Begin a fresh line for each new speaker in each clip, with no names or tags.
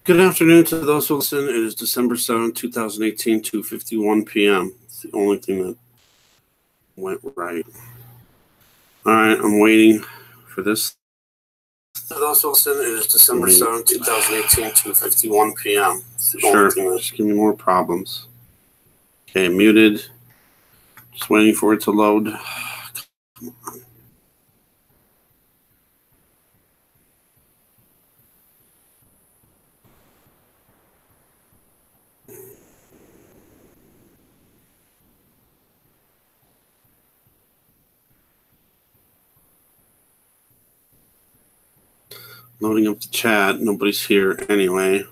Good afternoon to those who listen. It is December 7th, 2018, 2:51 p.m. It's the only thing that went right. All right, I'm waiting for this. To those who listen, it is December 7th, 2018, 2:51 p.m. It's the only thing that just give me more problems. Okay, muted. Just waiting for it to load. Come on. Loading up the chat. Nobody's here anyway.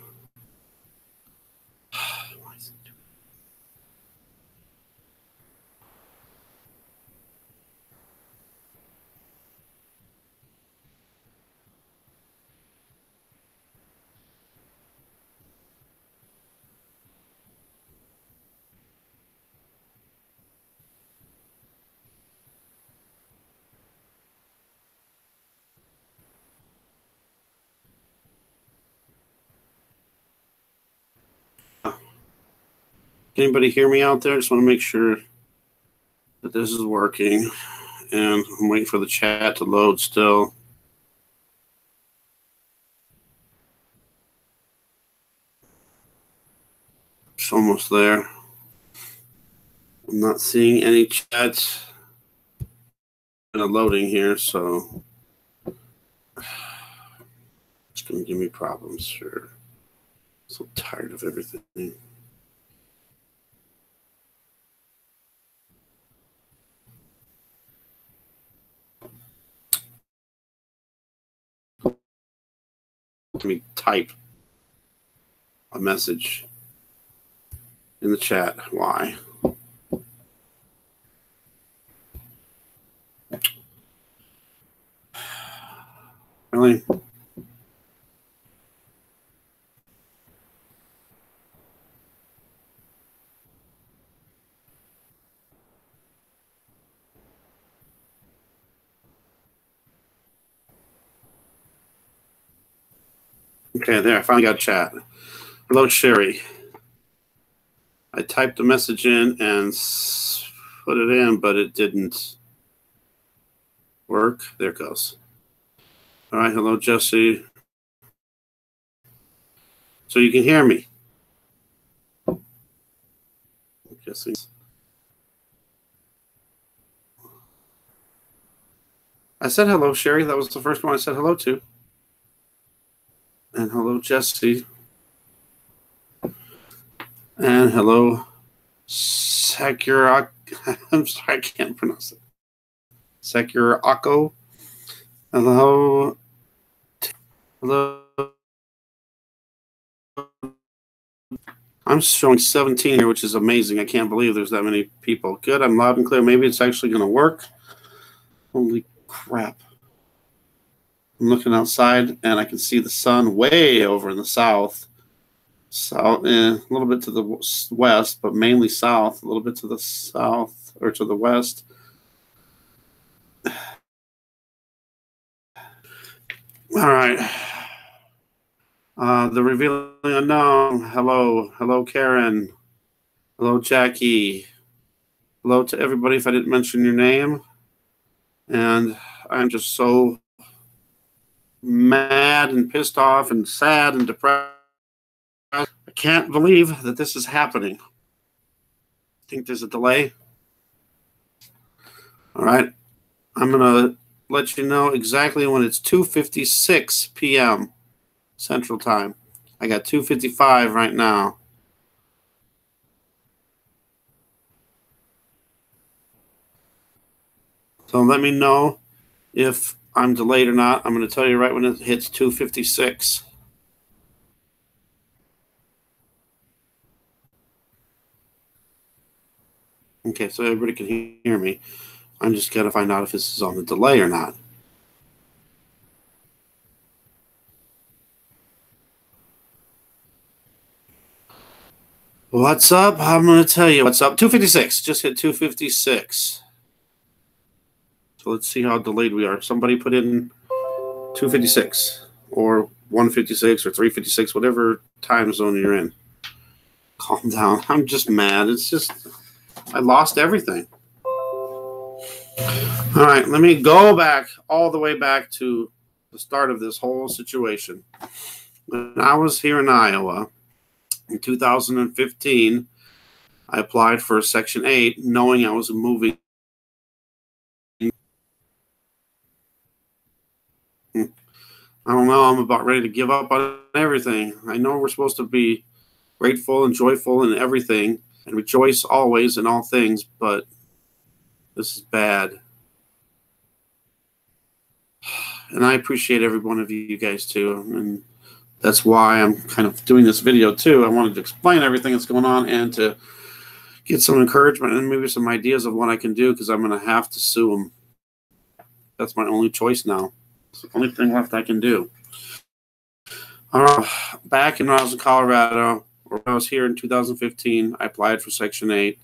Can anybody hear me out there? Just want to make sure that this is working. And I'm waiting for the chat to load still. It's almost there. I'm not seeing any chats loading here, so it's going to give me problems. Sure. So tired of everything. Let me type a message in the chat. Why? Really? Okay, there. I finally got chat. Hello, Sherry. I typed the message in and put it in, but it didn't work. There it goes. All right. Hello, Jesse. So you can hear me. I'm guessing. I said hello, Sherry. That was the first one I said hello to. And hello, Jesse. And hello, Sakura. I'm sorry, I can't pronounce it. Sakurako. Hello. Hello. I'm showing 17 here, which is amazing. I can't believe there's that many people. Good. I'm loud and clear. Maybe it's actually going to work. Holy crap. I'm looking outside, and I can see the sun way over in the south. South, a little bit to the west, but mainly south. A little bit to the south or to the west. All right. The revealing unknown. Hello. Hello, Karen. Hello, Jackie. Hello to everybody if I didn't mention your name. And I'm just so mad and pissed off and sad and depressed. I can't believe that this is happening. I think there's a delay. All right. I'm going to let you know exactly when it's 2:56 p.m. Central Time. I got 2:55 right now. So let me know if I'm delayed or not. I'm going to tell you right when it hits 2:56. Okay, so everybody can hear me. I'm just got to find out if this is on the delay or not. What's up? I'm going to tell you what's up. 2:56. Just hit 2:56. So let's see how delayed we are. Somebody put in 2:56 or 1:56 or 3:56, whatever time zone you're in. Calm down. I'm just mad. It's just, I lost everything. All right, let me go back all the way back to the start of this whole situation. When I was here in Iowa in 2015, I applied for Section 8 knowing I was moving. I don't know. I'm about ready to give up on everything. I know we're supposed to be grateful and joyful in everything and rejoice always in all things, but this is bad. And I appreciate every one of you guys too. And that's why I'm kind of doing this video too. I wanted to explain everything that's going on and to get some encouragement and maybe some ideas of what I can do, because I'm going to have to sue them. That's my only choice now. It's the only thing left I can do. Back when I was in Colorado, or when I was here in 2015, I applied for Section 8.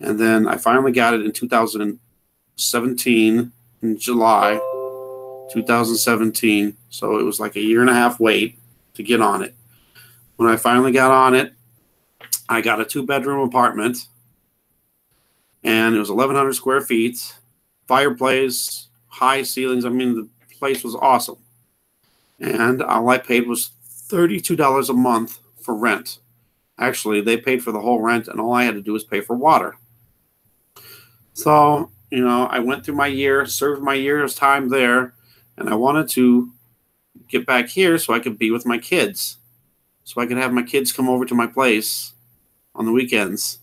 And then I finally got it in 2017, in July 2017. So it was like a 1.5 year wait to get on it. When I finally got on it, I got a 2-bedroom apartment. And it was 1,100 square feet, fireplace, high ceilings. I mean, the place was awesome. And all I paid was $32 a month for rent. Actually, they paid for the whole rent, and all I had to do was pay for water. So, you know, I went through my year, served my year's time there, and I wanted to get back here so I could be with my kids, so I could have my kids come over to my place on the weekends.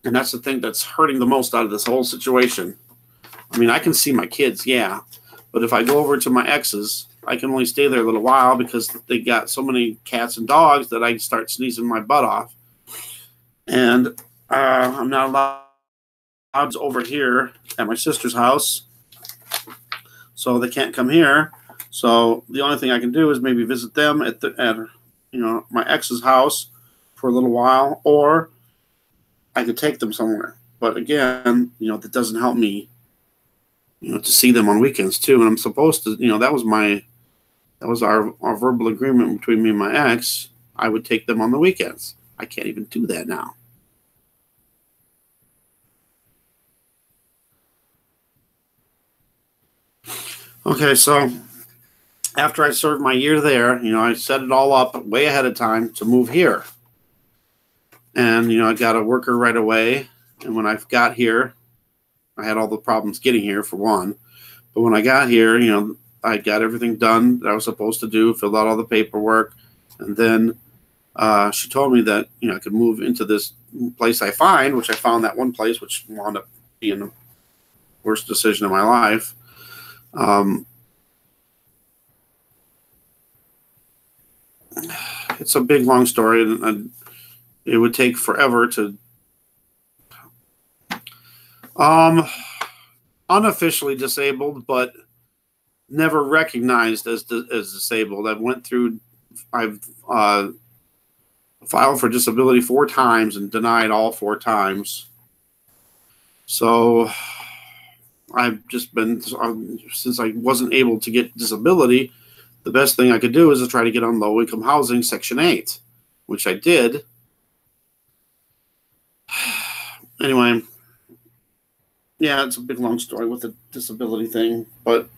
And that's the thing that's hurting the most out of this whole situation. I mean, I can see my kids, yeah, but if I go over to my ex's, I can only stay there a little while because they got so many cats and dogs that I start sneezing my butt off. And I'm not allowed over here at my sister's house, so they can't come here. So the only thing I can do is maybe visit them at you know, my ex's house for a little while, or I could take them somewhere. But again, you know, that doesn't help me, you know, to see them on weekends too. And I'm supposed to, you know, that was our verbal agreement between me and my ex. I would take them on the weekends. I can't even do that now. Okay, so after I served my year there, you know, I set it all up way ahead of time to move here. And, you know, I got a worker right away. And when I got here, I had all the problems getting here, for one. But when I got here, you know, I got everything done that I was supposed to do, filled out all the paperwork. And then she told me that, you know, I could move into this place I find, which I found that one place, which wound up being the worst decision of my life. It's a big, long story, and it would take forever to unofficially disabled, but never recognized as disabled. I've filed for disability 4 times and denied all 4 times. So I've just been, since I wasn't able to get disability, the best thing I could do is to try to get on low-income housing, Section 8, which I did. Anyway, yeah, it's a big, long story with the disability thing, but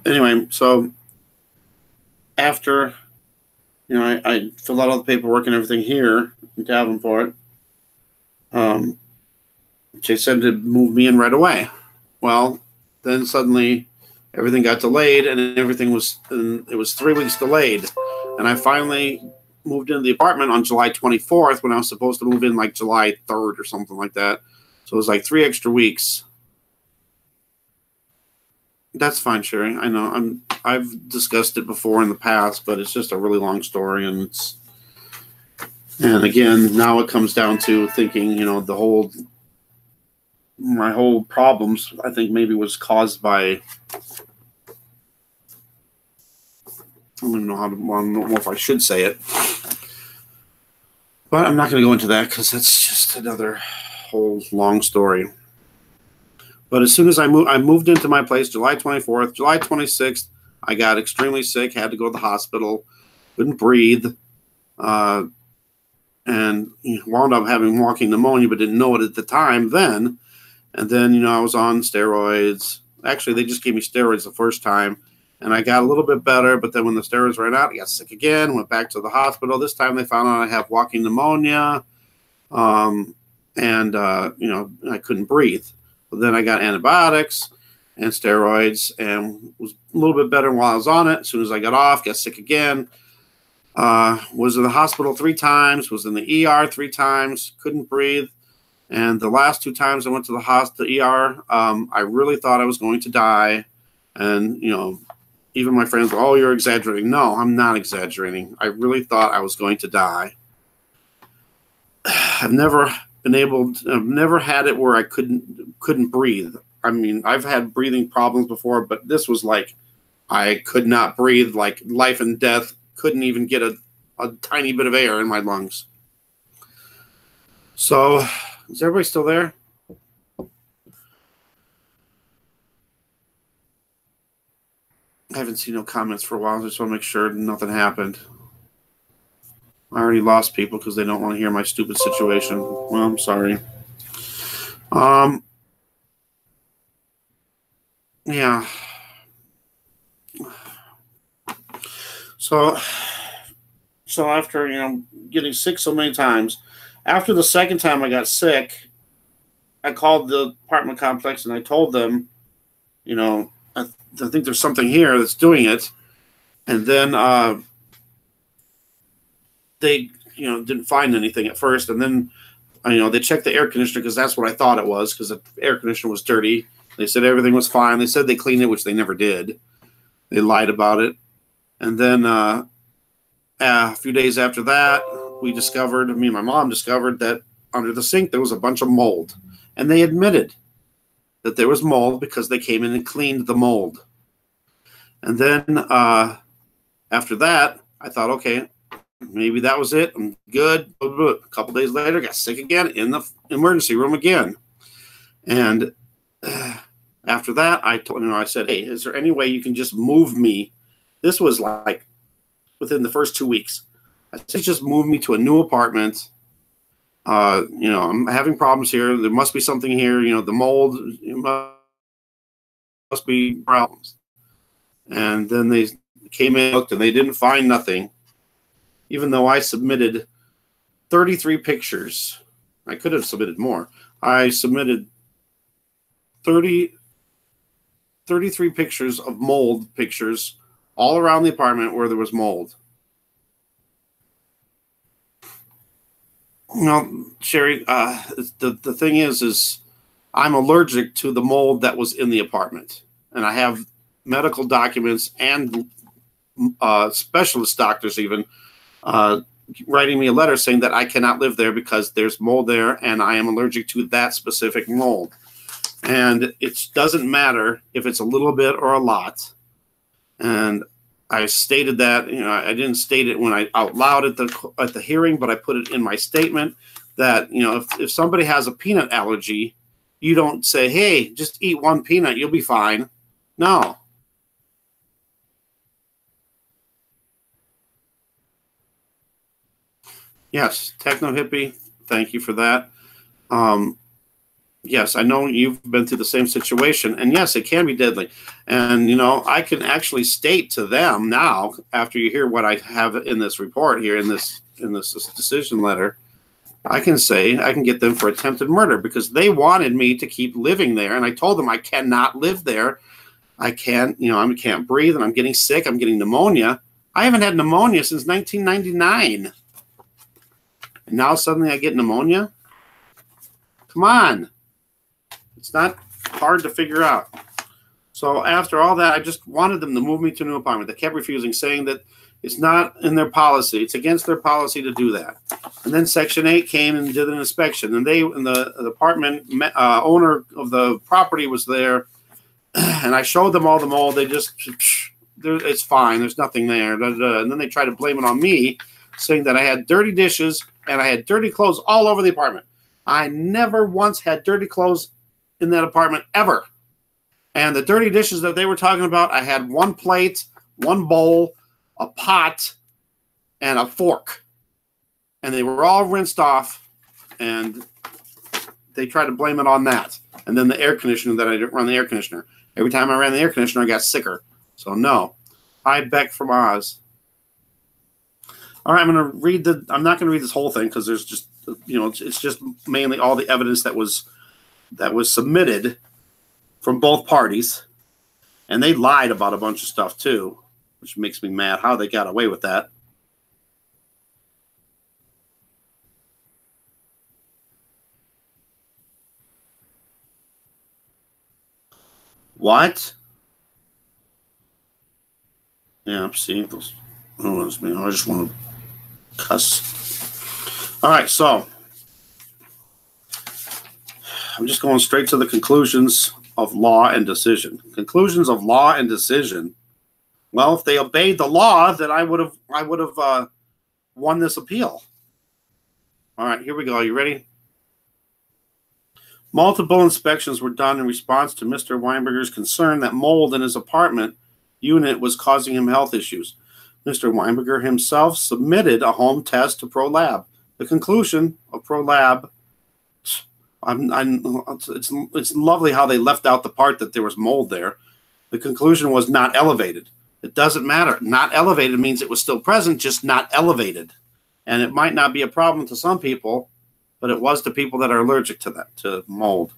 anyway, so after, you know, I filled out all the paperwork and everything here in Davenport, they said to move me in right away. Well, then suddenly everything got delayed, and it was 3 weeks delayed. And I finally moved into the apartment on July 24th when I was supposed to move in like July 3rd or something like that. So it was like 3 extra weeks. That's fine, Sherry. I know. I've discussed it before in the past, but it's just a really long story, and again, now it comes down to thinking, you know, my whole problems, I think, maybe was caused by, I don't know if I should say it, but I'm not going to go into that because that's just another whole long story. But as soon as I moved into my place July 24th, July 26th, I got extremely sick, had to go to the hospital, couldn't breathe, and wound up having walking pneumonia, but didn't know it at the time then. And then, I was on steroids. Actually, they just gave me steroids the first time, and I got a little bit better. But then when the steroids ran out, I got sick again, went back to the hospital. This time they found out I have walking pneumonia, and I couldn't breathe. But then I got antibiotics and steroids and was a little bit better while I was on it. As soon as I got off, got sick again. Was in the hospital 3 times, was in the ER 3 times, couldn't breathe. And the last 2 times I went to the ER, I really thought I was going to die. And, even my friends were, oh, you're exaggerating. No, I'm not exaggerating. I really thought I was going to die. I've never had it where I couldn't breathe. I mean, I've had breathing problems before, but this was like I could not breathe, like life and death. Couldn't even get a tiny bit of air in my lungs. So, is everybody still there? I haven't seen no comments for a while. I just want to make sure nothing happened. I already lost people because they don't want to hear my stupid situation. Well, I'm sorry. Yeah. So after, getting sick so many times, after the second time I got sick, I called the apartment complex and I told them, I think there's something here that's doing it. And then they, didn't find anything at first. And then, they checked the air conditioner because that's what I thought it was, because the air conditioner was dirty. They said everything was fine. They said they cleaned it, which they never did. They lied about it. And then a few days after that, me and my mom discovered that under the sink there was a bunch of mold. And they admitted that there was mold because they came in and cleaned the mold. And then after that, I thought, okay, maybe that was it. I'm good. A couple days later, got sick again in the emergency room again. And after that, I said, hey, is there any way you can just move me? This was like within the first 2 weeks. I said, just move me to a new apartment. I'm having problems here. There must be something here. The mold must be problems. And then they came in, looked, and they didn't find nothing, even though I submitted 33 pictures. I could have submitted more. I submitted 33 pictures of mold pictures all around the apartment where there was mold. Sherry, the thing is I'm allergic to the mold that was in the apartment. And I have medical documents and specialist doctors even writing me a letter saying that I cannot live there because there's mold there and I am allergic to that specific mold. And it doesn't matter if it's a little bit or a lot. And I stated that, I didn't state it when I out loud at the hearing, but I put it in my statement that, if somebody has a peanut allergy, you don't say, hey, just eat one peanut, you'll be fine. No. Yes, Techno Hippie, thank you for that. Yes, I know you've been through the same situation, and yes, it can be deadly. And, I can actually state to them now, after you hear what I have in this report here, in this decision letter, I can get them for attempted murder because they wanted me to keep living there, and I told them I cannot live there. I can't breathe, and I'm getting sick. I'm getting pneumonia. I haven't had pneumonia since 1999. And now suddenly I get pneumonia? Come on. It's not hard to figure out. So after all that, I just wanted them to move me to a new apartment. They kept refusing, saying that it's not in their policy. It's against their policy to do that. And then Section 8 came and did an inspection. And the apartment owner of the property was there. And I showed them all the mold. They just, it's fine. There's nothing there. And then they tried to blame it on me, saying that I had dirty dishes and I had dirty clothes all over the apartment. I never once had dirty clothes in that apartment ever. And the dirty dishes that they were talking about, I had one plate, one bowl, a pot, and a fork. And they were all rinsed off, and they tried to blame it on that. And then the air conditioner, that I didn't run the air conditioner. Every time I ran the air conditioner, I got sicker. So no. Hi, Beck from Oz. All right, I'm not going to read this whole thing because there's just, it's just mainly all the evidence that was submitted from both parties. And they lied about a bunch of stuff too, which makes me mad how they got away with that. What? Yeah, I'm seeing those. Oh, that's me. I just want to cuss. All right, so I'm just going straight to the conclusions of law and decision. Conclusions of law and decision. Well, if they obeyed the law, then I would have won this appeal. All right, here we go. You ready? Multiple inspections were done in response to Mr. Weinberger's concern that mold in his apartment unit was causing him health issues. Mr. Weinberger himself submitted a home test to ProLab. The conclusion of ProLab, it's lovely how they left out the part that there was mold there. The conclusion was not elevated. It doesn't matter. Not elevated means it was still present, just not elevated. And it might not be a problem to some people, but it was to people that are allergic to that, to mold.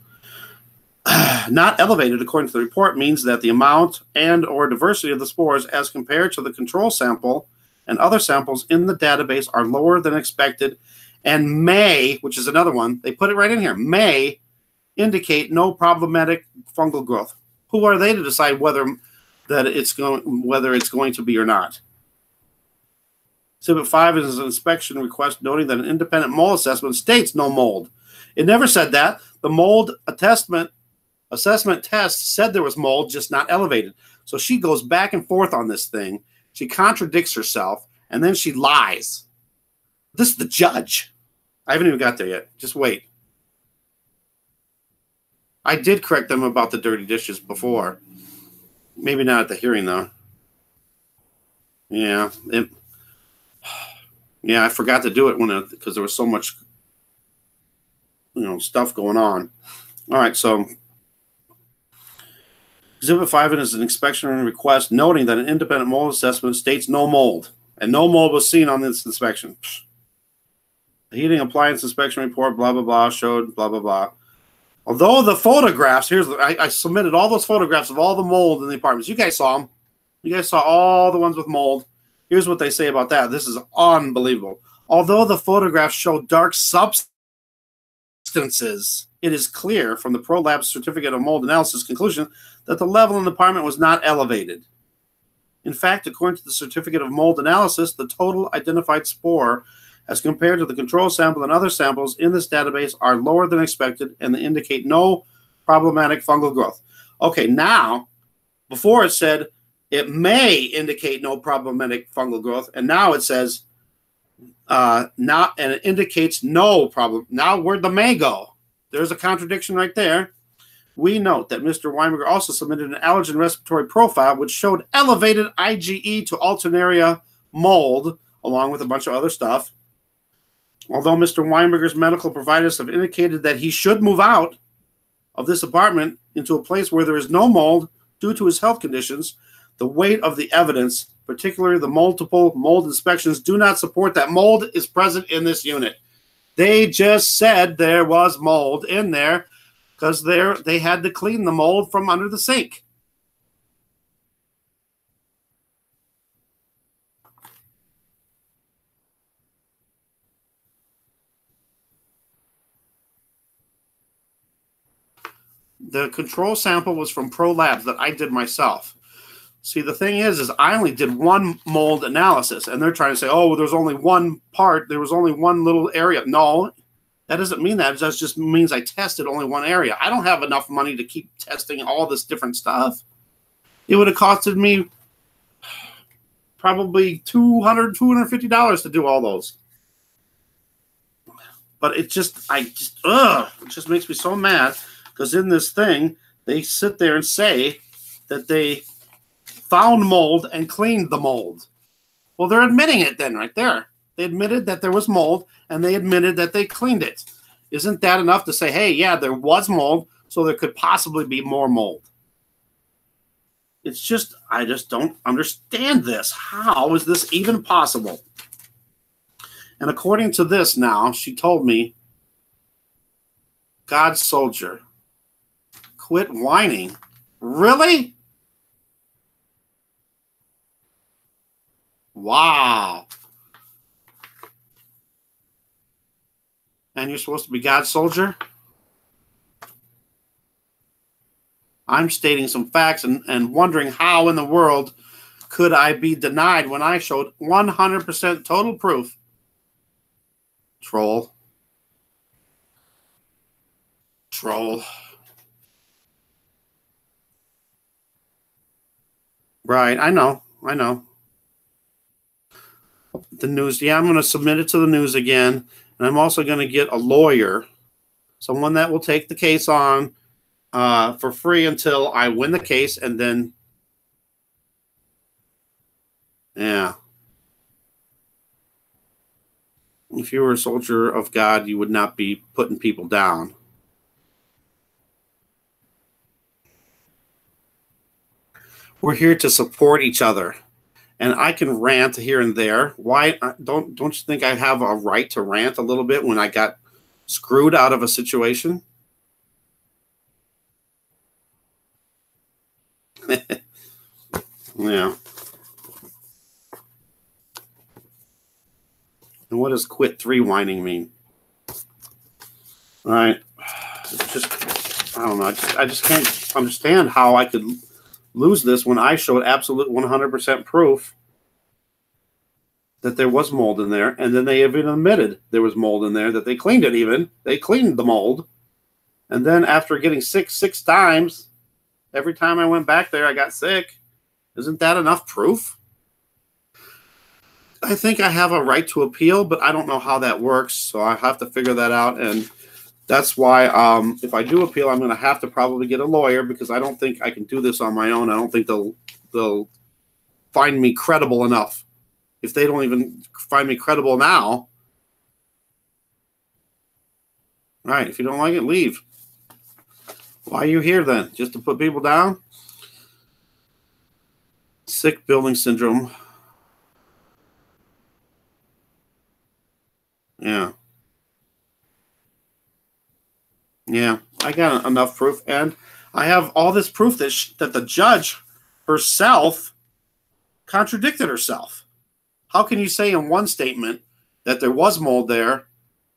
Not elevated, according to the report, means that the amount and or diversity of the spores as compared to the control sample and other samples in the database are lower than expected and may, which is another one, they put it right in here, may indicate no problematic fungal growth. Who are they to decide whether it's going to be or not? Exhibit 5 is an inspection request noting that an independent mold assessment states no mold. It never said that. The mold assessment test said there was mold, just not elevated. So she goes back and forth on this thing. She contradicts herself, and then she lies. This is the judge. I haven't even got there yet. Just wait. I did correct them about the dirty dishes before. Maybe not at the hearing, though. Yeah. Yeah, I forgot to do it because there was so much, stuff going on. All right, so Exhibit 5 is an inspection request noting that an independent mold assessment states no mold, and no mold was seen on this inspection. The heating appliance inspection report, blah, blah, blah, showed blah, blah, blah. Although the photographs, I submitted all those photographs of all the mold in the apartments. You guys saw them. You guys saw all the ones with mold. Here's what they say about that. This is unbelievable. Although the photographs show dark substances, it is clear from the ProLab certificate of mold analysis conclusion that the level in the apartment was not elevated. In fact, according to the certificate of mold analysis, the total identified spore as compared to the control sample and other samples in this database are lower than expected and they indicate no problematic fungal growth. Okay, now, before it said it may indicate no problematic fungal growth, and now it says and it indicates no problem. Now, where'd the may go? There's a contradiction right there. We note that Mr. Weinberger also submitted an allergen respiratory profile which showed elevated IgE to Alternaria mold, along with a bunch of other stuff. Although Mr. Weinberger's medical providers have indicated that he should move out of this apartment into a place where there is no mold due to his health conditions, the weight of the evidence, particularly the multiple mold inspections, do not support that mold is present in this unit. They just said there was mold in there because they had to clean the mold from under the sink. The control sample was from ProLabs that I did myself. See, the thing is I only did one mold analysis, and they're trying to say, oh, well, there's only one part. There was only one little area. No, that doesn't mean that. That just means I tested only one area. I don't have enough money to keep testing all this different stuff. It would have costed me probably $250 to do all those. But it just makes me so mad Because in this thing, they sit there and say that they found mold and cleaned the mold. Well, they're admitting it then right there. They admitted that there was mold, and they admitted that they cleaned it. Isn't that enough to say, hey, yeah, there was mold, so there could possibly be more mold? It's just, I just don't understand this. How is this even possible? And according to this now, she told me, God's soldier, quit whining. Really? Wow. And you're supposed to be God's soldier? I'm stating some facts and wondering how in the world could I be denied when I showed 100% total proof. Troll. Troll. Right, I know. The news, yeah, I'm going to submit it to the news again. And I'm also going to get a lawyer, someone that will take the case on for free until I win the case, and then, yeah. If you were a soldier of God, you would not be putting people down. We're here to support each other. And I can rant here and there. Why don't you think I have a right to rant a little bit when I got screwed out of a situation? Yeah. And what does quit 3 whining mean? All right. It's just, I don't know. I just can't understand how I could lose this when I showed absolute 100% proof that there was mold in there, and then they even admitted there was mold in there, that they cleaned it even. They cleaned the mold. And then after getting sick 6 times, every time I went back there, I got sick. Isn't that enough proof? I think I have a right to appeal, but I don't know how that works, so I have to figure that out. And that's why if I do appeal, I'm going to have to probably get a lawyer, because I don't think I can do this on my own. I don't think they'll find me credible enough. If they don't even find me credible now, all right, if you don't like it, leave. Why are you here then? Just to put people down? Sick building syndrome. Yeah. Yeah, I got enough proof, and I have all this proof that the judge herself contradicted herself. How can you say in one statement that there was mold there,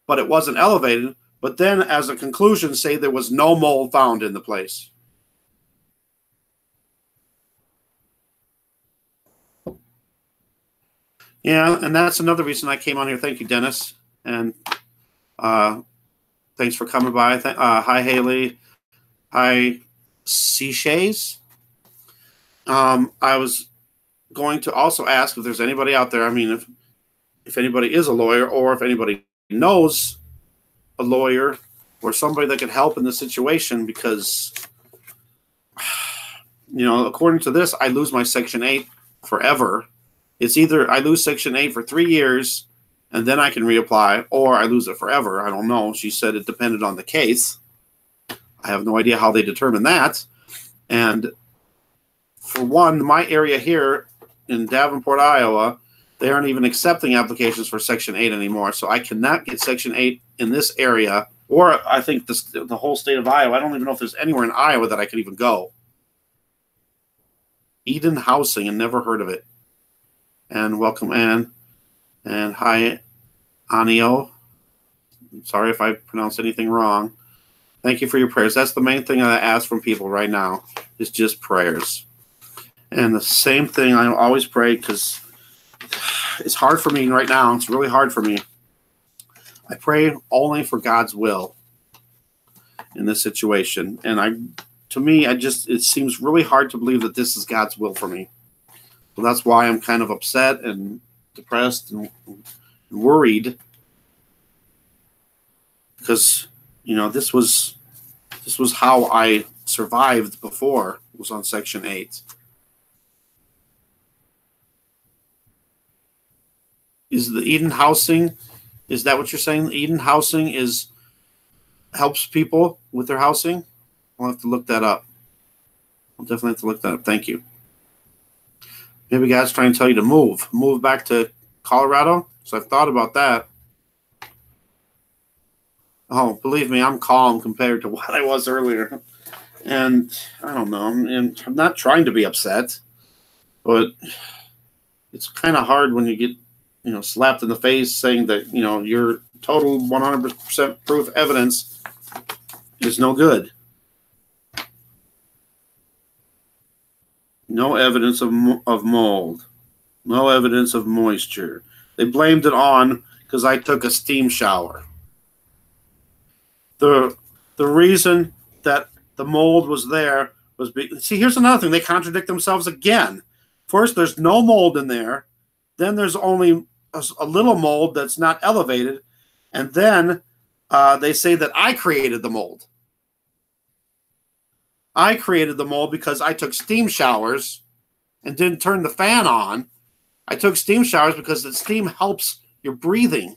but it wasn't elevated, but then as a conclusion say there was no mold found in the place? Yeah, and that's another reason I came on here. Thank you, Dennis. And thanks for coming by. Hi, Haley. Hi, Seashays. I was going to also ask if there's anybody out there. I mean, if anybody is a lawyer, or if anybody knows a lawyer or somebody that could help in this situation, because, according to this, I lose my Section 8 forever. It's either I lose Section 8 for 3 years and then I can reapply, or I lose it forever. I don't know. She said it depended on the case. I have no idea how they determine that. And for one, my area here in Davenport, Iowa, they aren't even accepting applications for Section 8 anymore. So I cannot get Section 8 in this area, or I think the whole state of Iowa. I don't even know if there's anywhere in Iowa that I could even go. Eden Housing, and never heard of it. And welcome, Ann. And hi, Anio. Sorry if I pronounced anything wrong. Thank you for your prayers. That's the main thing I ask from people right now, is just prayers. And the same thing I always pray, because it's hard for me right now. It's really hard for me. I pray only for God's will in this situation. And to me, it seems really hard to believe that this is God's will for me. So that's why I'm kind of upset and depressed and worried, because, this was This was how I survived before. It was on Section 8. Is the Eden housing, is that what you're saying? Eden housing helps people with their housing? I'll have to look that up. I'll definitely have to look that up. Thank you. Maybe God's trying to tell you to move back to Colorado. So I've thought about that. Oh, believe me, I'm calm compared to what I was earlier. And I don't know. And I'm not trying to be upset, but it's kind of hard when you get, slapped in the face saying that, your total 100% proof evidence is no good. No evidence of mold. No evidence of moisture. They blamed it on because I took a steam shower. The reason that the mold was there was see, here's another thing. They contradict themselves again. First, there's no mold in there. Then there's only a little mold that's not elevated. And then they say that I created the mold. I created the mold because I took steam showers and didn't turn the fan on. I took steam showers because the steam helps your breathing.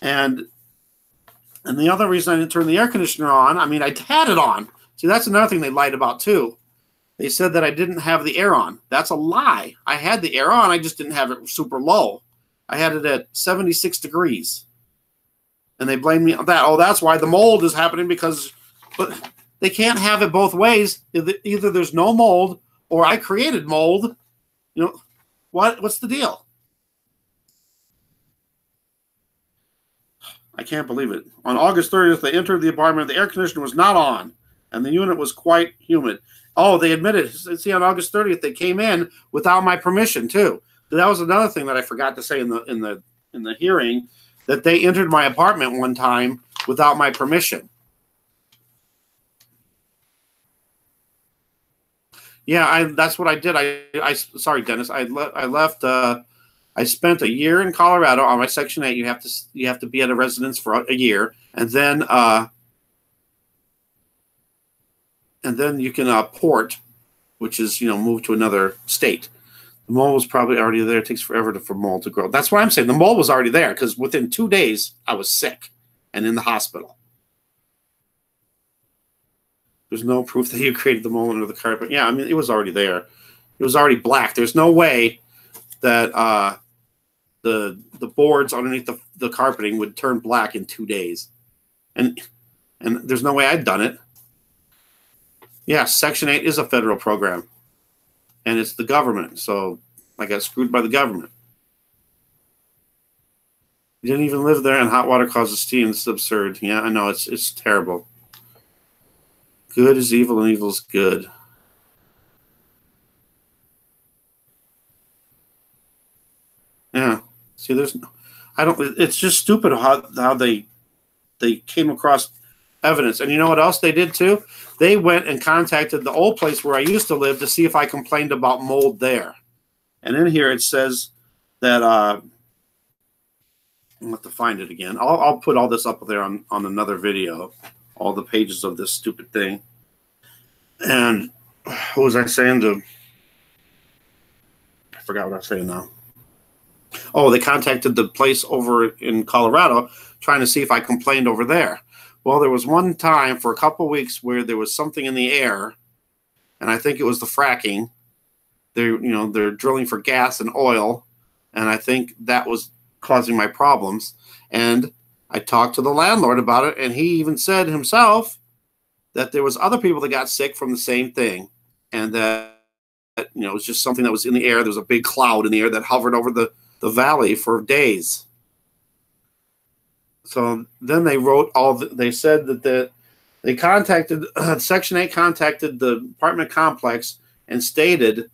And the other reason I didn't turn the air conditioner on, I had it on. See, that's another thing they lied about too. They said that I didn't have the air on. That's a lie. I had the air on. I just didn't have it super low. I had it at 76 degrees. And they blamed me on that. Oh, that's why the mold is happening because... But they can't have it both ways. Either there's no mold or I created mold. What's the deal? I can't believe it. On August 30th, they entered the apartment. The air conditioner was not on, and the unit was quite humid. Oh, they admitted. See, on August 30th, they came in without my permission too. That was another thing that I forgot to say in the hearing, that they entered my apartment one time without my permission. Yeah, that's what I did. I sorry, Dennis. I left. I spent a year in Colorado on my Section 8. You have to be at a residence for a year, and then you can port, which is move to another state. The mold was probably already there. It takes forever for mold to grow. That's what I'm saying. The mold was already there because within 2 days I was sick and in the hospital. There's no proof that you created the mold under the carpet. Yeah, it was already there. It was already black. There's no way that the boards underneath the carpeting would turn black in 2 days. And there's no way I'd done it. Yeah, Section 8 is a federal program. And it's the government. So I got screwed by the government. You didn't even live there, and hot water causes steam. It's absurd. Yeah, I know. It's terrible. Good is evil, and evil is good. Yeah. See, it's just stupid how they came across evidence. And you know what else they did too? They went and contacted the old place where I used to live to see if I complained about mold there. And in here it says that I'll have to find it again. I'll put all this up there on another video, all the pages of this stupid thing. And what was I saying? I forgot what I was saying now. Oh, they contacted the place over in Colorado trying to see if I complained over there. Well, there was one time for a couple of weeks where there was something in the air, and I think it was the fracking. They're drilling for gas and oil, and I think that was causing my problems. And I talked to the landlord about it, and he even said himself that there was other people that got sick from the same thing, and that it was just something that was in the air. There was a big cloud in the air that hovered over the valley for days. So then they wrote they said that they contacted Section 8 contacted the apartment complex and stated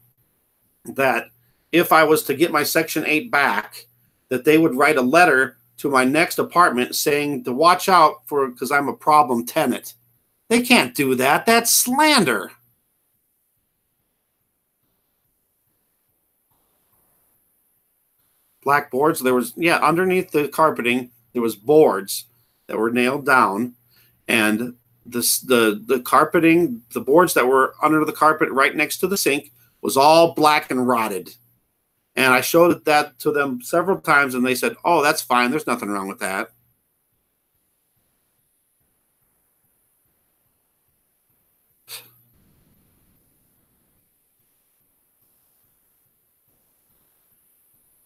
that if I was to get my Section 8 back, that they would write a letter to my next apartment saying to watch out because I'm a problem tenant. They can't do that. That's slander. Black boards. There was, underneath the carpeting, there was boards that were nailed down, and the carpeting, the boards that were under the carpet right next to the sink was all black and rotted. And I showed that to them several times, and they said, "Oh, that's fine. There's nothing wrong with that."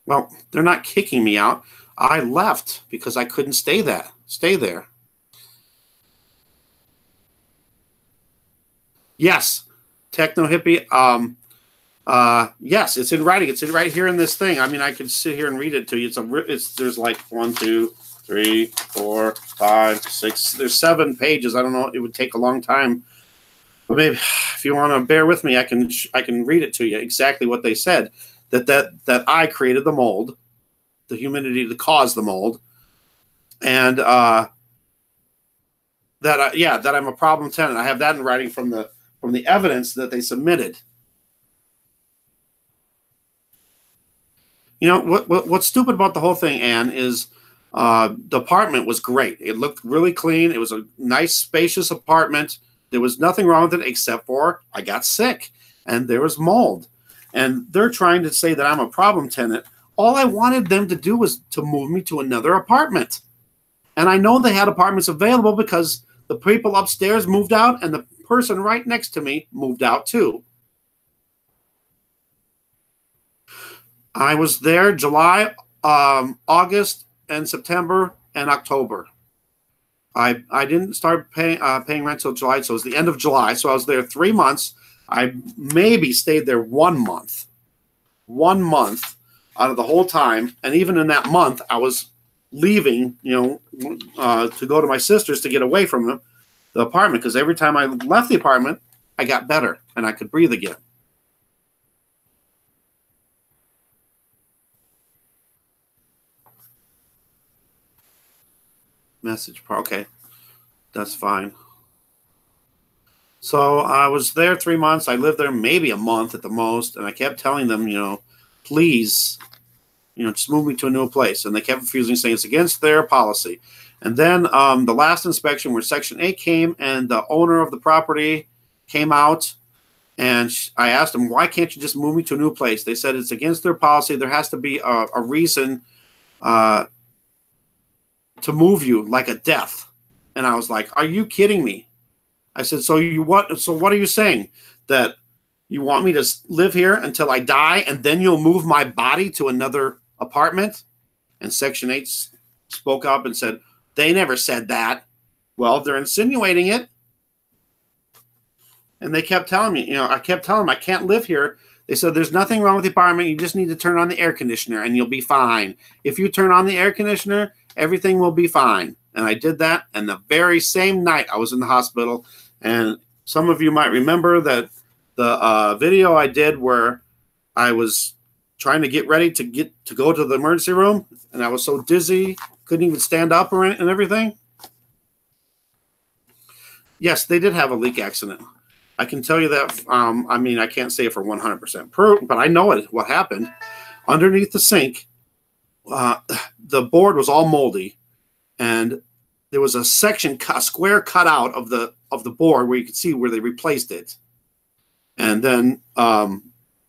Well, they're not kicking me out. I left because I couldn't stay there. Yes, techno hippie. Yes, it's in writing. It's in right here in this thing. I mean, I could sit here and read it to you. There's like 1, 2, 3, 4, 5, 6. There's 7 pages. I don't know. It would take a long time. But maybe if you want to bear with me, I can read it to you exactly what they said. That I created the mold, the humidity to cause the mold, and that I'm a problem tenant. I have that in writing from the evidence that they submitted. You know what's stupid about the whole thing, Anne, is the apartment was great. It looked really clean. It was a nice, spacious apartment. There was nothing wrong with it except for I got sick and there was mold. And they're trying to say that I'm a problem tenant. All I wanted them to do was to move me to another apartment. And I know they had apartments available because the people upstairs moved out and the person right next to me moved out too. I was there July, August, and September, and October. I didn't start paying rent till July, so it was the end of July. So I was there 3 months. I maybe stayed there 1 month. 1 month out of the whole time. And even in that month, I was leaving, to go to my sister's to get away from the apartment. Because every time I left the apartment, I got better and I could breathe again. Message. Okay. That's fine. So I was there 3 months. I lived there maybe a month at the most. And I kept telling them, please, just move me to a new place. And they kept refusing, saying it's against their policy. And then the last inspection where Section 8 came and the owner of the property came out. And I asked them, why can't you just move me to a new place? They said it's against their policy. There has to be a reason to move you, like a death. And I was like, are you kidding me? I said, so what are you saying? That you want me to live here until I die and then you'll move my body to another apartment? And Section 8 spoke up and said, they never said that. Well, they're insinuating it. And they kept telling me, I kept telling them I can't live here. They said, there's nothing wrong with the apartment. You just need to turn on the air conditioner and you'll be fine. If you turn on the air conditioner, everything will be fine. And I did that. And the very same night I was in the hospital. And some of you might remember that the video I did where I was trying to get ready to go to the emergency room. And I was so dizzy, couldn't even stand up and everything. Yes, they did have a leak accident. I can tell you that. I can't say it for 100% proof, but I know what happened. Underneath the sink, the board was all moldy, and there was a square cut out of the board where you could see where they replaced it. And then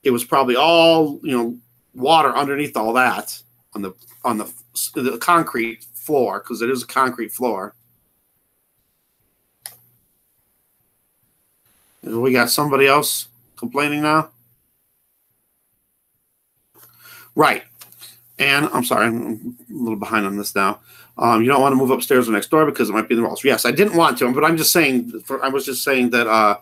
it was probably all water underneath all that on the concrete floor, because it is a concrete floor. We got somebody else complaining now. Right. And I'm sorry, I'm a little behind on this now. You don't want to move upstairs or next door because it might be in the walls. Yes, I didn't want to, but I'm just saying. I was just saying that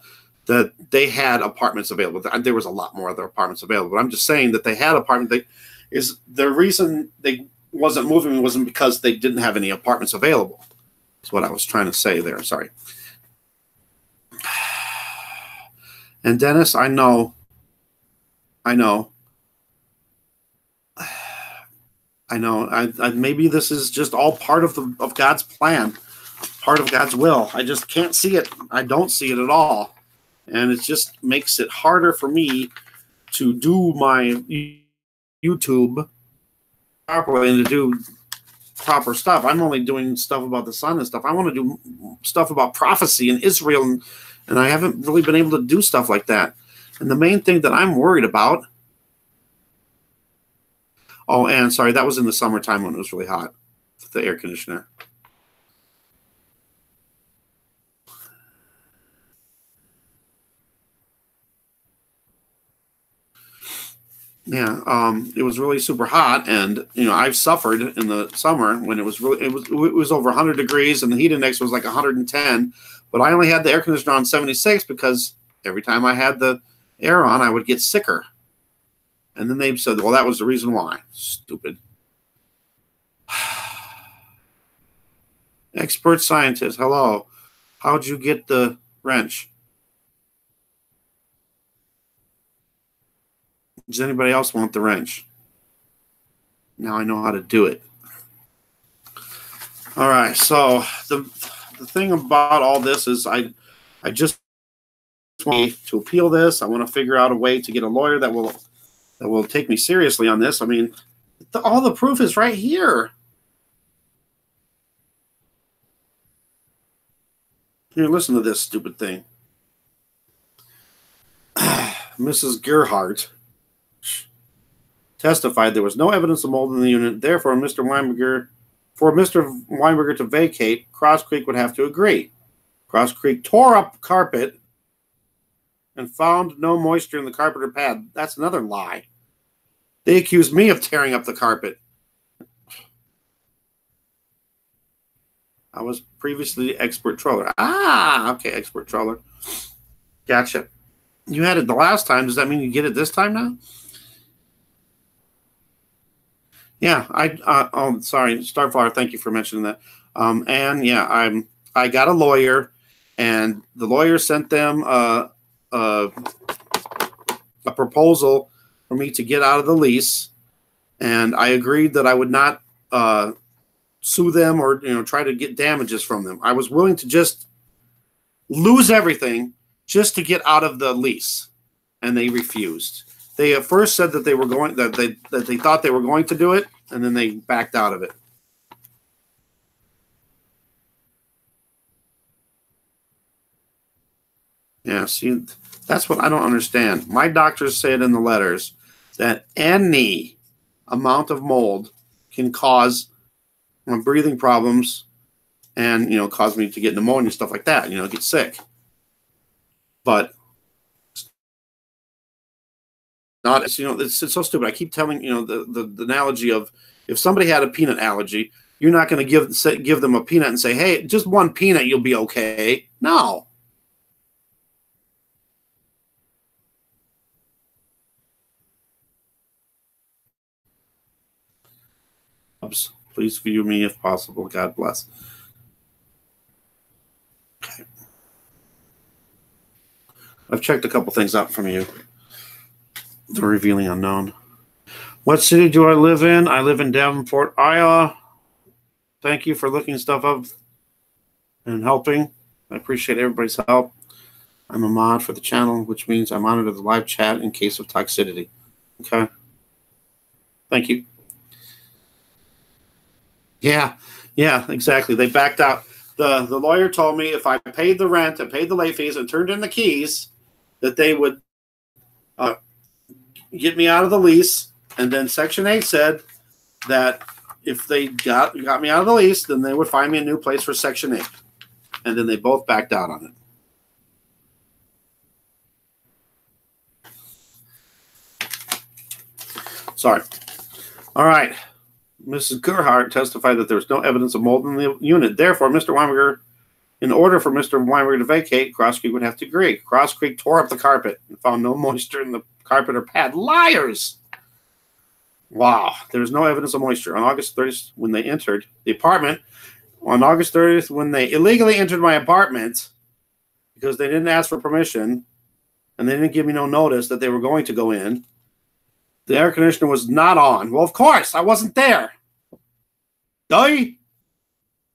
that they had apartments available. There was a lot more other apartments available, but I'm just saying that they had apartments. The reason they wasn't moving wasn't because they didn't have any apartments available. That's what I was trying to say there. Sorry. And Dennis, I know. Maybe this is just all part of God's plan, part of God's will. I just can't see it. I don't see it at all, and it just makes it harder for me to do my YouTube properly and to do proper stuff. I'm only doing stuff about the sun and stuff. I want to do stuff about prophecy and Israel, and I haven't really been able to do stuff like that. And the main thing that I'm worried about. Oh, and sorry, that was in the summertime when it was really hot, the air conditioner. Yeah, it was really super hot, and I've suffered in the summer when it was over 100 degrees, and the heat index was like 110. But I only had the air conditioner on 76 because every time I had the air on, I would get sicker. And then they said, "Well, that was the reason why." Stupid. Expert scientist, hello. How'd you get the wrench? Does anybody else want the wrench? Now I know how to do it. All right, so the thing about all this is I just want to appeal this. I want to figure out a way to get a lawyer that will take me seriously on this. I mean, all the proof is right here. Here, listen to this stupid thing. Mrs. Gerhardt testified there was no evidence of mold in the unit. Therefore, for Mr. Weinberger to vacate, Cross Creek would have to agree. Cross Creek tore up carpet and found no moisture in the carpet or pad. That's another lie. They accused me of tearing up the carpet. I was previously expert troller. Ah, okay, expert troller. Gotcha. You had it the last time. Does that mean you get it this time now? Yeah, oh, sorry, Starflower. Thank you for mentioning that. And yeah, I got a lawyer, and the lawyer sent them a proposal for me to get out of the lease, and I agreed that I would not sue them or try to get damages from them. I was willing to just lose everything just to get out of the lease, and they refused. They at first said that they were going that they thought they were going to do it, and then they backed out of it. Yeah, see, that's what I don't understand. My doctors said in the letters that any amount of mold can cause breathing problems and cause me to get pneumonia, stuff like that. Get sick. But not, it's so stupid. I keep telling the analogy of if somebody had a peanut allergy, you're not going to give them a peanut and say, "Hey, just one peanut, you'll be okay." No. Please view me if possible. God bless. Okay. I've checked a couple things out from you. The revealing unknown. What city do I live in? I live in Davenport, Iowa. Thank you for looking stuff up and helping. I appreciate everybody's help. I'm a mod for the channel, which means I monitor the live chat in case of toxicity. Okay. Thank you. Yeah, exactly. They backed out. The lawyer told me if I paid the rent and paid the late fees and turned in the keys, that they would get me out of the lease. And then Section 8 said that if they got me out of the lease, then they would find me a new place for Section 8. And then they both backed out on it. Sorry. All right. Mrs. Gerhardt testified that there was no evidence of mold in the unit. Therefore, Mr. Weinberger, in order for Mr. Weinberger to vacate, Cross Creek would have to agree. Cross Creek tore up the carpet and found no moisture in the carpet or pad. Liars! Wow. There's no evidence of moisture. On August 30th, when they entered the apartment, on August 30th, when they illegally entered my apartment because they didn't ask for permission and they didn't give me no notice that they were going to go in, the air conditioner was not on. Well, of course, I wasn't there. Duh. The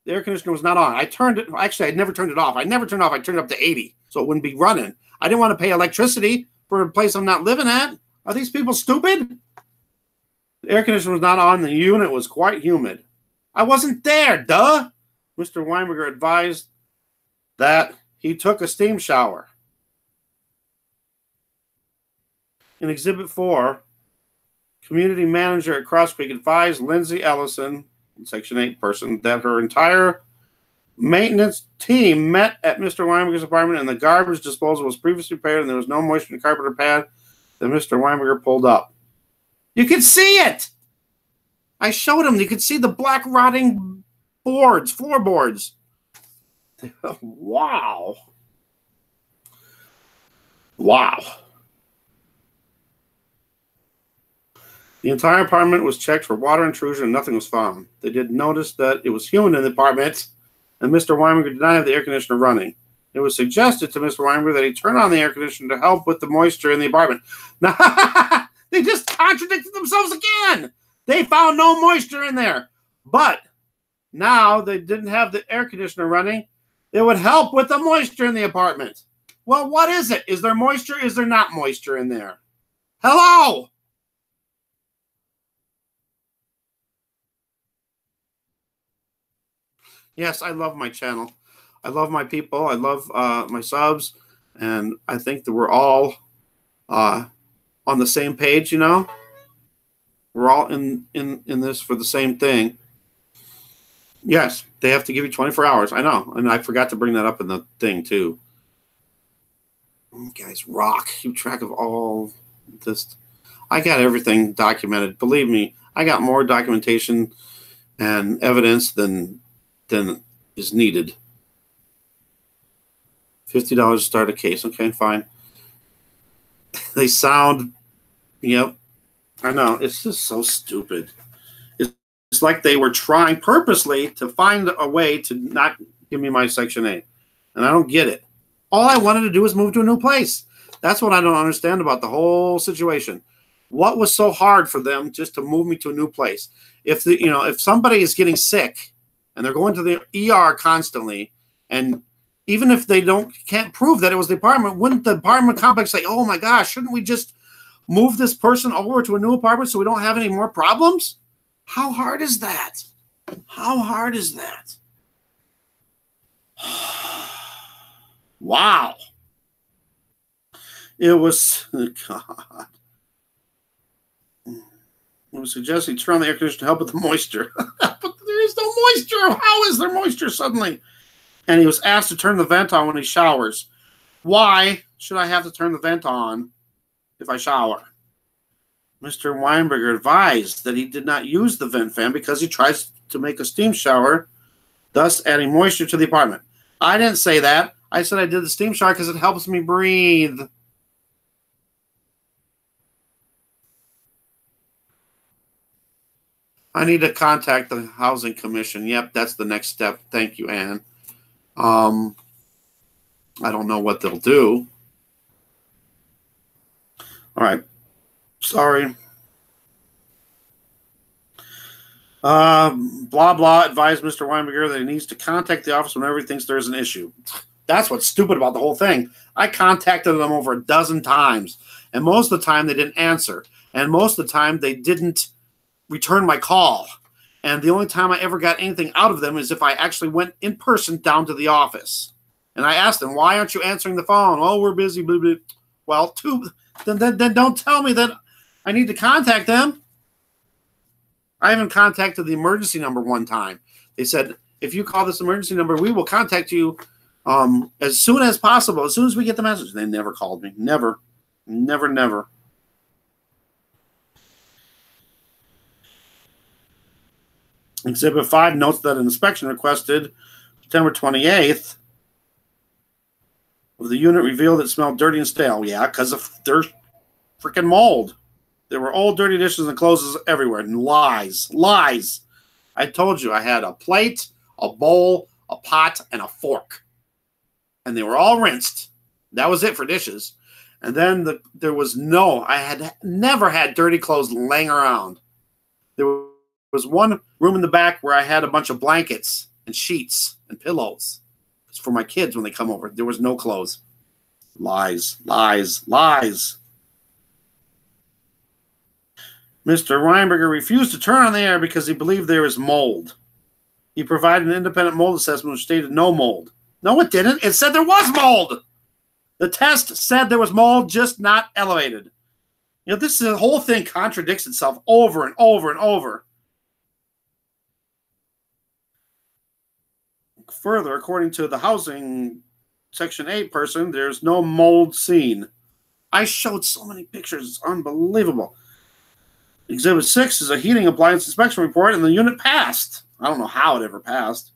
air conditioner was not on. I turned it. Actually, I never turned it off. I never turned it off. I turned it up to 80, so it wouldn't be running. I didn't want to pay electricity for a place I'm not living at. Are these people stupid? The air conditioner was not on. The unit was quite humid. I wasn't there, duh. Mr. Weinberger advised that he took a steam shower. In Exhibit 4, community manager at Cross Creek advised Lindsay Ellison, Section 8 person, that her entire maintenance team met at Mr. Weinberger's apartment and the garbage disposal was previously prepared and there was no moisture in the carpet or pad that Mr. Weinberger pulled up. You could see it! I showed him. You could see the black rotting boards, floorboards. Wow. Wow. The entire apartment was checked for water intrusion and nothing was found. They did notice that it was humid in the apartment and Mr. Weinberger did not have the air conditioner running. It was suggested to Mr. Weinberger that he turn on the air conditioner to help with the moisture in the apartment. Now, they just contradicted themselves again. They found no moisture in there. But now they didn't have the air conditioner running. It would help with the moisture in the apartment. Well, what is it? Is there moisture? Is there not moisture in there? Hello? Yes, I love my channel. I love my people. I love my subs. And I think that we're all on the same page, you know? We're all in this for the same thing. Yes, they have to give you 24 hours. I know. And I forgot to bring that up in the thing, too. You guys rock. Keep track of all this. I got everything documented. Believe me, I got more documentation and evidence than is needed. $50 to start a case. Okay, fine. They sound, yep. I know. It's just so stupid. It's like they were trying purposely to find a way to not give me my Section 8. And I don't get it. All I wanted to do was move to a new place. That's what I don't understand about the whole situation. What was so hard for them just to move me to a new place? If somebody is getting sick and they're going to the ER constantly, and even if they can't prove that it was the apartment, wouldn't the apartment complex say, "Oh my gosh, shouldn't we just move this person over to a new apartment so we don't have any more problems?" How hard is that? How hard is that? Wow. It was, God. It was suggesting turn on the air conditioner to help with the moisture. But there is no moisture. How is there moisture suddenly? And he was asked to turn the vent on when he showers. Why should I have to turn the vent on if I shower? Mr. Weinberger advised that he did not use the vent fan because he tries to make a steam shower, thus adding moisture to the apartment. I didn't say that. I said I did the steam shower because it helps me breathe. I need to contact the Housing Commission. Yep, that's the next step. Thank you, Ann. I don't know what they'll do. All right. Sorry. Blah, blah, advised Mr. Weinberger that he needs to contact the office whenever he thinks there's an issue. That's what's stupid about the whole thing. I contacted them over a dozen times, and most of the time they didn't answer, and most of the time they didn't return my call. And the only time I ever got anything out of them is if I actually went in person down to the office. And I asked them, why aren't you answering the phone? Oh, we're busy. Blah, blah. Well, then don't tell me that I need to contact them. I even contacted the emergency number one time. They said, if you call this emergency number, we will contact you as soon as possible, as soon as we get the message. They never called me. Never. Never, never. Exhibit 5 notes that an inspection requested September 28th of the unit revealed it smelled dirty and stale. Yeah, because of their freaking mold. There were old dirty dishes and clothes everywhere. And lies. Lies. I told you I had a plate, a bowl, a pot, and a fork. And they were all rinsed. That was it for dishes. And then there was I had never had dirty clothes laying around. There was one room in the back where I had a bunch of blankets and sheets and pillows. It's for my kids when they come over. There was no clothes. Lies, lies, lies. Mr. Weinberger refused to turn on the air because he believed there was mold.
He provided an independent mold assessment which stated no mold. No, it didn't. It said there was mold. The test said there was mold, just not elevated. You know, the whole thing contradicts itself over and over and over. Further, according to the housing Section 8 person, there's no mold seen. I showed so many pictures. It's unbelievable. Exhibit 6 is a heating appliance inspection report, and the unit passed. I don't know how it ever passed.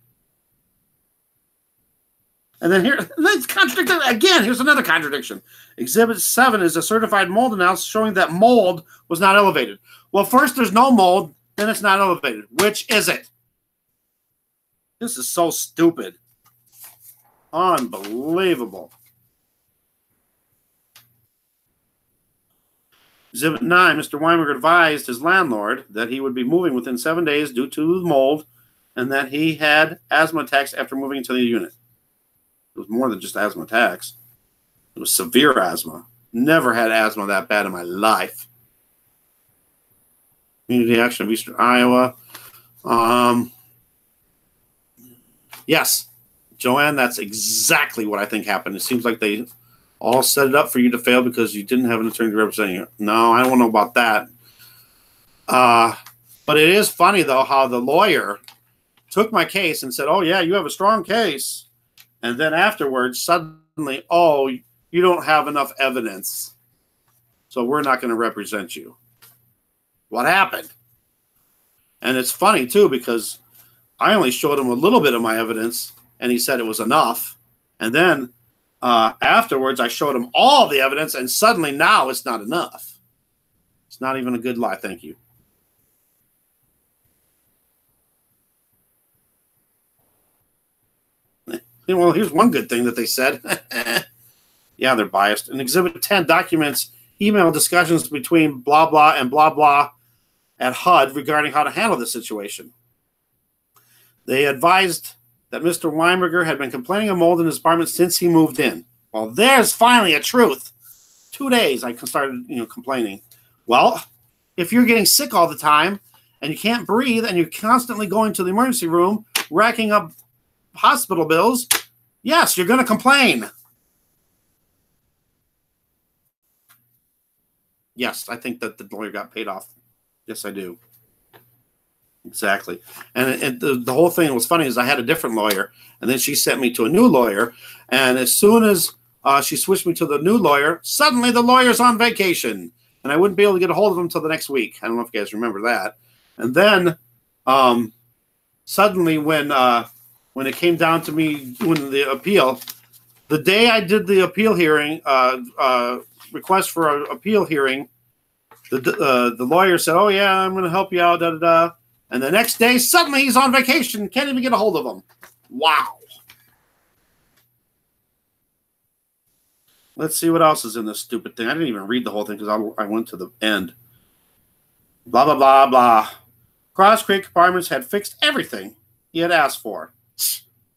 And then here, let's contradict it again. Here's another contradiction. Exhibit 7 is a certified mold analysis showing that mold was not elevated. Well, first there's no mold, then it's not elevated. Which is it? This is so stupid. Unbelievable. Exhibit 9, Mr. Weimerger advised his landlord that he would be moving within 7 days due to the mold and that he had asthma attacks after moving into the unit. It was more than just asthma attacks. It was severe asthma. Never had asthma that bad in my life. Community Action of Eastern Iowa. Yes, Joanne, that's exactly what I think happened. It seems like they all set it up for you to fail because you didn't have an attorney representing you. No, I don't know about that. But it is funny, though, how the lawyer took my case and said, oh, yeah, you have a strong case. And then afterwards, suddenly, oh, you don't have enough evidence, so we're not going to represent you. What happened? And it's funny, too, because I only showed him a little bit of my evidence, and he said it was enough. And then afterwards, I showed him all the evidence, and suddenly now it's not enough. It's not even a good lie. Thank you. Well, here's one good thing that they said. Yeah, they're biased. And Exhibit 10 documents email discussions between blah, blah, and blah, blah at HUD regarding how to handle the situation. They advised that Mr. Weimerger had been complaining of mold in his apartment since he moved in. Well, there's finally a truth. 2 days I started, complaining. Well, if you're getting sick all the time and you can't breathe and you're constantly going to the emergency room, racking up hospital bills, yes, you're going to complain. Yes, I think that the lawyer got paid off. Yes, I do. Exactly. And the whole thing was funny is I had a different lawyer, and then she sent me to a new lawyer, and as soon as she switched me to the new lawyer, suddenly the lawyer's on vacation, and I wouldn't be able to get a hold of him until the next week. I don't know if you guys remember that. And then suddenly when it came down to me doing the appeal, the day I did the appeal hearing, request for an appeal hearing, the lawyer said, oh, yeah, I'm going to help you out, da-da-da. And the next day, suddenly he's on vacation. Can't even get a hold of him. Wow. Let's see what else is in this stupid thing. I didn't even read the whole thing because I went to the end. Blah, blah, blah, blah. Cross Creek Apartments had fixed everything he had asked for.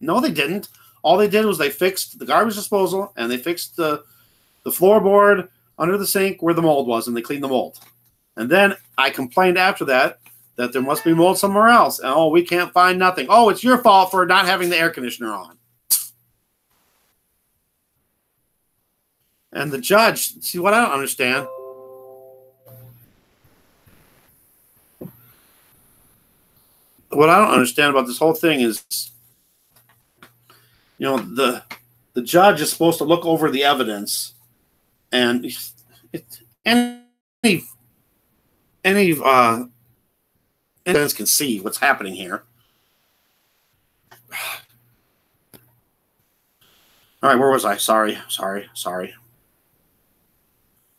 No, they didn't. All they did was they fixed the garbage disposal and they fixed the floorboard under the sink where the mold was, and they cleaned the mold. And then I complained after that there must be mold somewhere else. And, oh, we can't find nothing. Oh, it's your fault for not having the air conditioner on. And the judge, see what I don't understand. What I don't understand about this whole thing is, the judge is supposed to look over the evidence, and any evidence can see what's happening here. All right, where was I? Sorry.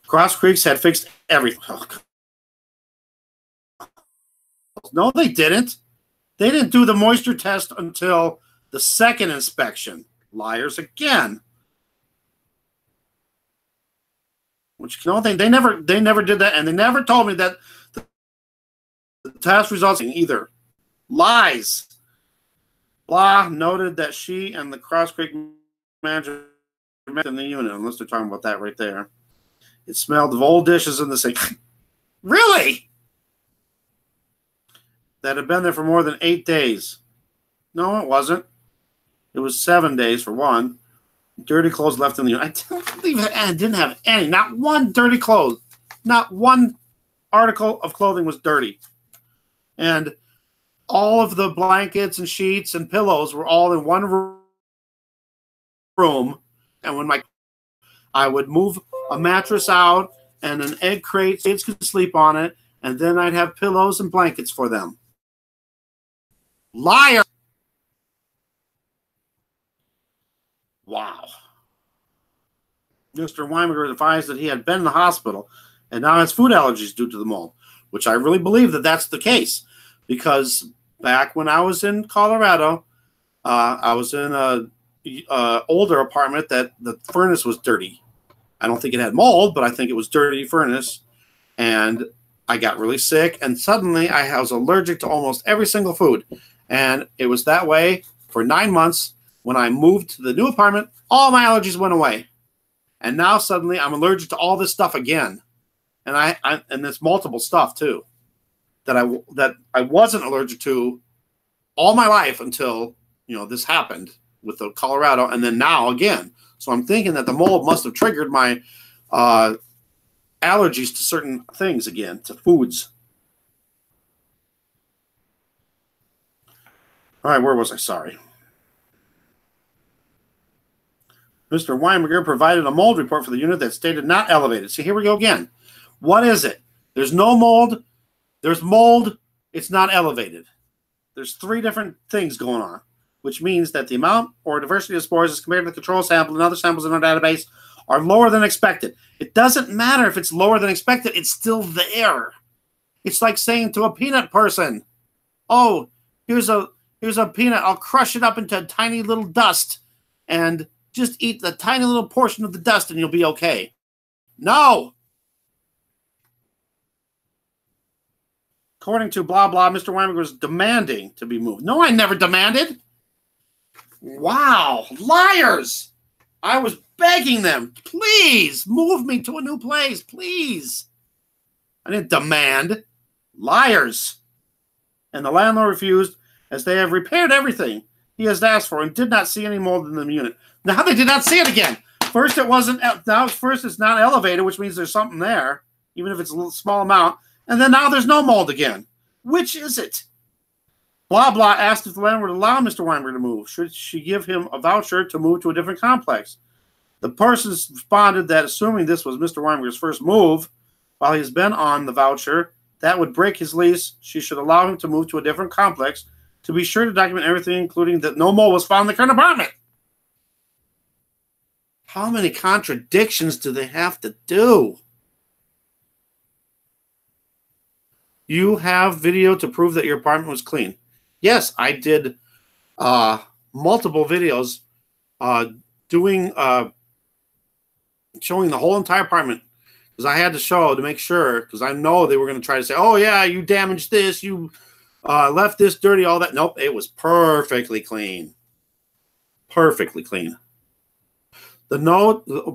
Cross Creeks had fixed everything. Oh, no, they didn't. They didn't do the moisture test until the second inspection. Liars again. Which they never did that, and they never told me that the test results either. Lies. Blah noted that she and the Cross Creek manager met in the unit, unless they're talking about that right there. It smelled of old dishes in the sink. Really? That had been there for more than 8 days. No, it wasn't. It was 7 days for one. Dirty clothes left in the unit. I don't believe it. I didn't have any. Not one dirty clothes. Not one article of clothing was dirty. And all of the blankets and sheets and pillows were all in one room. And when I would move a mattress out and an egg crate, kids could sleep on it, and then I'd have pillows and blankets for them. Liar! Wow. Mr. Weimaker advised that he had been in the hospital and now has food allergies due to the mold, which I really believe that that's the case, because back when I was in Colorado, I was in a older apartment that the furnace was dirty. I don't think it had mold, but I think it was dirty furnace, and I got really sick, and suddenly I was allergic to almost every single food, and it was that way for 9 months. When I moved to the new apartment, all my allergies went away. And now suddenly I'm allergic to all this stuff again. And and there's multiple stuff too that I wasn't allergic to all my life until, this happened with the Colorado, and then now again. So I'm thinking that the mold must have triggered my allergies to certain things again, to foods. All right, where was I? Sorry. Mr. Weimaker provided a mold report for the unit that stated not elevated. See, here we go again. What is it? There's no mold. There's mold. It's not elevated. There's 3 different things going on, which means that the amount or diversity of spores as compared to the control sample and other samples in our database are lower than expected. It doesn't matter if it's lower than expected. It's still there. It's like saying to a peanut person, oh, here's a peanut. I'll crush it up into a tiny little dust and just eat the tiny little portion of the dust and you'll be okay. No. According to blah, blah, Mr. Weimaker was demanding to be moved. No, I never demanded. Wow. Liars. I was begging them, please move me to a new place, please. I didn't demand. Liars. And the landlord refused, as they have repaired everything he has asked for and did not see any mold in the unit. Now they did not see it again. First it wasn't. Now first it's not elevated, which means there's something there, even if it's a little small amount. And then now there's no mold again. Which is it? Blah blah asked if the landlord would allow Mr. Weimaker to move. Should she give him a voucher to move to a different complex? The person responded that assuming this was Mr. Weimaker's first move, while he's been on the voucher, that would break his lease. She should allow him to move to a different complex to be sure to document everything, including that no mold was found in the current apartment. How many contradictions do they have to do? You have video to prove that your apartment was clean. Yes, I did multiple videos showing the whole entire apartment, because I had to show to make sure, because I know they were going to try to say, oh, yeah, you damaged this, you left this dirty, all that. Nope, it was perfectly clean. Perfectly clean. The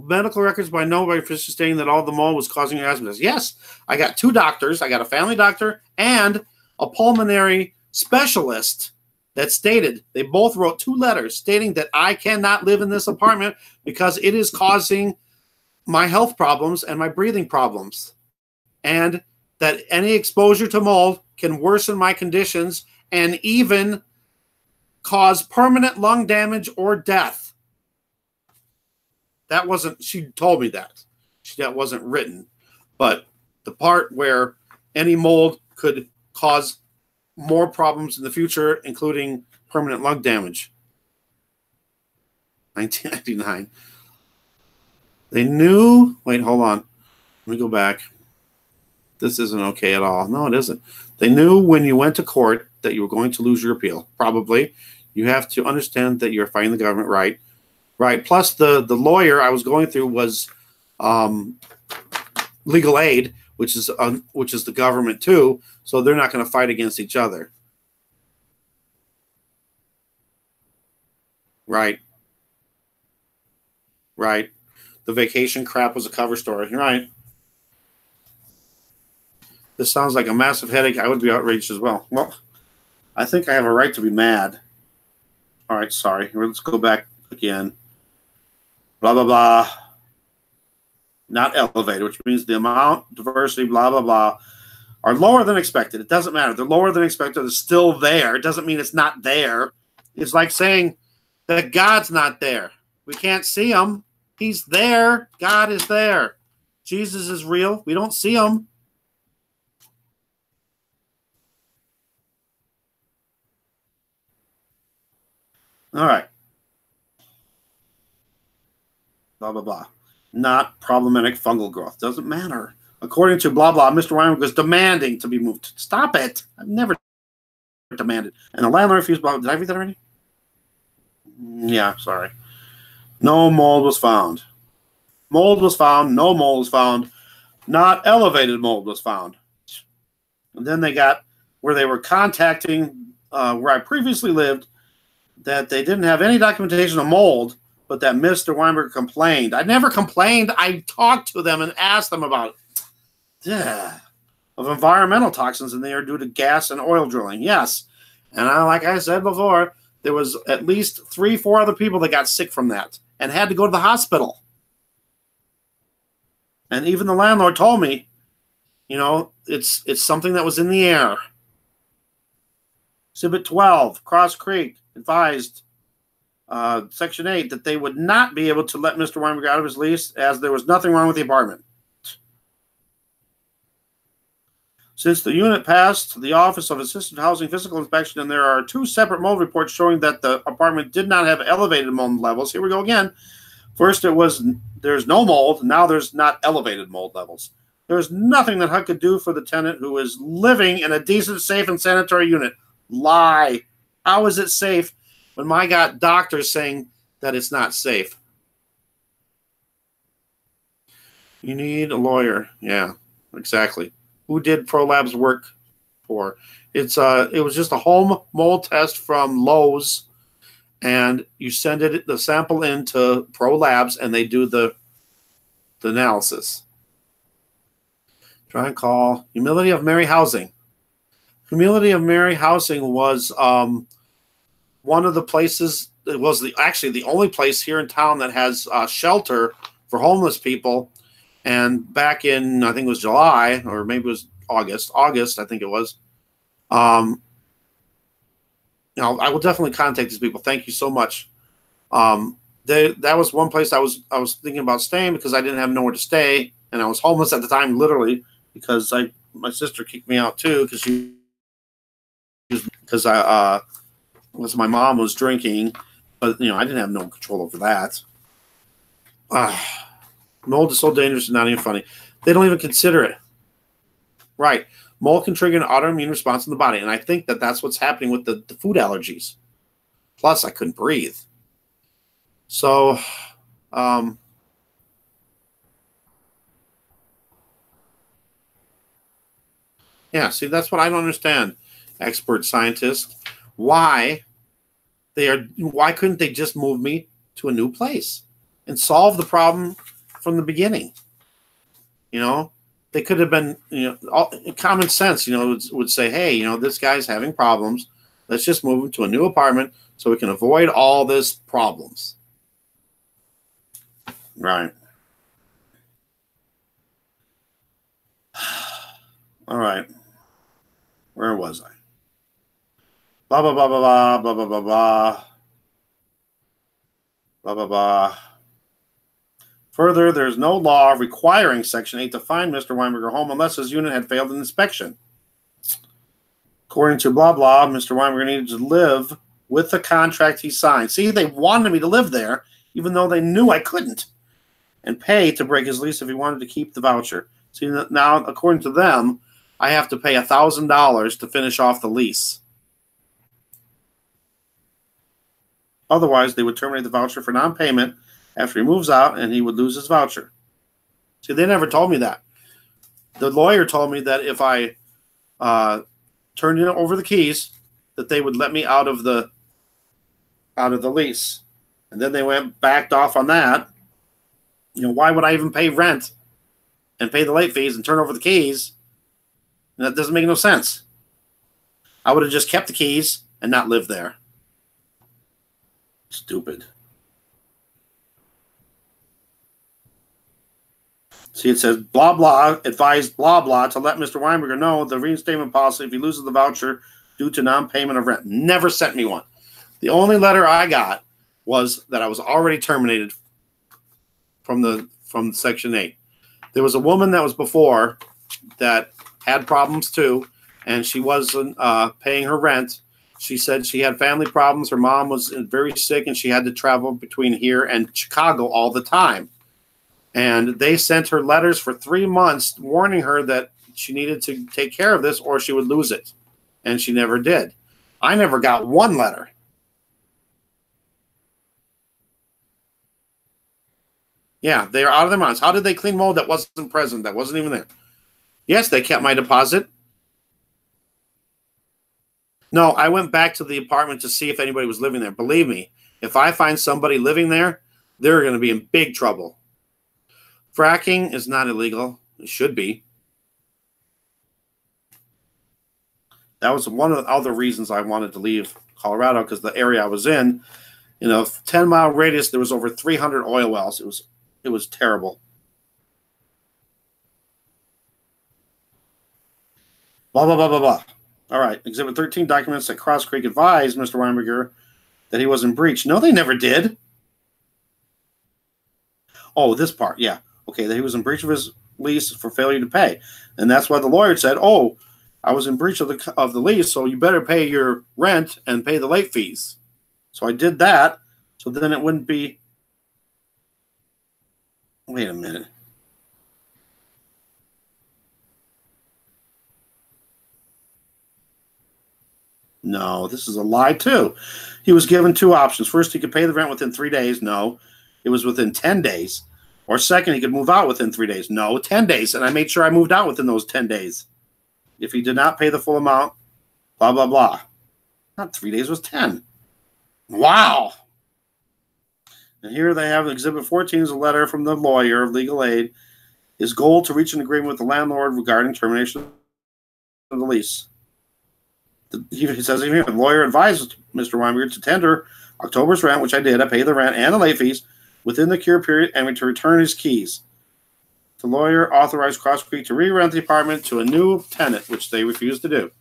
medical records by nobody stating that all the mold was causing asthma. Yes, I got 2 doctors. I got a family doctor and a pulmonary specialist that stated, they both wrote 2 letters stating that I cannot live in this apartment because it is causing my health problems and my breathing problems, and that any exposure to mold can worsen my conditions and even cause permanent lung damage or death. That wasn't, she told me that. That wasn't written. But the part where any mold could cause more problems in the future, including permanent lung damage. 1999. They knew, wait, hold on. Let me go back. This isn't okay at all. No, it isn't. They knew when you went to court that you were going to lose your appeal. Probably. You have to understand that you're fighting the government, right? Right. Plus, the lawyer I was going through was legal aid, which is the government too. So they're not going to fight against each other. Right. Right. The vacation crap was a cover story. You're right. This sounds like a massive headache. I would be outraged as well. Well, I think I have a right to be mad. All right, sorry. Let's go back again. Blah, blah, blah. Not elevated, which means the amount, diversity, blah, blah, blah, are lower than expected. It doesn't matter. They're lower than expected. They're still there. It doesn't mean it's not there. It's like saying that God's not there. We can't see him. He's there. God is there. Jesus is real. We don't see him. All right. Blah, blah, blah. Not problematic fungal growth. Doesn't matter. According to blah, blah, Mr. Weinberg was demanding to be moved. Stop it. I've never demanded. And the landlord refused. Blah, did I read that already? Yeah, sorry. No mold was found. Mold was found. No mold was found. Not elevated mold was found. And then they got where they were contacting where I previously lived, that they didn't have any documentation of mold, but that Mr. Weinberg complained. I never complained. I talked to them and asked them about it. Yeah. Of environmental toxins in there due to gas and oil drilling. Yes. And like I said before, there was at least 3-4 other people that got sick from that and had to go to the hospital. And even the landlord told me, you know, it's something that was in the air. Exhibit 12, Cross Creek advised Section 8 that they would not be able to let Mr. Weinberg out of his lease as there was nothing wrong with the apartment. Since the unit passed the Office of Assisted Housing Physical Inspection, and there are 2 separate mold reports showing that the apartment did not have elevated mold levels. Here we go again. First, it was there's no mold. Now there's not elevated mold levels. There's nothing that HUD could do for the tenant who is living in a decent, safe, and sanitary unit. Lie. How is it safe when I got doctors saying that it's not safe? You need a lawyer. Yeah, exactly. Who did ProLab's work for? It was just a home mold test from Lowe's, and you send the sample into ProLabs, and they do the analysis. Try and call Humility of Mary Housing. Humility of Mary Housing was one of the places. It was actually the only place here in town that has shelter for homeless people. And back in, I think it was July, or maybe it was August, I think it was. You know, I will definitely contact these people. Thank you so much. That was one place I was thinking about staying because I didn't have nowhere to stay, and I was homeless at the time, literally, because my sister kicked me out too because my mom was drinking, but you know I didn't have no control over that. Mold is so dangerous and not even funny. They don't even consider it. Right. Mold can trigger an autoimmune response in the body, and I think that that's what's happening with the food allergies. Plus, I couldn't breathe. So, yeah, see, that's what I don't understand, expert scientists. Why couldn't they just move me to a new place and solve the problem from the beginning? You know, they could have been, you know, common sense, you know, would say, hey, you know, this guy's having problems. Let's just move him to a new apartment so we can avoid all this problems. Right. All right. Where was I? Blah, blah, blah, blah, blah, blah, blah, blah. Blah, blah, blah. Further, there's no law requiring Section 8 to find Mr. Weinberger home unless his unit had failed an inspection. According to blah, blah, Mr. Weinberger needed to live with the contract he signed. See, they wanted me to live there, even though they knew I couldn't, and pay to break his lease if he wanted to keep the voucher. See, now, according to them, I have to pay $1,000 to finish off the lease. Otherwise, they would terminate the voucher for non-payment after he moves out, and he would lose his voucher. See, they never told me that. The lawyer told me that if I turned over the keys, that they would let me out of the lease. And then they backed off on that. You know, why would I even pay rent and pay the late fees and turn over the keys? That doesn't make no sense. I would have just kept the keys and not lived there. Stupid. See, it says, blah, blah, advised, blah, blah, to let Mr. Weinberger know the reinstatement policy if he loses the voucher due to non-payment of rent. Never sent me one. The only letter I got was that I was already terminated from Section 8. There was a woman that was before that had problems too, and she wasn't paying her rent. She said she had family problems. Her mom was very sick, and she had to travel between here and Chicago all the time. And they sent her letters for 3 months warning her that she needed to take care of this or she would lose it. And she never did. I never got one letter. Yeah, they are out of their minds. How did they clean mold that wasn't present, that wasn't even there? Yes, they kept my deposit. No, I went back to the apartment to see if anybody was living there. Believe me, if I find somebody living there, they're going to be in big trouble. Fracking is not illegal. It should be. That was one of the other reasons I wanted to leave Colorado, because the area I was in, 10-mile radius, there was over 300 oil wells. It was terrible. Blah, blah, blah, blah, blah. All right. Exhibit 13 documents that Cross Creek advised Mr. Weinberger that he was in breach. No, they never did. Oh, this part. Yeah. Okay, that he was in breach of his lease for failure to pay. And that's why the lawyer said, oh, I was in breach of the lease, so you better pay your rent and pay the late fees. So I did that, so then it wouldn't be... Wait a minute. No, this is a lie, too. He was given 2 options. First, he could pay the rent within 3 days. No, it was within 10 days. Or second, he could move out within 3 days. No, 10 days. And I made sure I moved out within those 10 days. If he did not pay the full amount, blah, blah, blah. Not 3 days, it was 10. Wow. And here they have Exhibit 14 is a letter from the lawyer of legal aid. His goal to reach an agreement with the landlord regarding termination of the lease. He says here, the lawyer advised Mr. Weinberger to tender October's rent, which I did. I paid the rent and the late fees within the cure period and to return his keys. The lawyer authorized Cross Creek to re-rent the apartment to a new tenant, which they refused to do.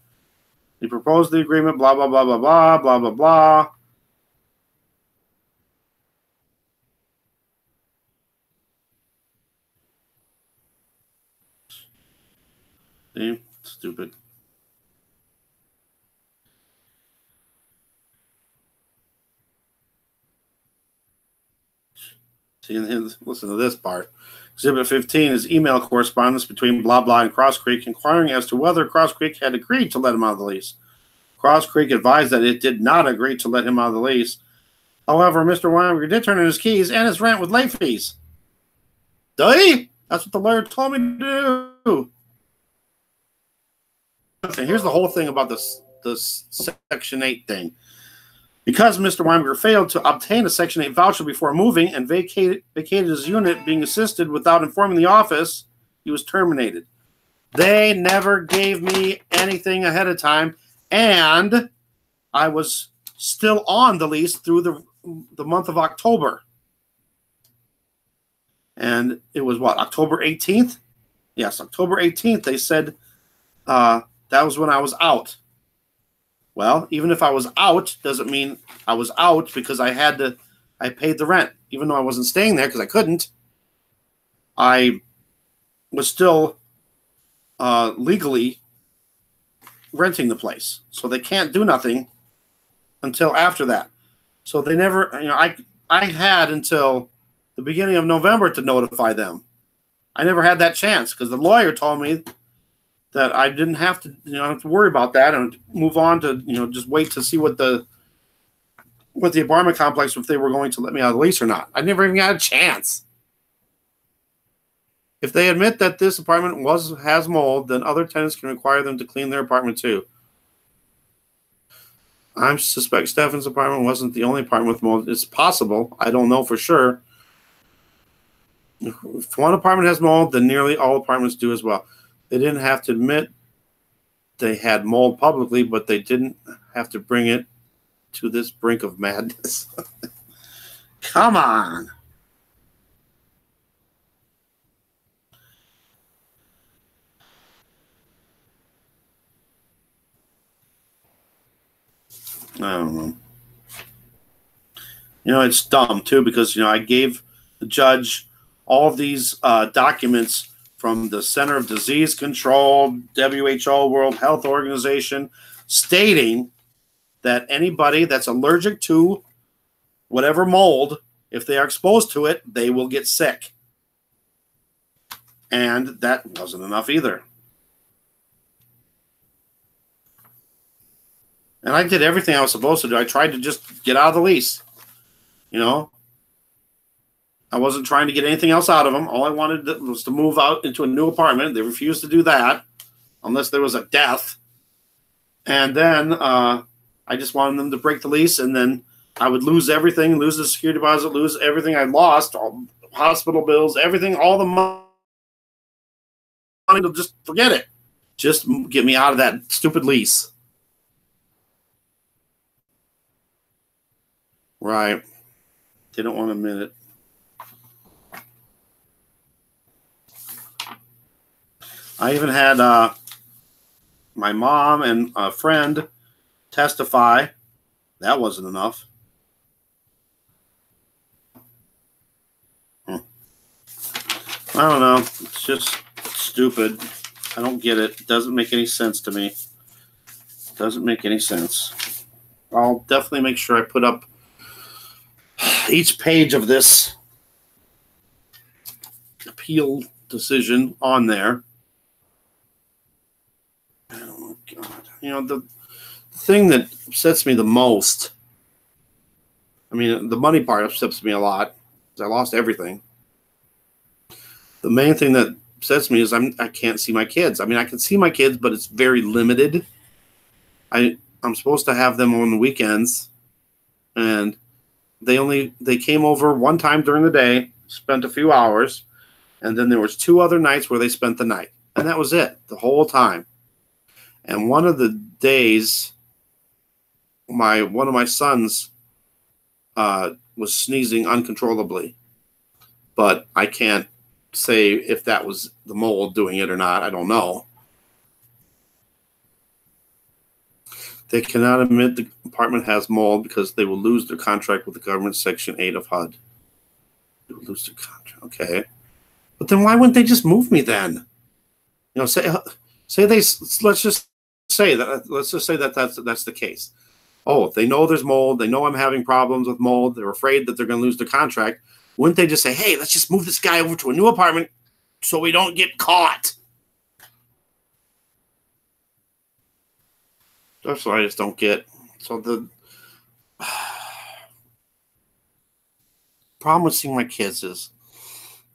He proposed the agreement, blah, blah, blah, blah, blah, blah, blah, blah. See? Stupid. See, listen to this part. Exhibit 15 is email correspondence between blah, blah, and Cross Creek inquiring as to whether Cross Creek had agreed to let him out of the lease. Cross Creek advised that it did not agree to let him out of the lease. However, Mr. Weinberger did turn in his keys and his rent with late fees. Did he? That's what the lawyer told me to do. And here's the whole thing about this Section 8 thing. Because Mr. Weinberger failed to obtain a Section 8 voucher before moving and vacated his unit being assisted without informing the office, he was terminated. They never gave me anything ahead of time, and I was still on the lease through the month of October. And it was what, October 18th? Yes, October 18th, they said that was when I was out. Well, even if I was out, doesn't mean I was out because I paid the rent. Even though I wasn't staying there because I couldn't, I was still legally renting the place. So they can't do nothing until after that. So they never, I had until the beginning of November to notify them. I never had that chance because the lawyer told me that I didn't have to, have to worry about that and move on to, just wait to see what the apartment complex, if they were going to let me out of the lease or not. I never even got a chance. If they admit that this apartment has mold, then other tenants can require them to clean their apartment too. I suspect Stefan's apartment wasn't the only apartment with mold. It's possible. I don't know for sure. If one apartment has mold, then nearly all apartments do as well. They didn't have to admit they had mold publicly, but they didn't have to bring it to this brink of madness. Come on. I don't know. You know, it's dumb, too, because, you know, I gave the judge all of these documents from the Center of Disease Control, WHO, World Health Organization, stating that anybody that's allergic to whatever mold, if they are exposed to it, they will get sick. And that wasn't enough either. And I did everything I was supposed to do. I tried to just get out of the lease. You know, I wasn't trying to get anything else out of them. All I wanted was to move out into a new apartment. They refused to do that unless there was a death. And then I just wanted them to break the lease, and then I would lose everything, lose the security deposit, lose everything I lost, all hospital bills, everything, all the money. To just forget it. Just get me out of that stupid lease. Right. They don't want to admit it. I even had my mom and a friend testify. That wasn't enough. I don't know. It's just stupid. I don't get it. It doesn't make any sense to me. It doesn't make any sense. I'll definitely make sure I put up each page of this appeal decision on there. Oh, God. You know, the thing that upsets me the most, I mean, the money part upsets me a lot because I lost everything. The main thing that upsets me is I can't see my kids. I mean, I can see my kids, but it's very limited. I'm supposed to have them on the weekends, and they came over one time during the day, spent a few hours, and then there was 2 other nights where they spent the night, and that was it the whole time. And one of the days, one of my sons was sneezing uncontrollably, but I can't say if that was the mold doing it or not. I don't know. They cannot admit the apartment has mold because they will lose their contract with the government, Section 8 of HUD. They will lose their contract. Okay. But then why wouldn't they just move me then? You know, let's just say that that's the case. Oh, they know there's mold. They know I'm having problems with mold. They're afraid that they're going to lose their contract. Wouldn't they just say, hey, let's just move this guy over to a new apartment so we don't get caught? That's what I just don't get. So the problem with seeing my kids is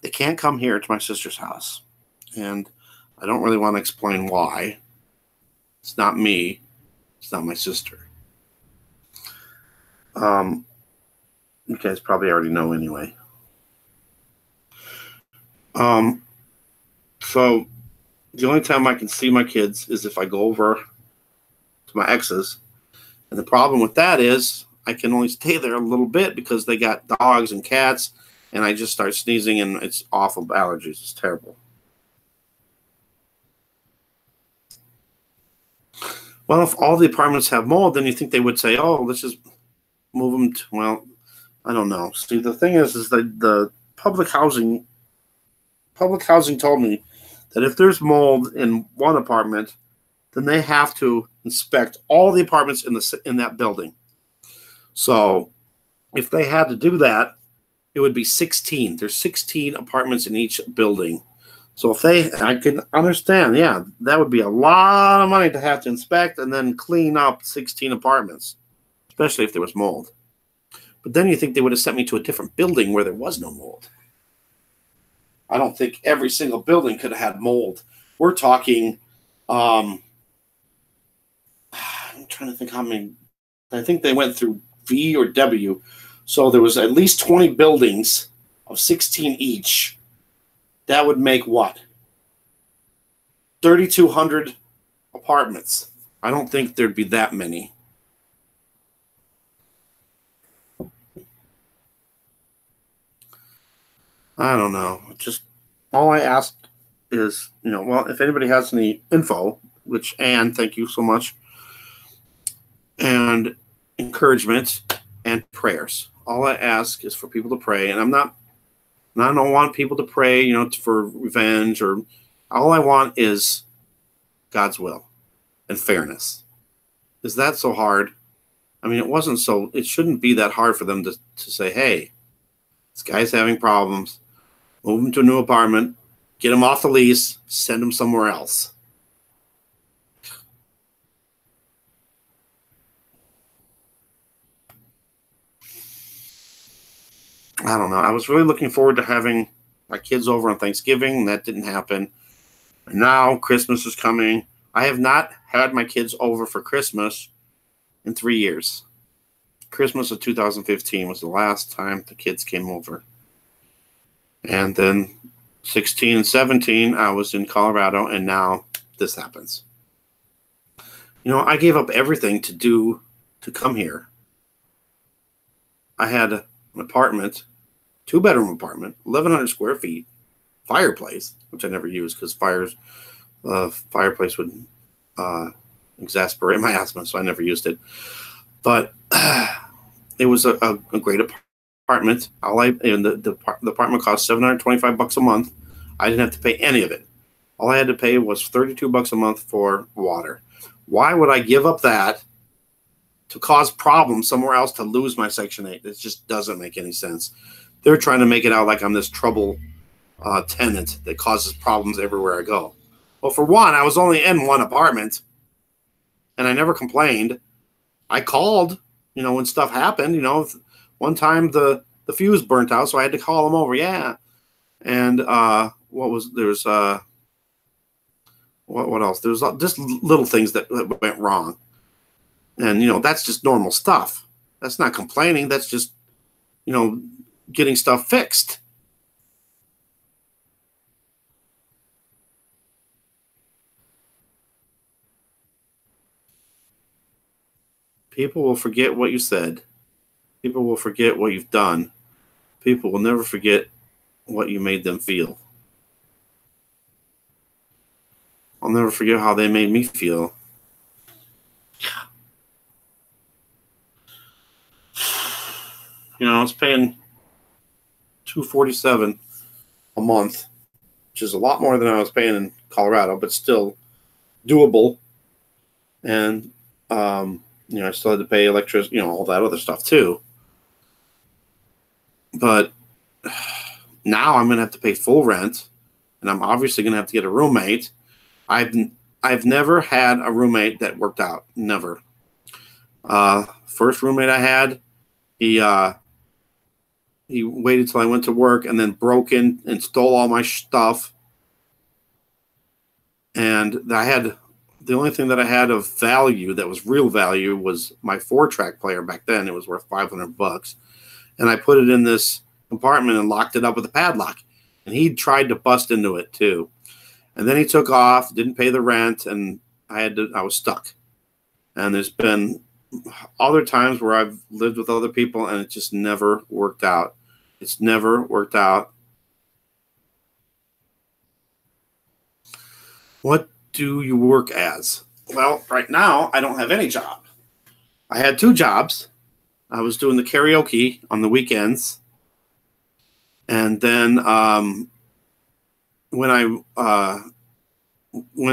they can't come here to my sister's house. And I don't really want to explain why. It's not me. It's not my sister. You guys probably already know anyway. So the only time I can see my kids is if I go over to my ex's. And the problem with that is I can only stay there a little bit because they got dogs and cats, and I just start sneezing, and it's awful allergies. It's terrible. Well, if all the apartments have mold, then you think they would say, oh, let's just move them to, well, I don't know. See, the thing is that the public housing told me that if there's mold in one apartment, then they have to inspect all the apartments in that building. So if they had to do that, it would be 16. There's 16 apartments in each building. So I can understand, yeah, that would be a lot of money to have to inspect and then clean up 16 apartments, especially if there was mold. But then you think they would have sent me to a different building where there was no mold. I don't think every single building could have had mold. We're talking, I'm trying to think how many. I think they went through V or W. So there was at least 20 buildings of 16 each. That would make what? 3,200 apartments. I don't think there'd be that many. I don't know. Just all I ask is, well, if anybody has any info, which Anne, thank you so much, and encouragement and prayers. All I ask is for people to pray, and I don't want people to pray, for revenge, or all I want is God's will and fairness. Is that so hard? I mean, it shouldn't be that hard for them to say, hey, this guy's having problems, move him to a new apartment, get him off the lease, send him somewhere else. I don't know. I was really looking forward to having my kids over on Thanksgiving, and that didn't happen. And now Christmas is coming. I have not had my kids over for Christmas in 3 years. Christmas of 2015 was the last time the kids came over. And then 16 and 17, I was in Colorado, and now this happens. I gave up everything to come here. I had an apartment, 2-bedroom apartment, 1,100 square feet, fireplace, which I never used because fireplace would exasperate my asthma, so I never used it. But it was a great apartment. The apartment cost $725 a month. I didn't have to pay any of it. All I had to pay was $32 a month for water. Why would I give up that to cause problems somewhere else to lose my Section 8? It just doesn't make any sense. They're trying to make it out like I'm this trouble tenant that causes problems everywhere I go. Well, for one, I was only in one apartment, and I never complained. I called, when stuff happened. One time the fuse burnt out, so I had to call them over. Yeah, and what else? There's just little things that went wrong, and that's just normal stuff. That's not complaining. That's just getting stuff fixed. People will forget what you said. People will forget what you've done. People will never forget what you made them feel. I'll never forget how they made me feel. I was paying $247 a month, which is a lot more than I was paying in Colorado, but still doable. And I still had to pay electricity, all that other stuff too. But now I'm going to have to pay full rent, and I'm obviously going to have to get a roommate. I've never had a roommate that worked out. Never. First roommate I had, he waited till I went to work and then broke in and stole all my stuff. And the only thing that I had of value, that was real value, was my 4-track player back then. It was worth $500. And I put it in this compartment and locked it up with a padlock. And he tried to bust into it too. And then he took off, didn't pay the rent, and I was stuck. And there's been other times where I've lived with other people and it just never worked out. It's never worked out. What do you work as? Well, right now, I don't have any job. I had 2 jobs. I was doing the karaoke on the weekends. And then when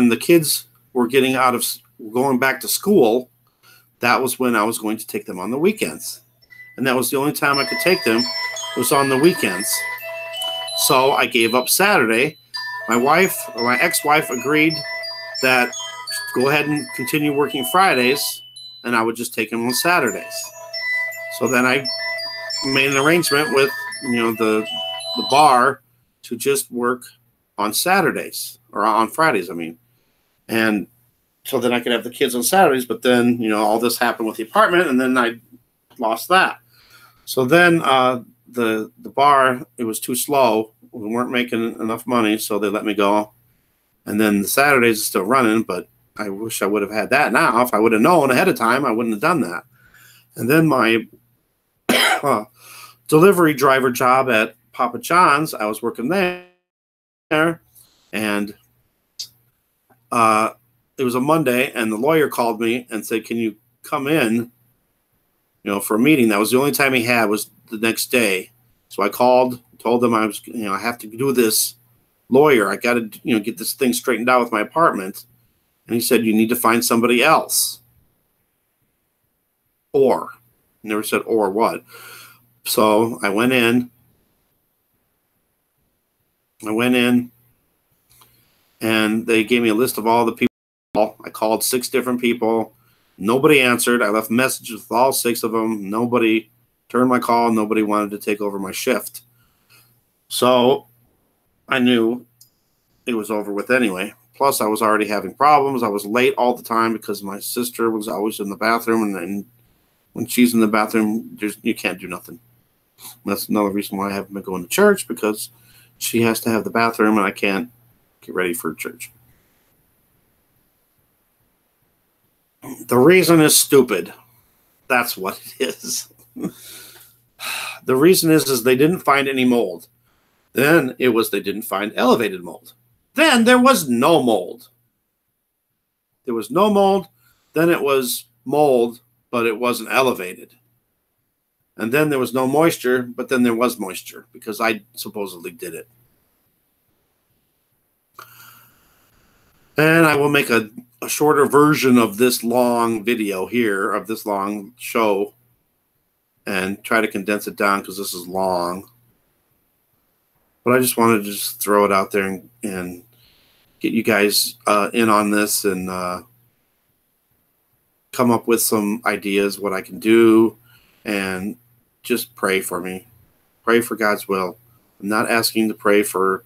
the kids were going back to school, that was when I was going to take them on the weekends. And that was the only time I could take them, was on the weekends. So I gave up Saturday. My ex-wife agreed that go ahead and continue working Fridays, and I would just take them on Saturdays. So then I made an arrangement with the bar to just work on Saturdays, or on Fridays, I mean. And so then I could have the kids on Saturdays, but then, all this happened with the apartment, and then I lost that. So then the bar, it was too slow. We weren't making enough money, so they let me go. And then the Saturdays are still running, but I wish I would have had that now. If I would have known ahead of time, I wouldn't have done that. And then my delivery driver job at Papa John's. I was working there, and it was a Monday, and the lawyer called me and said, "Can you come in, for a meeting?" That was the only time he had, was the next day. So I called, told them I was, I have to do this lawyer. I got to, get this thing straightened out with my apartment. And he said, "You need to find somebody else." Or, never said or what. So I went in. And they gave me a list of all the people. I called 6 different people. Nobody answered. I left messages with all 6 of them. Nobody turned my call. Nobody wanted to take over my shift. So I knew it was over with anyway. Plus, I was already having problems. I was late all the time because my sister was always in the bathroom. And when she's in the bathroom, you can't do nothing. That's another reason why I haven't been going to church, because she has to have the bathroom and I can't get ready for church. The reason is stupid. That's what it is. The reason is they didn't find any mold. Then it was they didn't find elevated mold. Then there was no mold. There was no mold. Then it was mold, but it wasn't elevated. And then there was no moisture, but then there was moisture because I supposedly did it. And I will make a shorter version of this long video here, of this long show, and try to condense it down because this is long. But I just wanted to just throw it out there and get you guys in on this and come up with some ideas what I can do, and just pray for me. Pray for God's will. I'm not asking to pray for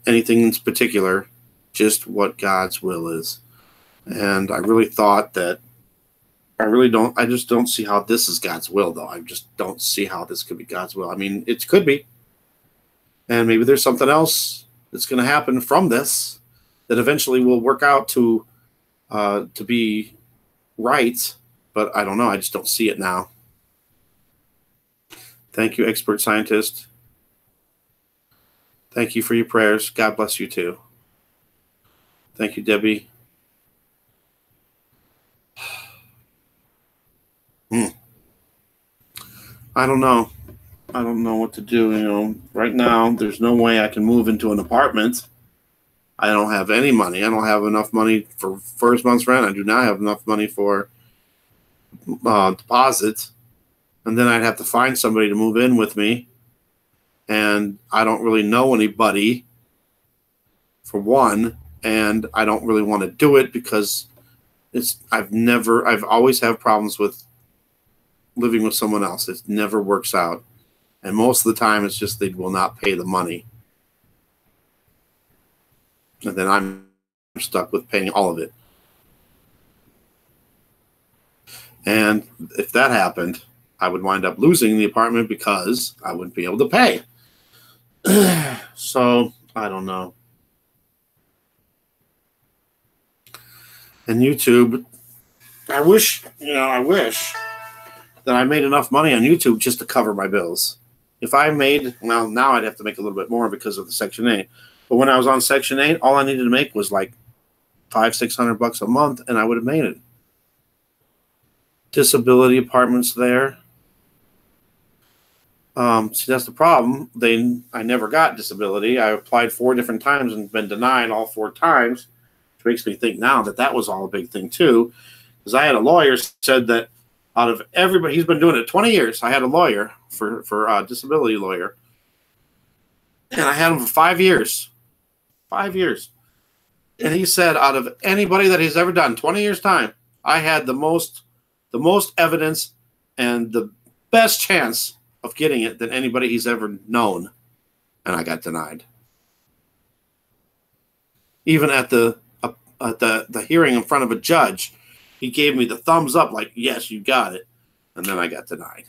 anything in particular, just what God's will is. And I really thought that I just don't see how this is God's will, though. I just don't see how this could be God's will. I mean, it could be. And maybe there's something else that's going to happen from this that eventually will work out to be right. But I don't know. I just don't see it now. Thank you, expert scientist. Thank you for your prayers. God bless you too. Thank you, Debbie. I don't know. I don't know what to do. Right now, there's no way I can move into an apartment. I don't have any money. I don't have enough money for first month's rent. I do not have enough money for deposit. And then I'd have to find somebody to move in with me. And I don't really know anybody, for one. And I don't really want to do it because I've always had problems with living with someone else. It never works out. And most of the time it's just they will not pay the money. And then I'm stuck with paying all of it. And if that happened, I would wind up losing the apartment because I wouldn't be able to pay. So, I don't know. And YouTube, I wish that I made enough money on YouTube just to cover my bills. If I made, well, now I'd have to make a little bit more because of the Section 8. But when I was on Section 8, all I needed to make was like $500-600 a month, and I would have made it. Disability apartments there. See, that's the problem. I never got disability. I applied 4 different times and been denied all 4 times, which makes me think now that was all a big thing too. Because I had a lawyer said that out of everybody, he's been doing it 20 years. I had a lawyer for a disability lawyer, and I had him for 5 years. 5 years. And he said out of anybody that he's ever done, 20 years time, I had the most evidence and the best chance of getting it than anybody he's ever known. And I got denied. Even at the hearing in front of a judge, he gave me the thumbs up like, yes, you got it. And then I got denied.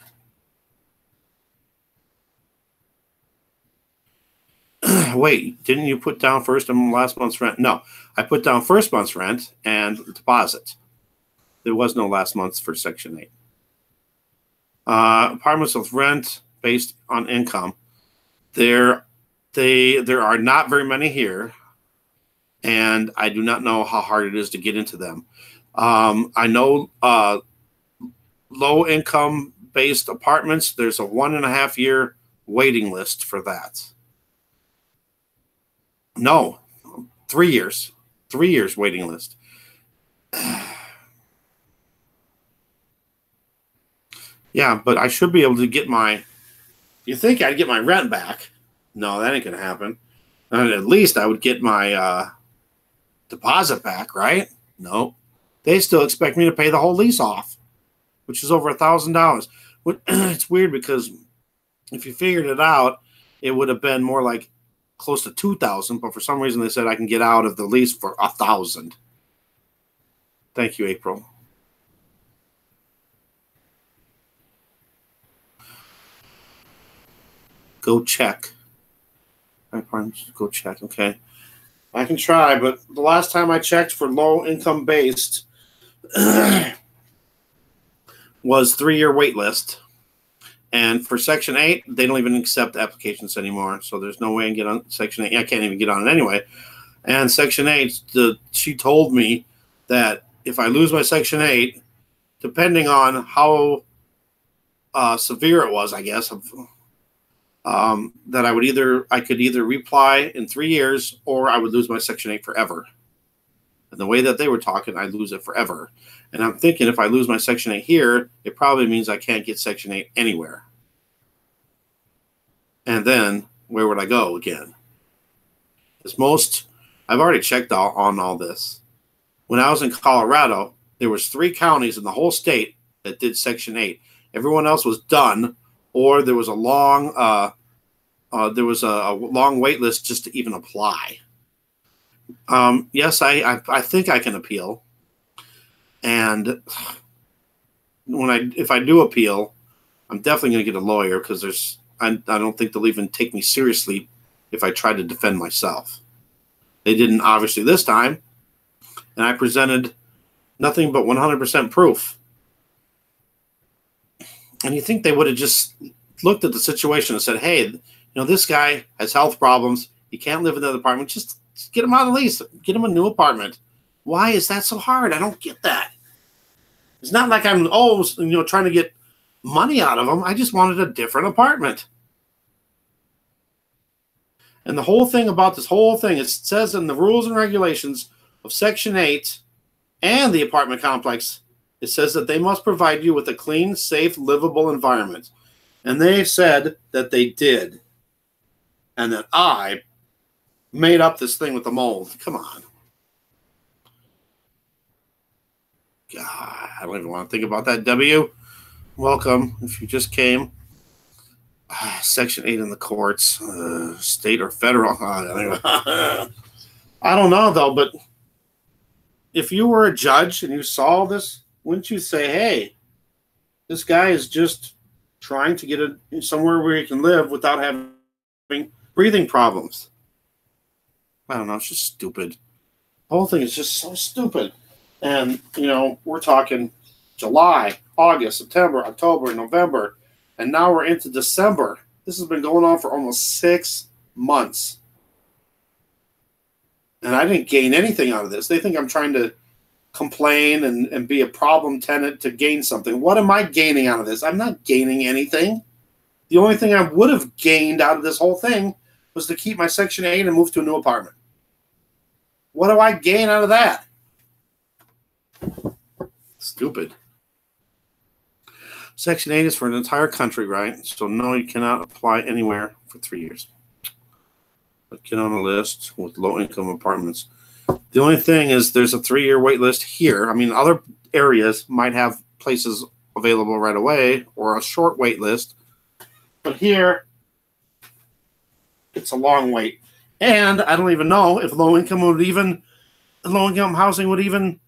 Wait, didn't you put down first and last month's rent? No, I put down first month's rent and deposit. There was no last month's for Section 8. Apartments with rent based on income. There are not very many here, and I do not know how hard it is to get into them. I know low income based apartments, there's a 1.5 year waiting list for that. No, 3 years. 3 years waiting list. Yeah, but I should be able to get my. You think I'd get my rent back? No, that ain't gonna happen. And at least I would get my deposit back, right? No, they still expect me to pay the whole lease off, which is over $1,000. It's weird because if you figured it out, it would have been more like close to $2,000. But for some reason, they said I can get out of the lease for $1,000. Thank you, April. Go check. Go check. Okay. I can try, but the last time I checked for low income based was 3 year wait list. And for Section 8, they don't even accept applications anymore. So there's no way I can get on Section 8. I can't even get on it anyway. And Section 8, she told me that if I lose my Section 8, depending on how severe it was, I guess, that I could either reply in 3 years or I would lose my Section 8 forever. And the way that they were talking, I'd lose it forever. And I'm thinking if I lose my Section 8 here, it probably means I can't get Section 8 anywhere. And then where would I go again? I've already checked on all this. When I was in Colorado, there was 3 counties in the whole state that did Section 8. Everyone else was done, or there was a long wait list just to even apply. Yes, I think I can appeal. And if I do appeal, I'm definitely going to get a lawyer because I don't think they'll even take me seriously if I try to defend myself. They didn't obviously this time, and I presented nothing but 100% proof. And you think they would have just looked at the situation and said, hey, this guy has health problems. He can't live in that apartment. Just get him out of the lease. Get him a new apartment. Why is that so hard? I don't get that. It's not like I'm trying to get money out of him. I just wanted a different apartment. And the whole thing about this whole thing, it says in the rules and regulations of Section 8 and the apartment complex, it says that they must provide you with a clean, safe, livable environment. And they said that they did. And that I made up this thing with the mold. Come on. God, I don't even want to think about that. W, welcome. If you just came. Section 8 in the courts, state or federal. I don't know, though, but if you were a judge and you saw this, wouldn't you say, hey, this guy is just trying to get somewhere where he can live without having breathing problems? I don't know. It's just stupid. The whole thing is just so stupid. And, we're talking July, August, September, October, November, and now we're into December. This has been going on for almost 6 months. And I didn't gain anything out of this. They think I'm trying to complain and be a problem tenant to gain something. What am I gaining out of this? I'm not gaining anything. The only thing I would have gained out of this whole thing was to keep my Section 8 and move to a new apartment. What do I gain out of that? Stupid. Section 8 is for an entire country, right? So no, you cannot apply anywhere for 3 years. But get on a list with low-income apartments. The only thing is there's a 3 year wait list here. I mean, other areas might have places available right away or a short wait list. But here, it's a long wait. And I don't even know if low-income housing would even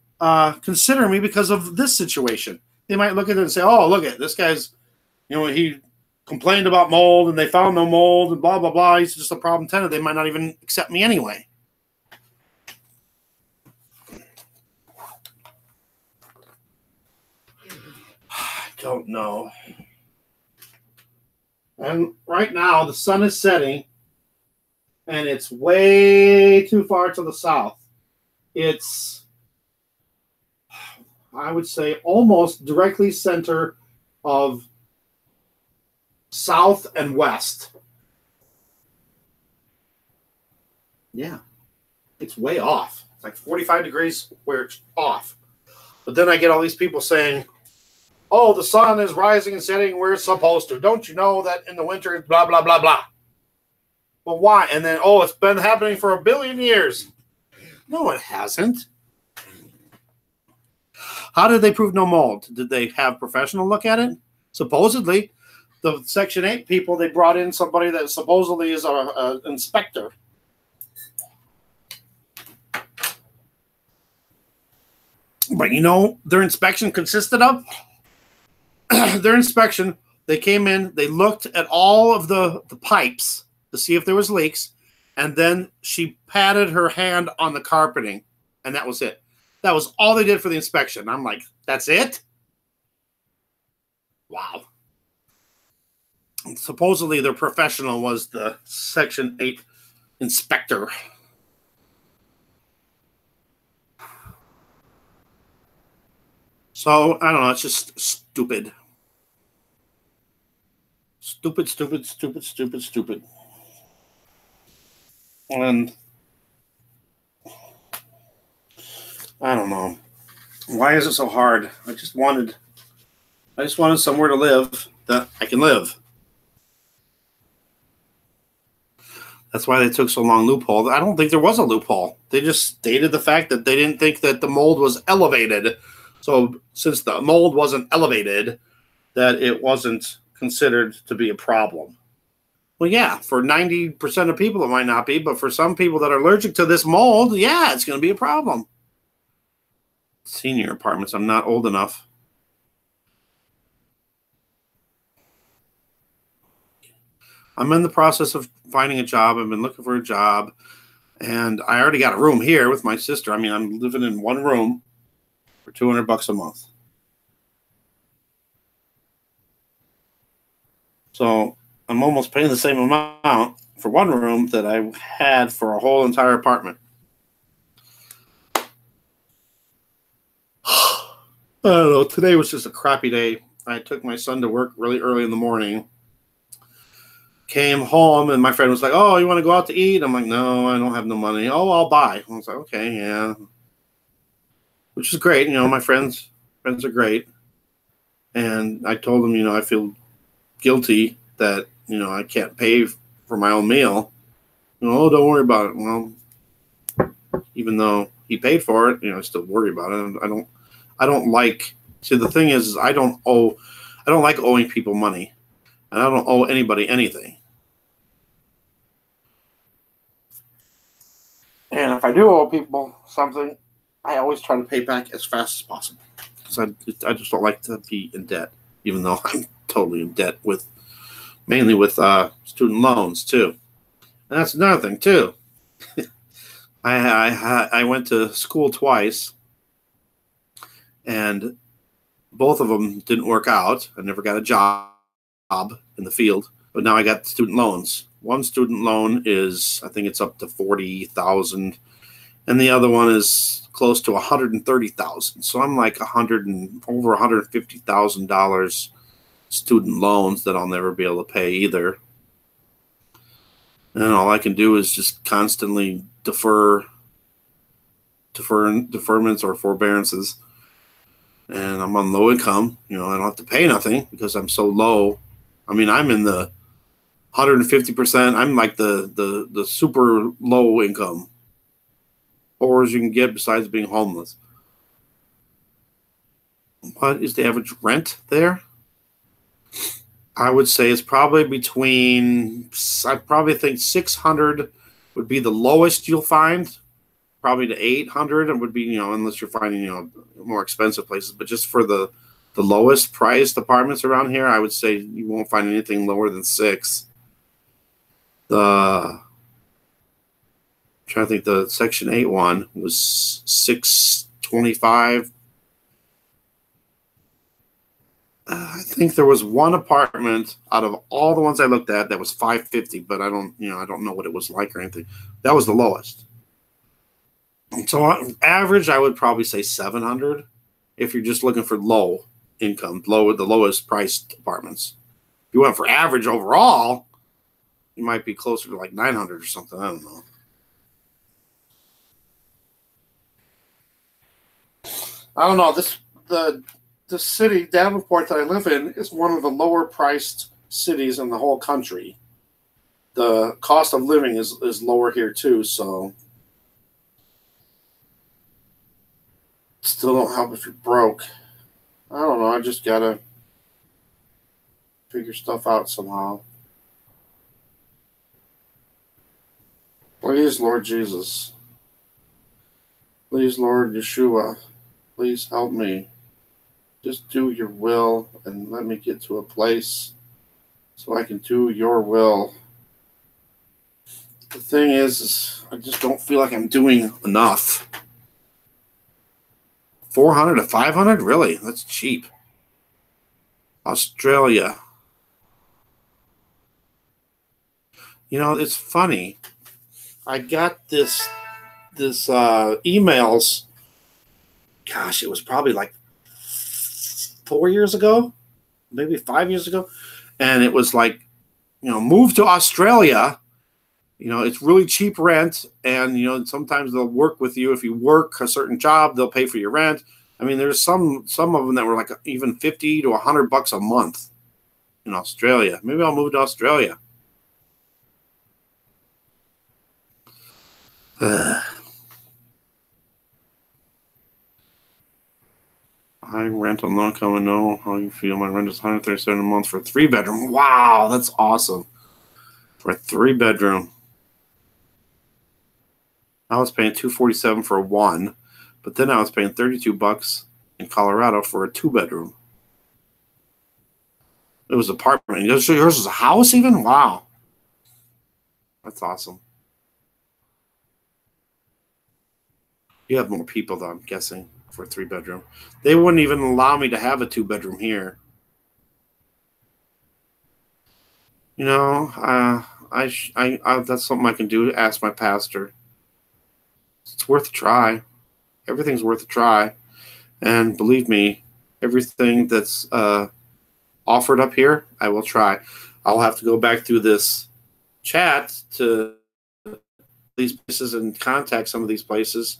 consider me because of this situation. They might look at it and say, oh, look at this guy's, he complained about mold and they found no mold and blah, blah, blah. He's just a problem tenant. They might not even accept me anyway. I don't know. And right now, the sun is setting, and it's way too far to the south. It's, I would say, almost directly center of south and west. Yeah, it's way off. It's like 45 degrees where it's off. But then I get all these people saying, oh, the sun is rising and setting where it's supposed to. Don't you know that in the winter it's blah, blah, blah, blah. Well, why? And then, oh, it's been happening for 1 billion years. No, it hasn't. How did they prove no mold? Did they have professional look at it? Supposedly, the Section 8 people, they brought in somebody that supposedly is an inspector. But you know, their inspection consisted of? Their inspection, they came in, they looked at all of the pipes to see if there was leaks, and then she patted her hand on the carpeting, and that was it. That was all they did for the inspection. I'm like, that's it? Wow. And supposedly their professional was the Section 8 inspector. So, I don't know, it's just stupid. Stupid, stupid, stupid, stupid, stupid. And I don't know. Why is it so hard? I just wanted somewhere to live that I can live. That's why they took so long loophole. I don't think there was a loophole. They just stated the fact that they didn't think that the mold was elevated. So since the mold wasn't elevated, that it wasn't considered to be a problem. Well, yeah, for 90% of people it might not be, but for some people that are allergic to this mold, yeah, it's going to be a problem. Senior apartments, I'm not old enough. I'm in the process of finding a job. I've been looking for a job, and I already got a room here with my sister. I mean, I'm living in one room for $200 a month. So I'm almost paying the same amount for one room that I had for a whole entire apartment. I don't know. Today was just a crappy day. I took my son to work really early in the morning. Came home, and my friend was like, oh, you want to go out to eat? I'm like, no, I don't have no money. Oh, I'll buy. I was like, okay, yeah. Which is great. You know, my friends are great. And I told them, you know, I feel guilty that, you know, I can't pay for my own meal. You know, oh, don't worry about it. Well, even though he paid for it, you know, I still worry about it. I don't like, see, the thing is I don't like owing people money, and I don't owe anybody anything. And if I do owe people something, I always try to pay back as fast as possible, because I just don't like to be in debt, even though I'm totally in debt mainly with student loans too. And that's another thing too. I went to school twice, and both of them didn't work out. I never got a job in the field, but now I got student loans. One student loan is, I think it's up to $40,000, and the other one is close to $130,000. So I'm like over $150,000 student loans that I'll never be able to pay either. And all I can do is just constantly deferments or forbearances. And I'm on low income. You know, I don't have to pay nothing because I'm so low. I mean, I'm in the 150%. I'm like the super low income, or as you can get besides being homeless. What is the average rent there? I would say it's probably I probably think 600 would be the lowest you'll find. Probably to 800 would be, you know, unless you're finding, you know, more expensive places. But just for the lowest priced apartments around here, I would say you won't find anything lower than 6. I'm trying to think, the Section 8 one was $625. I think there was one apartment out of all the ones I looked at that was 550, but I don't know what it was like or anything. That was the lowest. So on average, I would probably say 700 if you're just looking for low income, the lowest priced apartments. If you went for average overall, you might be closer to like 900 or something. I don't know. I don't know. The city, Davenport, that I live in is one of the lower priced cities in the whole country. The cost of living is lower here too, so still don't help if you're broke. I don't know. I just gotta figure stuff out somehow. Please, Lord Jesus. Please, Lord Yeshua. Please help me. Just do your will and let me get to a place so I can do your will. The thing is I just don't feel like I'm doing enough. 400 to 500? Really? That's cheap. Australia. You know, it's funny. I got this emails. Gosh, it was probably like 4 years ago, maybe 5 years ago. And it was like, move to Australia. It's really cheap rent. And, sometimes they'll work with you. If you work a certain job, they'll pay for your rent. I mean, there's some of them that were like even 50 to $100 a month in Australia. Maybe I'll move to Australia. I rent on low income and know how you feel. My rent is $137 a month for a 3-bedroom. Wow, that's awesome. For a 3-bedroom. I was paying $247 for a 1, but then I was paying $32 in Colorado for a 2-bedroom. It was an apartment. Yours was a house even? Wow. That's awesome. You have more people though, I'm guessing, for a 3-bedroom. They wouldn't even allow me to have a 2-bedroom here. That's something I can do. Ask my pastor. It's worth a try. Everything's worth a try. And believe me, everything that's offered up here, I will try. I'll have to go back through this chat to these places and contact some of these places.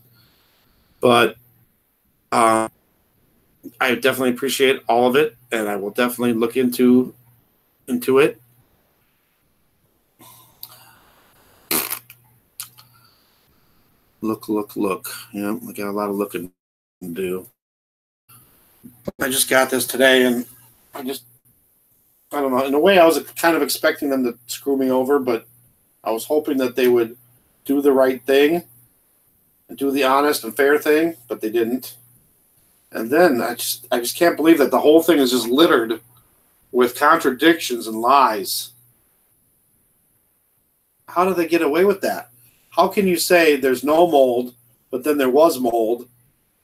But I definitely appreciate all of it, and I will definitely look into it. Look. Yeah, I got a lot of looking to do. I just got this today, and I don't know. In a way, I was kind of expecting them to screw me over, but I was hoping that they would do the right thing and do the honest and fair thing, but they didn't. And then I just can't believe that the whole thing is just littered with contradictions and lies. How do they get away with that? How can you say there's no mold, but then there was mold,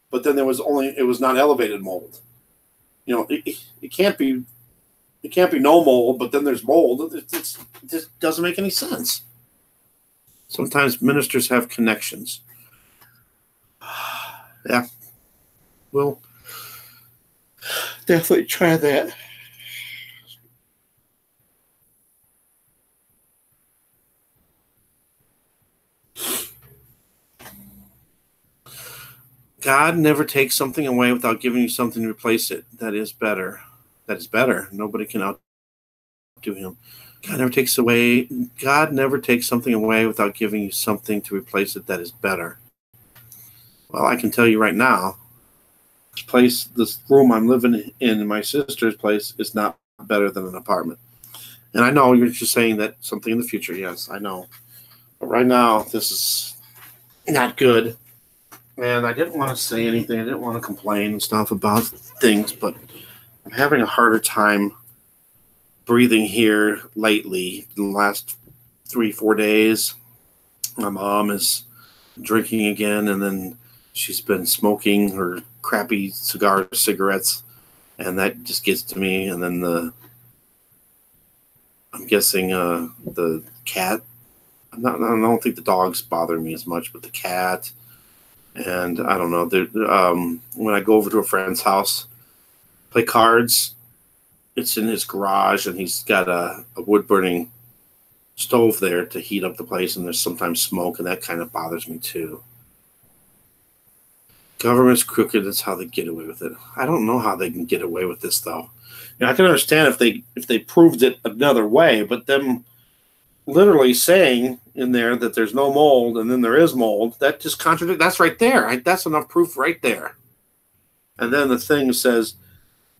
but then it was not elevated mold? It can't be no mold, but then there's mold. It just doesn't make any sense. Sometimes ministers have connections. Yeah. We'll definitely try that. God never takes something away without giving you something to replace it. That is better. Nobody can outdo him. God never takes something away without giving you something to replace it that is better. Well, I can tell you right now, this room I'm living in my sister's place, is not better than an apartment. And I know you're just saying that something in the future. Yes, I know. But right now, this is not good. And I didn't want to say anything. I didn't want to complain and stuff about things, but I'm having a harder time breathing here lately in the last 3-4 days. My mom is drinking again, and then she's been smoking her crappy cigarettes and that just gets to me. And then I'm guessing the cat. I don't think the dogs bother me as much, but the cat. And I don't know. When I go over to a friend's house, play cards, it's in his garage, and he's got a wood burning stove there to heat up the place, and there's sometimes smoke, and that kind of bothers me too. Government's crooked. That's how they get away with it. I don't know how they can get away with this, though. I can understand if they proved it another way, but them literally saying in there that there's no mold and then there is mold, that just contradicts. That's right there. That's enough proof right there. And then the thing says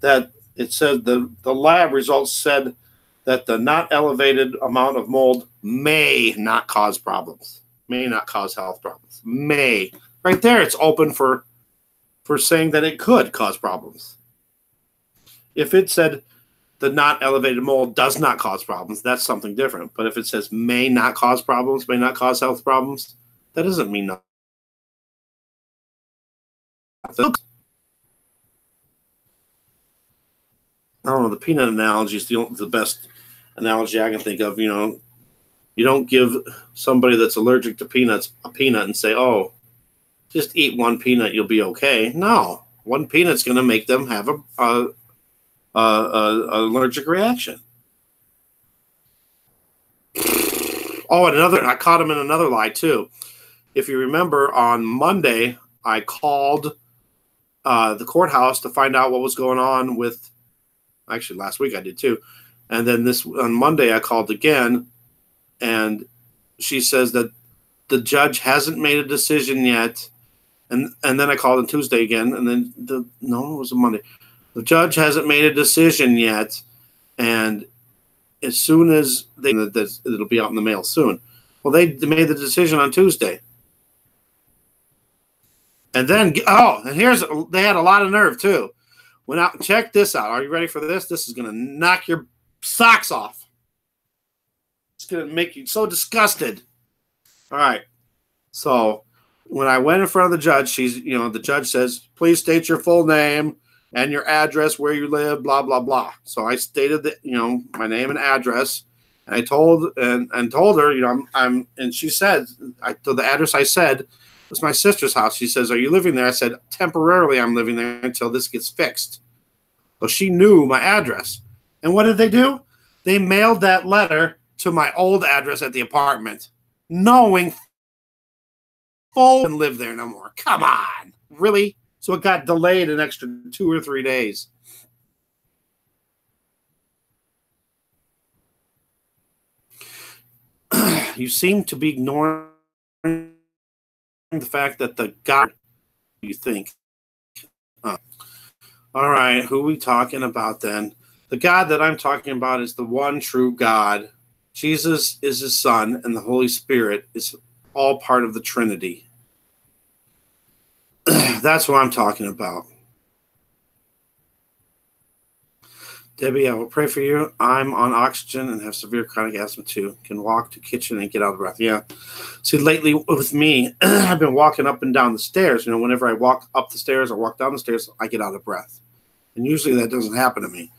that it said the lab results said that the not elevated amount of mold may not cause problems, may not cause health problems. May. Right there, it's open for saying that it could cause problems. If it said the not elevated mold does not cause problems, that's something different. But if it says may not cause problems, may not cause health problems, that doesn't mean nothing. I don't know. The peanut analogy is the best analogy I can think of. You don't give somebody that's allergic to peanuts a peanut and say, "Oh, just eat one peanut, you'll be okay." No, one peanut's going to make them have a allergic reaction. Oh, and I caught him in another lie too. If you remember, on Monday, I called the courthouse to find out what was going on with. Actually, last week I did too, and then on Monday I called again, and she says that the judge hasn't made a decision yet. And then I called on Tuesday again, and then it was a Monday. The judge hasn't made a decision yet, and as soon as it'll be out in the mail soon. Well, they made the decision on Tuesday, and then and they had a lot of nerve too. Went out and checked this out. Are you ready for this? This is going to knock your socks off. It's going to make you so disgusted. All right, so when I went in front of the judge, the judge says, "Please state your full name and your address, where you live, blah blah blah." So I stated that my name and address, and I told her and she said the address I said was my sister's house. She says, "Are you living there?" I said, "Temporarily, I'm living there until this gets fixed." So she knew my address, and what did they do? They mailed that letter to my old address at the apartment, knowing and live there no more. Come on, really? So it got delayed an extra 2 or 3 days. You seem to be ignoring the fact that the God you think. All right, who are we talking about then? The God that I'm talking about is the one true God. Jesus is his son, and the Holy Spirit is all part of the Trinity. That's what I'm talking about. Debbie, I will pray for you. I'm on oxygen and have severe chronic asthma too. Can walk to kitchen and get out of breath. Yeah. See, lately with me, I've been walking up and down the stairs. Whenever I walk up the stairs or walk down the stairs, I get out of breath. And usually that doesn't happen to me.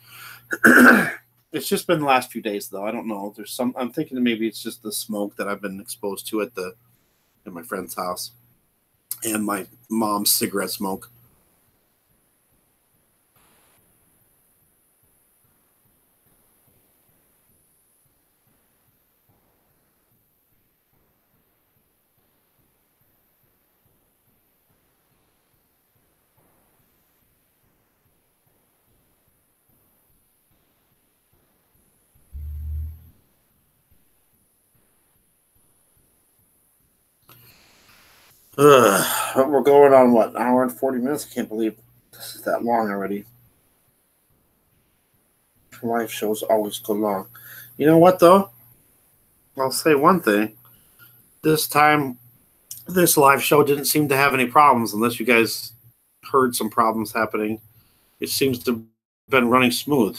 It's just been the last few days, though. I don't know. I'm thinking maybe it's just the smoke that I've been exposed to at my friend's house and my mom's cigarette smoke. We're going on what, an hour and 40 minutes? I can't believe this is that long already. Live shows always go long. You know what though? I'll say one thing. This time, this live show didn't seem to have any problems, unless you guys heard some problems happening. It seems to have been running smooth.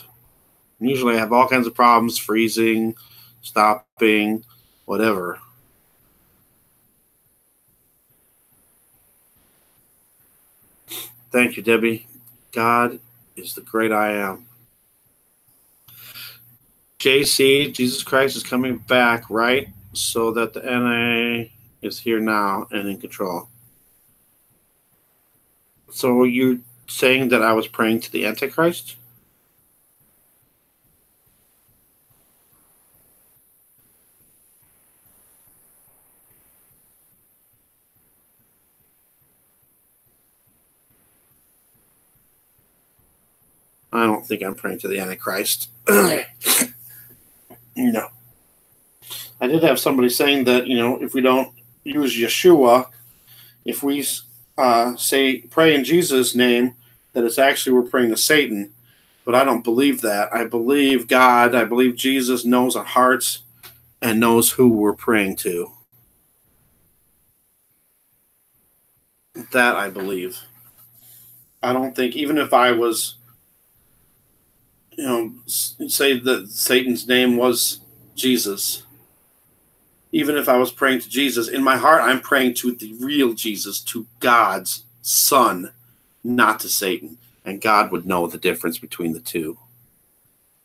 Usually I have all kinds of problems, freezing, stopping, whatever. Thank you, Debbie. God is the great I am. JC, Jesus Christ is coming back, right? So that the NA is here now and in control. So you're saying that I was praying to the Antichrist? I don't think I'm praying to the Antichrist. No. I did have somebody saying that, if we don't use Yeshua, if we pray in Jesus' name, that it's actually we're praying to Satan. But I don't believe that. I believe God, I believe Jesus knows our hearts and knows who we're praying to. That I believe. I don't think, even if I was, say that Satan's name was Jesus, even if I was praying to Jesus, in my heart, I'm praying to the real Jesus, to God's Son, not to Satan. And God would know the difference between the two.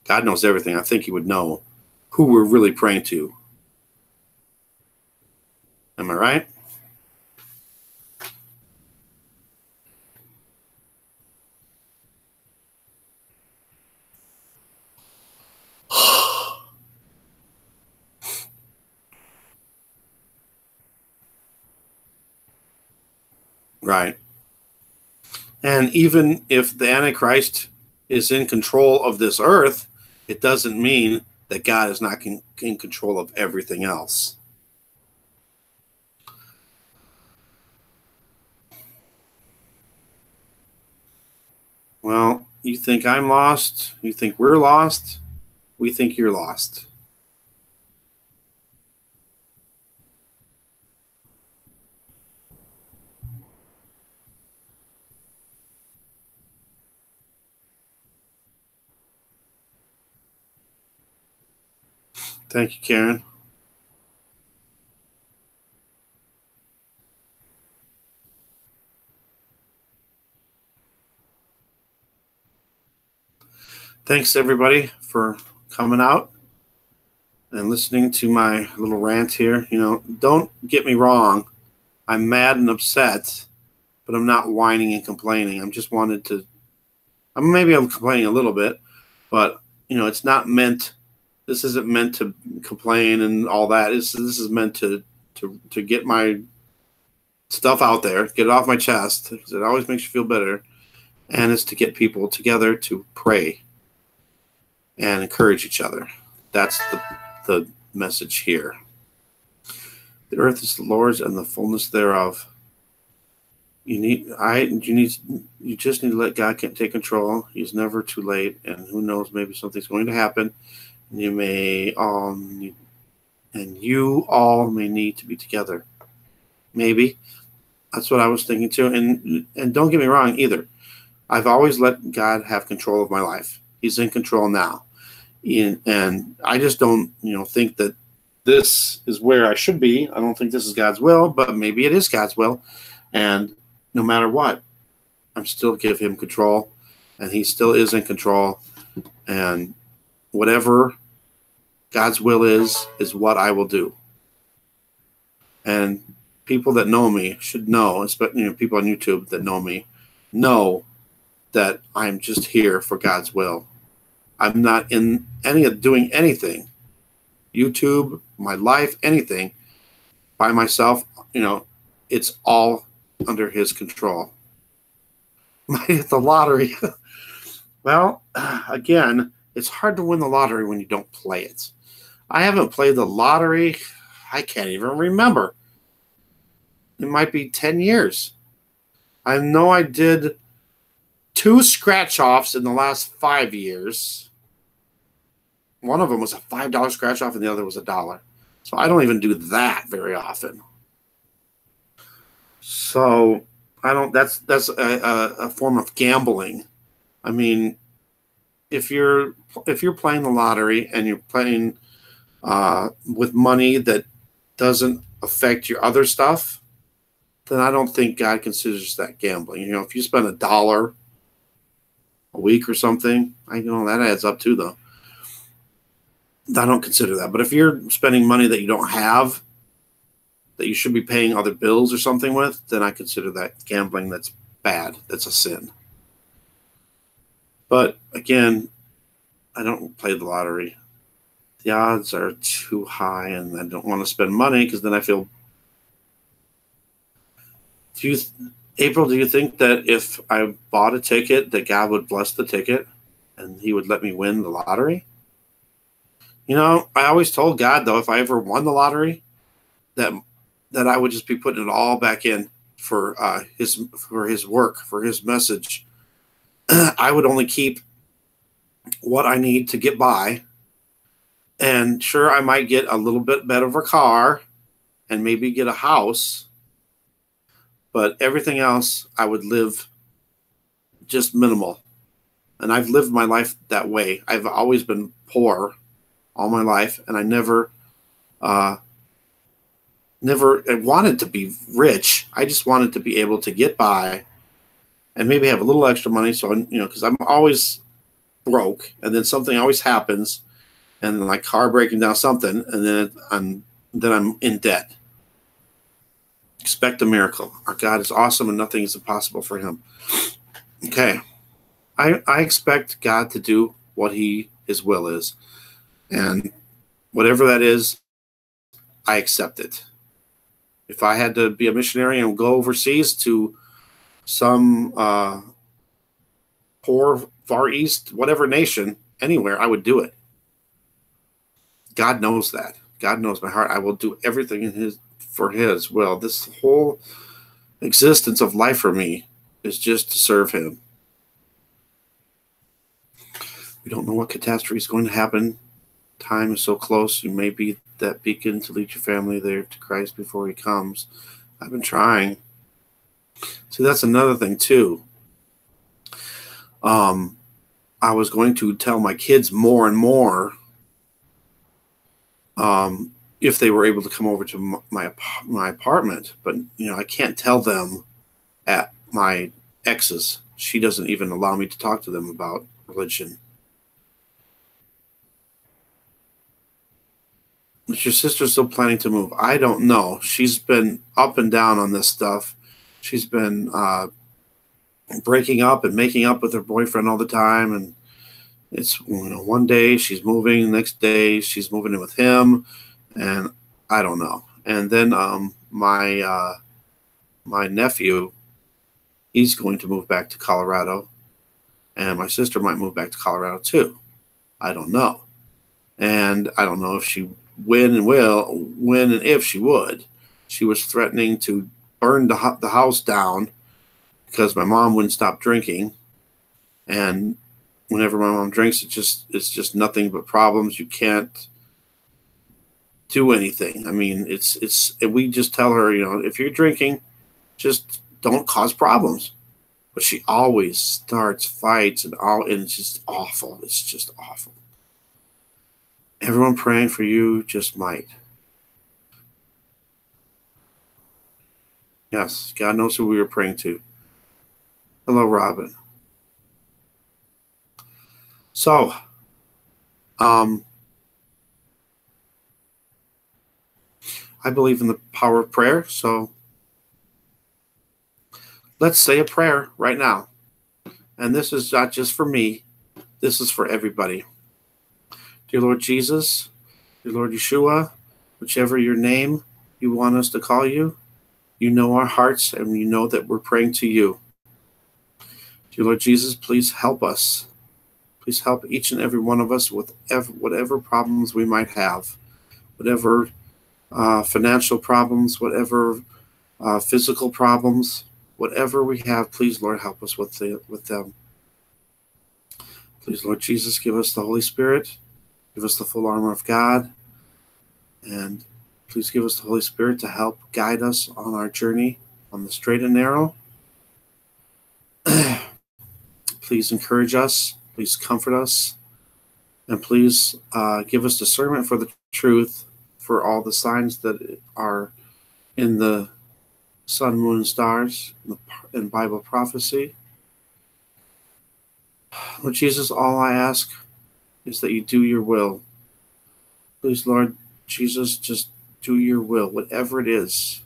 God knows everything. I think he would know who we're really praying to. Am I right? Right. And even if the Antichrist is in control of this earth, it doesn't mean that God is not in control of everything else. Well, you think I'm lost? You think we're lost? We think you're lost. Thank you, Karen. Thanks, everybody, for coming out and listening to my little rant here. Don't get me wrong. I'm mad and upset, but I'm not whining and complaining. I'm complaining a little bit, but, it's not meant, this isn't meant to complain and all that. This is meant to get my stuff out there, get it off my chest. It always makes you feel better. And it's to get people together to pray and encourage each other. That's the message here. The earth is the Lord's and the fullness thereof. You just need to let God take control. He's never too late, and who knows, maybe something's going to happen. And you all may need to be together. Maybe. That's what I was thinking too. And don't get me wrong either. I've always let God have control of my life. He's in control now. And I just don't, think that this is where I should be. I don't think this is God's will, but maybe it is God's will. And no matter what, I'm still give him control, and he still is in control. And whatever God's will is what I will do. And people that know me should know, especially people on YouTube that know me, know that I'm just here for God's will. I'm not in doing anything, YouTube, my life, anything by myself. It's all under his control. Might hit the lottery. Well, again, it's hard to win the lottery when you don't play it. I haven't played the lottery. I can't even remember. It might be 10 years. I know I did 2 scratch-offs in the last 5 years. One of them was a $5 scratch-off, and the other was $1. So I don't even do that very often. So that's a form of gambling. I mean, if you're playing the lottery and you're playing with money that doesn't affect your other stuff, then I don't think God considers that gambling. If you spend $1 a week or something. I know that adds up too, though. I don't consider that. But if you're spending money that you don't have, that you should be paying other bills or something with, then I consider that gambling. That's bad. That's a sin. But again, I don't play the lottery. The odds are too high, and I don't want to spend money because then I feel. April, do you think that if I bought a ticket, that God would bless the ticket and He would let me win the lottery? You know, I always told God, though, if I ever won the lottery, that I would just be putting it all back in for His work, for His message. I would only keep what I need to get by. And sure, I might get a little bit better of a car and maybe get a house. But everything else, I would live just minimal. And I've lived my life that way. I've always been poor all my life, and I never wanted to be rich. I just wanted to be able to get by and maybe have a little extra money. So, because I'm always broke, and then something always happens, and then my car breaking down something, and then I'm in debt. Expect a miracle. Our God is awesome, and nothing is impossible for Him. Okay. I expect God to do what His will is. And whatever that is, I accept it. If I had to be a missionary and go overseas to some poor, Far East, whatever nation, anywhere, I would do it. God knows that. God knows my heart. I will do everything for His will. This whole existence of life for me is just to serve Him. We don't know what catastrophe is going to happen. Time is so close. You may be that beacon to lead your family there to Christ before He comes. I've been trying. See, that's another thing too. I was going to tell my kids more and more if they were able to come over to my apartment, but I can't tell them at my ex's. She doesn't even allow me to talk to them about religion. Is your sister still planning to move? I don't know. She's been up and down on this stuff. She's been breaking up and making up with her boyfriend all the time, and it's one day she's moving, the next day she's moving in with him, and I don't know. And then my nephew, he's going to move back to Colorado, and my sister might move back to Colorado too. I don't know, and I don't know if she when and if she would. She was threatening to burn the house down because my mom wouldn't stop drinking, and whenever my mom drinks, it's just nothing but problems. You can't do anything. I mean, and we just tell her, if you're drinking, just don't cause problems. But she always starts fights and it's just awful. It's just awful. Everyone praying for you just might. Yes, God knows who we were praying to. Hello, Robin. So, I believe in the power of prayer, so let's say a prayer right now. And this is not just for me, this is for everybody. Dear Lord Jesus, dear Lord Yeshua, whichever your name you want us to call you, you know our hearts and you know that we're praying to you. Dear Lord Jesus, please help us. Please help each and every one of us with whatever problems we might have, whatever financial problems, whatever physical problems, whatever we have. Please, Lord, help us with them. Please, Lord Jesus, give us the Holy Spirit. Give us the full armor of God. And please give us the Holy Spirit to help guide us on our journey on the straight and narrow. Please encourage us. Please comfort us. And please give us discernment for the truth, for all the signs that are in the sun, moon, and stars, in Bible prophecy.
Lord Jesus, all I ask is that you do your will. Please, Lord Jesus, just do your will, whatever it is.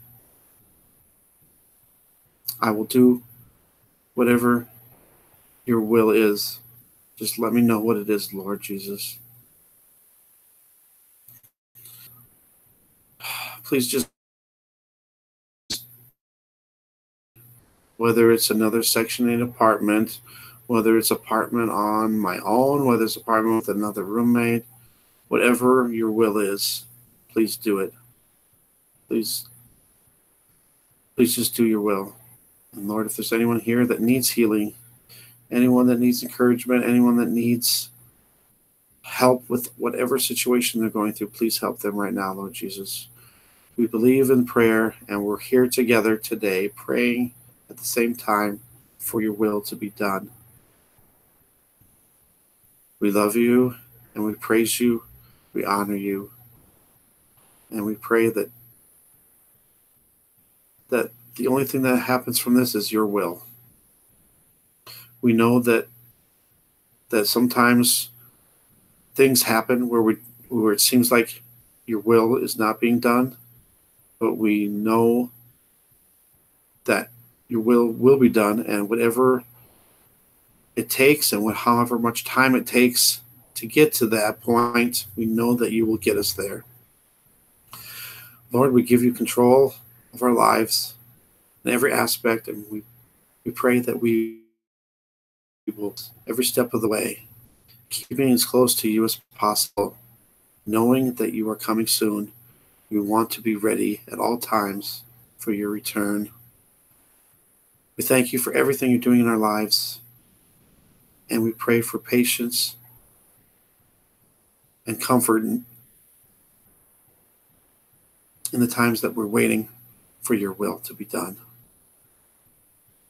I will do whatever your will is. Just let me know what it is, Lord Jesus. Please just, whether it's another Section 8 apartment, whether it's apartment on my own, whether it's apartment with another roommate, whatever your will is, please do it. Please just do your will. And Lord, if there's anyone here that needs healing, anyone that needs encouragement, anyone that needs help with whatever situation they're going through, please help them right now, Lord Jesus. We believe in prayer, and we're here together today praying at the same time for your will to be done. We love you, and we praise you, we honor you, and we pray that the only thing that happens from this is your will. We know that sometimes things happen where it seems like your will is not being done, but we know that your will be done, and whatever it takes and however much time it takes to get to that point, we know that you will get us there. Lord, we give you control of our lives in every aspect, and we pray that we will, every step of the way, keeping as close to you as possible, knowing that you are coming soon. We want to be ready at all times for your return. We thank you for everything you're doing in our lives, and we pray for patience and comfort in the times that we're waiting for your will to be done.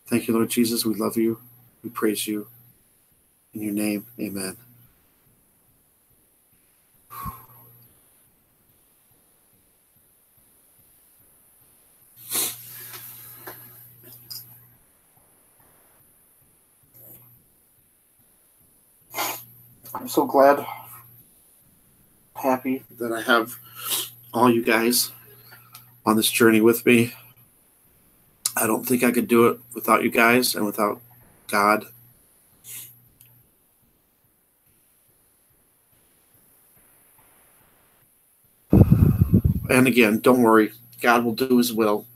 Thank you, Lord Jesus. We love you. We praise you. In your name, amen. I'm so glad, happy that I have all you guys on this journey with me. I don't think I could do it without you guys and without God. And again, don't worry. God will do his will.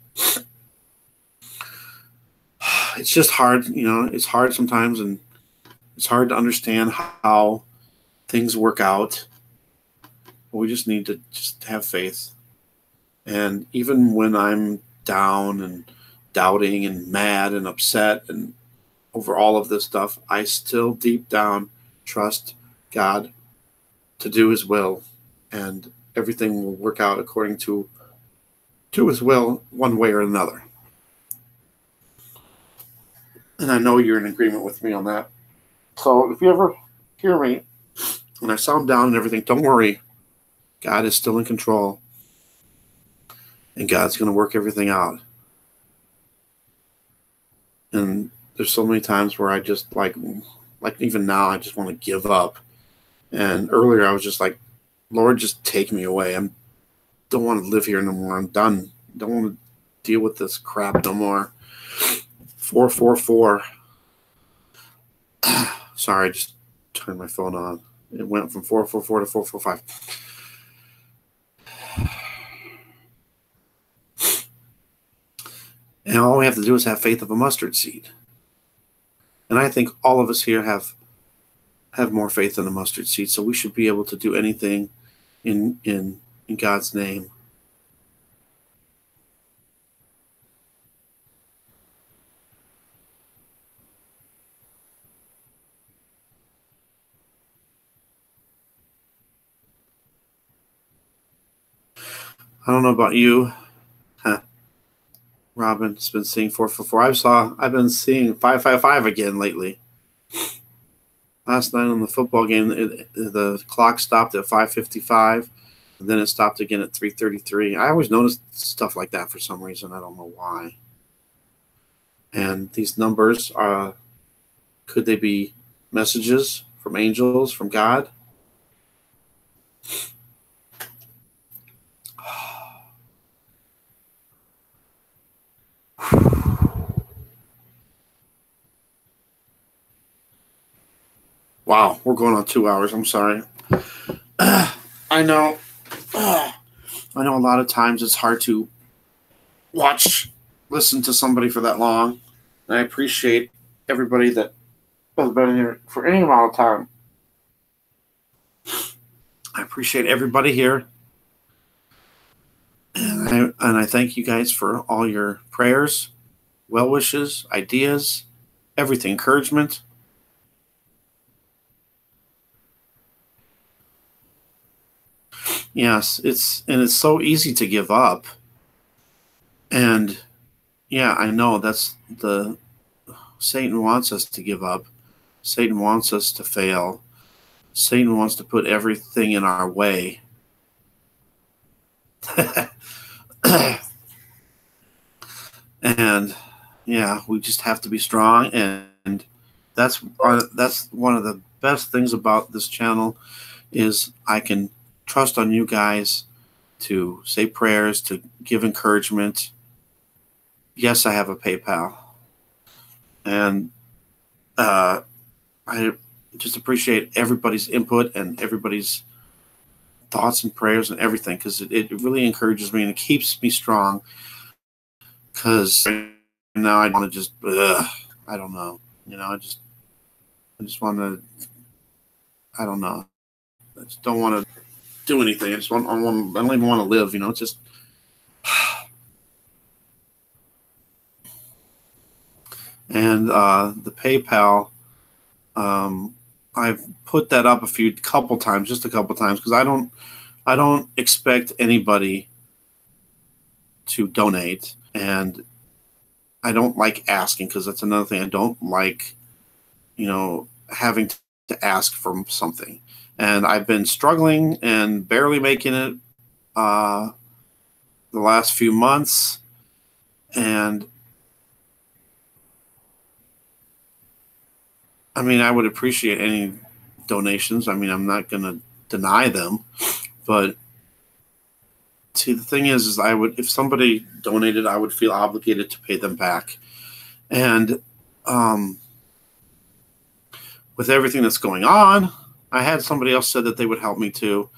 It's just hard, it's hard sometimes, and it's hard to understand how things work out. We just need to just have faith. And even when I'm down and doubting and mad and upset and over all of this stuff, I still deep down trust God to do his will, and everything will work out according to his will one way or another. And I know you're in agreement with me on that. So if you ever hear me when I sound down and everything, don't worry. God is still in control, and God's going to work everything out. And there's so many times where I just like even now, I just want to give up. And earlier I was just like, Lord, just take me away. I don't want to live here no more. I'm done. Don't want to deal with this crap no more. 444. Sorry, I just turned my phone on. It went from 444 to 445. And all we have to do is have faith of a mustard seed. And I think all of us here have more faith than a mustard seed, so we should be able to do anything in God's name. I don't know about you. Robin's been seeing 444. I've been seeing 555 again lately. Last night on the football game, the clock stopped at 5:55, and then it stopped again at 3:33. I always notice stuff like that for some reason. I don't know why. And these numbers could they be
messages from angels, from God. Wow, we're going on 2 hours. I'm sorry. I know. I know a lot of times it's hard to listen to somebody for that long. And I appreciate everybody that has been here for any amount of time. I appreciate everybody here. And I thank you guys for all your prayers, well wishes, ideas, everything, encouragement. Yes, it's so easy to give up. And yeah, I know that's Satan wants us to give up. Satan wants us to fail. Satan wants to put everything in our way. And yeah, we just have to be strong, and that's one of the best things about this channel is I can trust on you guys to say prayers, to give encouragement. Yes, I have a PayPal, and I just appreciate everybody's input and everybody's thoughts and prayers and everything, because it really encourages me and it keeps me strong. Because now I want to just, I don't know, I just want to, I don't know, I just don't want to do anything. I don't even want to live, it's just. And the PayPal, I've put that up a couple times, because I don't expect anybody to donate, and I don't like asking, because that's another thing. I don't like, having to ask for something, and I've been struggling and barely making it the last few months, and I mean, I would appreciate any donations. I mean, I'm not going to deny them, but see, the thing is if somebody donated, I would feel obligated to pay them back. And with everything that's going on, I had somebody else said that they would help me too,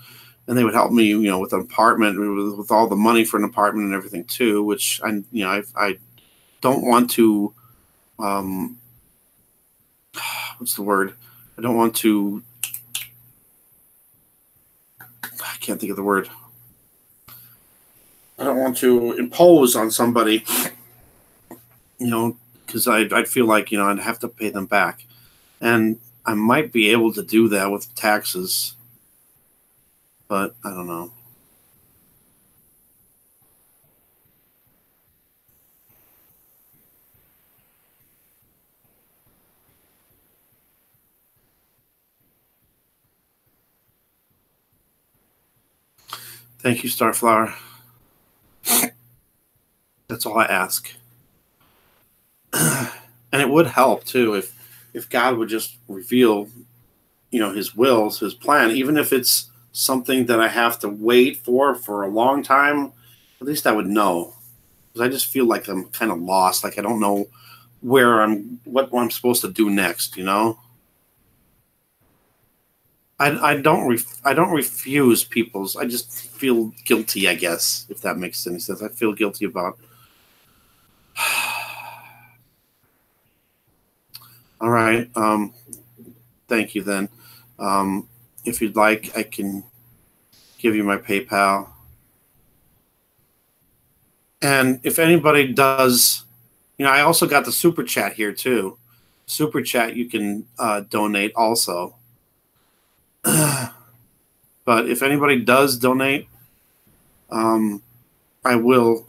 and they would help me, with an apartment, with all the money for an apartment and everything too, which I don't want to. What's the word? I don't want to. I can't think of the word. I don't want to impose on somebody, because I'd feel like, I'd have to pay them back. And I might be able to do that with taxes, but I don't know. Thank you, Starflower. That's all I ask. And it would help too if God would just reveal, his wills, his plan, even if it's something that I have to wait for a long time. At least I would know, because I just feel like I'm kind of lost. Like I don't know what I'm supposed to do next. I don't refuse people's. I just feel guilty, I guess, if that makes any sense. I feel guilty about. All right. Thank you then. If you'd like, I can give you my PayPal. And if anybody does, I also got the Super Chat here too. Super Chat, you can donate also. But if anybody does donate, I will,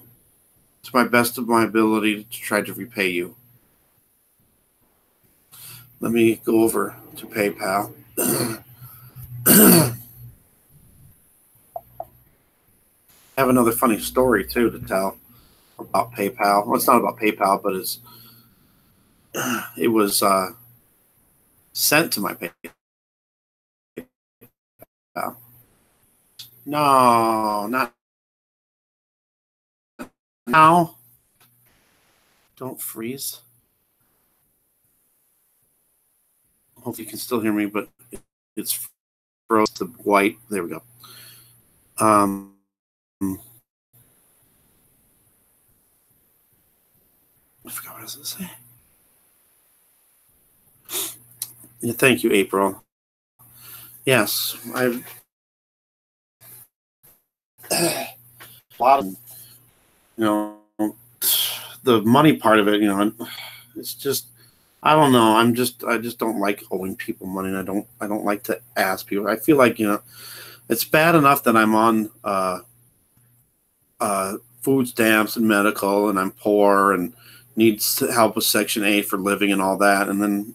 to my best of my ability, to try to repay you. Let me go over to PayPal. I have another funny story too to tell about PayPal. Well, it's not about PayPal, but it was sent to my PayPal. No, not now. Don't freeze. Hope you can still hear me, but it's froze to white. There we go. I forgot what I was going to say. Yeah, thank you, April. Yes, I've a lot of, the money part of it, it's just, I don't know. I just don't like owing people money, and I don't like to ask people. I feel like, it's bad enough that I'm on food stamps and medical, and I'm poor and needs help with Section 8 for living and all that, and then,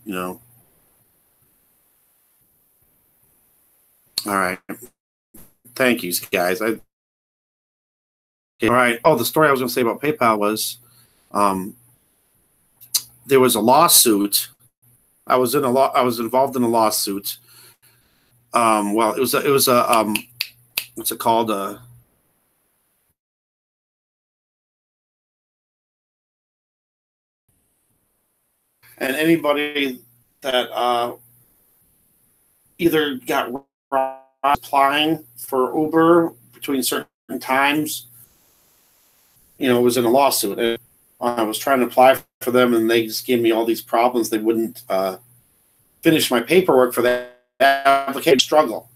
all right. Thank you, guys. All right. Oh, the story I was going to say about PayPal was, there was a lawsuit. I was involved in a lawsuit. Well, it was a what's it called? And anybody that either got applying for Uber between certain times, was in a lawsuit. And I was trying to apply for them, and they just gave me all these problems. They wouldn't finish my paperwork for that application. Struggle.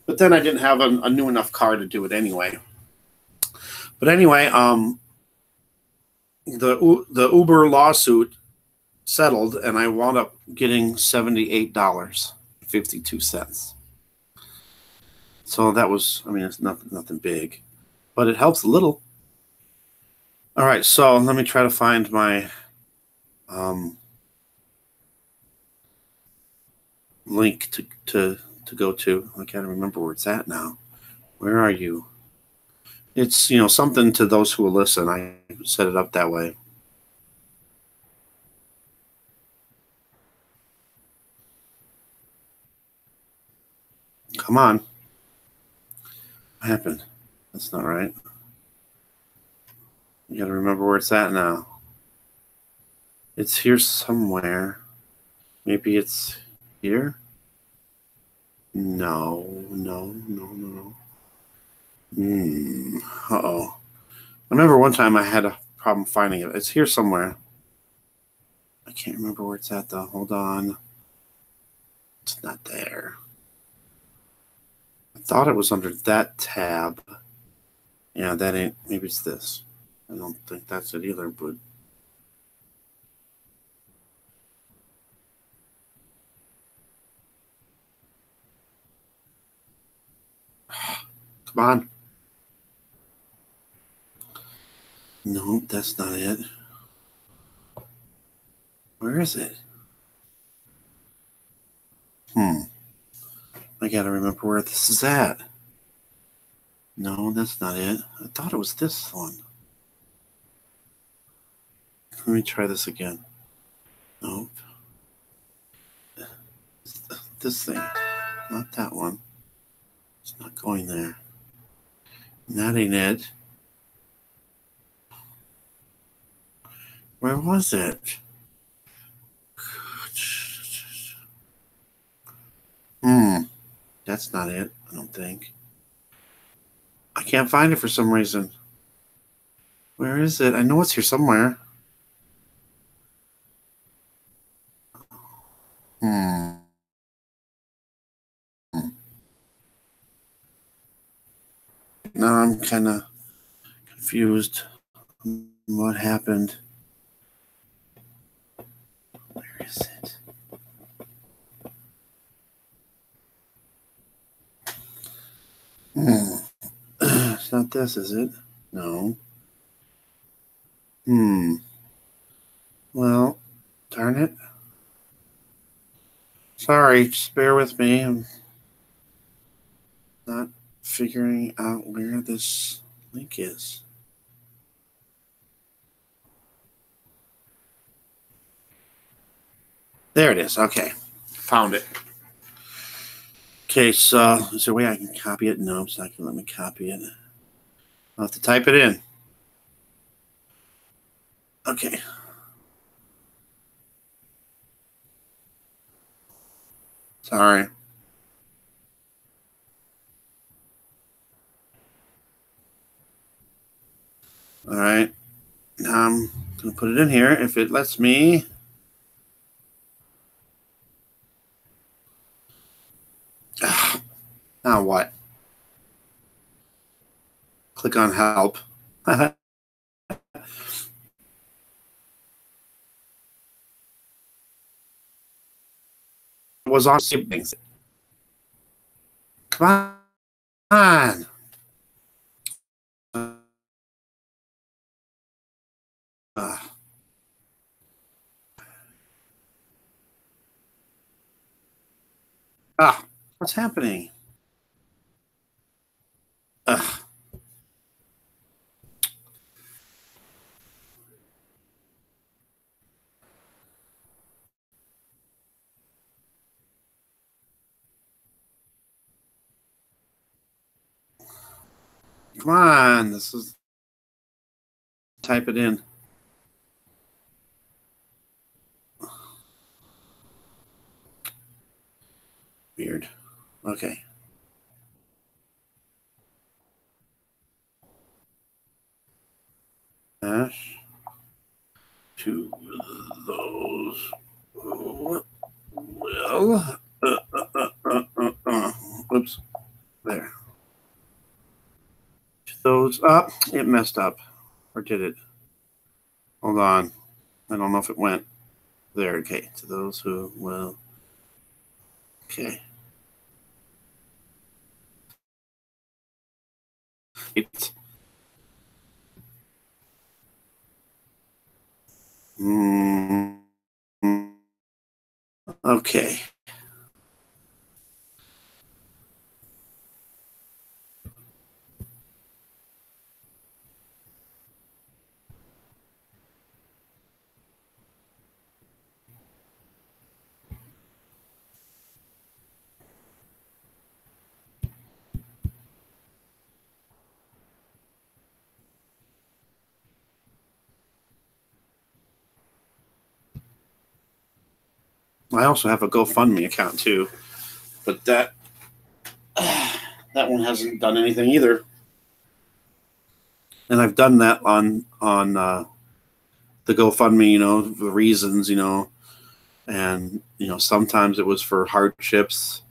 But then I didn't have a new enough car to do it anyway. But anyway, the Uber lawsuit settled, and I wound up getting $78.52. So that was, it's nothing big, but it helps a little. All right, so let me try to find my link to go to. I can't remember where it's at now. Where are you? It's, something to those who will listen. I set it up that way. Come on. What happened? That's not right. You gotta remember where it's at now. It's here somewhere. Maybe it's here? No. Uh-oh. I remember one time I had a problem finding it. It's here somewhere. I can't remember where it's at, though. Hold on. It's not there. I thought it was under that tab. Yeah, that ain't. Maybe it's this. I don't think that's it either, but. Come on. No, that's not it. Where is it? I gotta remember where this is at. No, that's not it. I thought it was this one. Let me try this again. Nope. This thing. Not that one. It's not going there. That ain't it. Where was it? That's not it, I don't think. I can't find it for some reason. Where is it? I know it's here somewhere. Now I'm kind of confused. What happened? Where is it? It's not this, is it? No. Well, darn it. Sorry, just bear with me. I'm not figuring out where this link is. There it is. Okay. Found it. Okay, so is there a way I can copy it? No, it's not going to let me copy it. I'll have to type it in. Okay. Sorry. All right. Now I'm going to put it in here if it lets me. Now what? Click on help. Was on things. Come on. What's happening? Come on. This is. Type it in. Weird. Okay. Dash to those. Well, oops. There. To those up. It messed up. Or did it? Hold on. I don't know if it went there. Okay. To those who will. Okay. It's. Okay. I also have a GoFundMe account too, but that one hasn't done anything either. And I've done that on the GoFundMe, the reasons, and sometimes it was for hardships,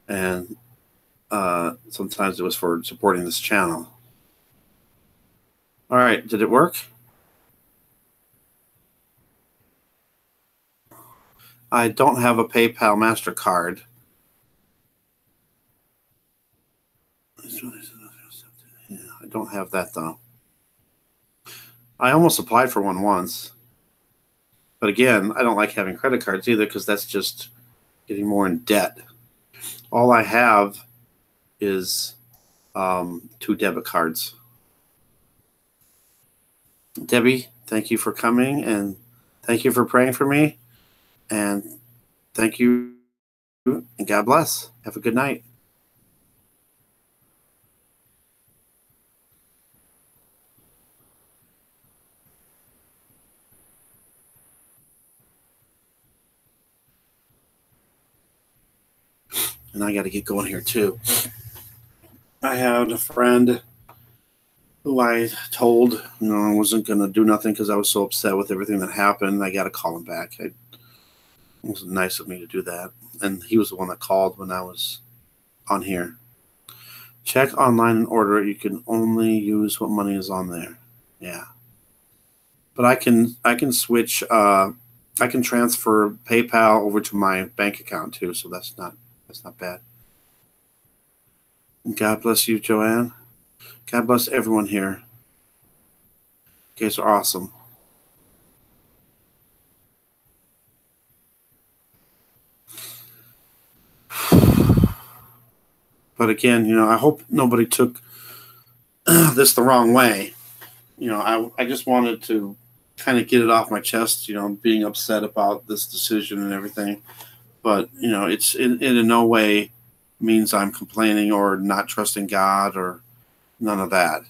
and sometimes it was for supporting this channel. All right, did it work? I don't have a PayPal MasterCard. Yeah, I don't have that though. I almost applied for one once. But again, I don't like having credit cards either because that's just getting more in debt. All I have is 2 debit cards. Debbie, thank you for coming, and thank you for praying for me. And thank you, and God bless. Have a good night. And I got to get going here too. I had a friend who I told, I wasn't going to do nothing because I was so upset with everything that happened. I got to call him back. It wasn't nice of me to do that. And he was the one that called when I was on here. Check online and order it. You can only use what money is on there. Yeah. But I can switch. I can transfer PayPal over to my bank account too. So that's not bad. God bless you, Joanne. God bless everyone here. You guys are awesome. But again, I hope nobody took this the wrong way. I just wanted to kind of get it off my chest, being upset about this decision and everything. But, you know, it's in no way means I'm complaining or not trusting God or none of that.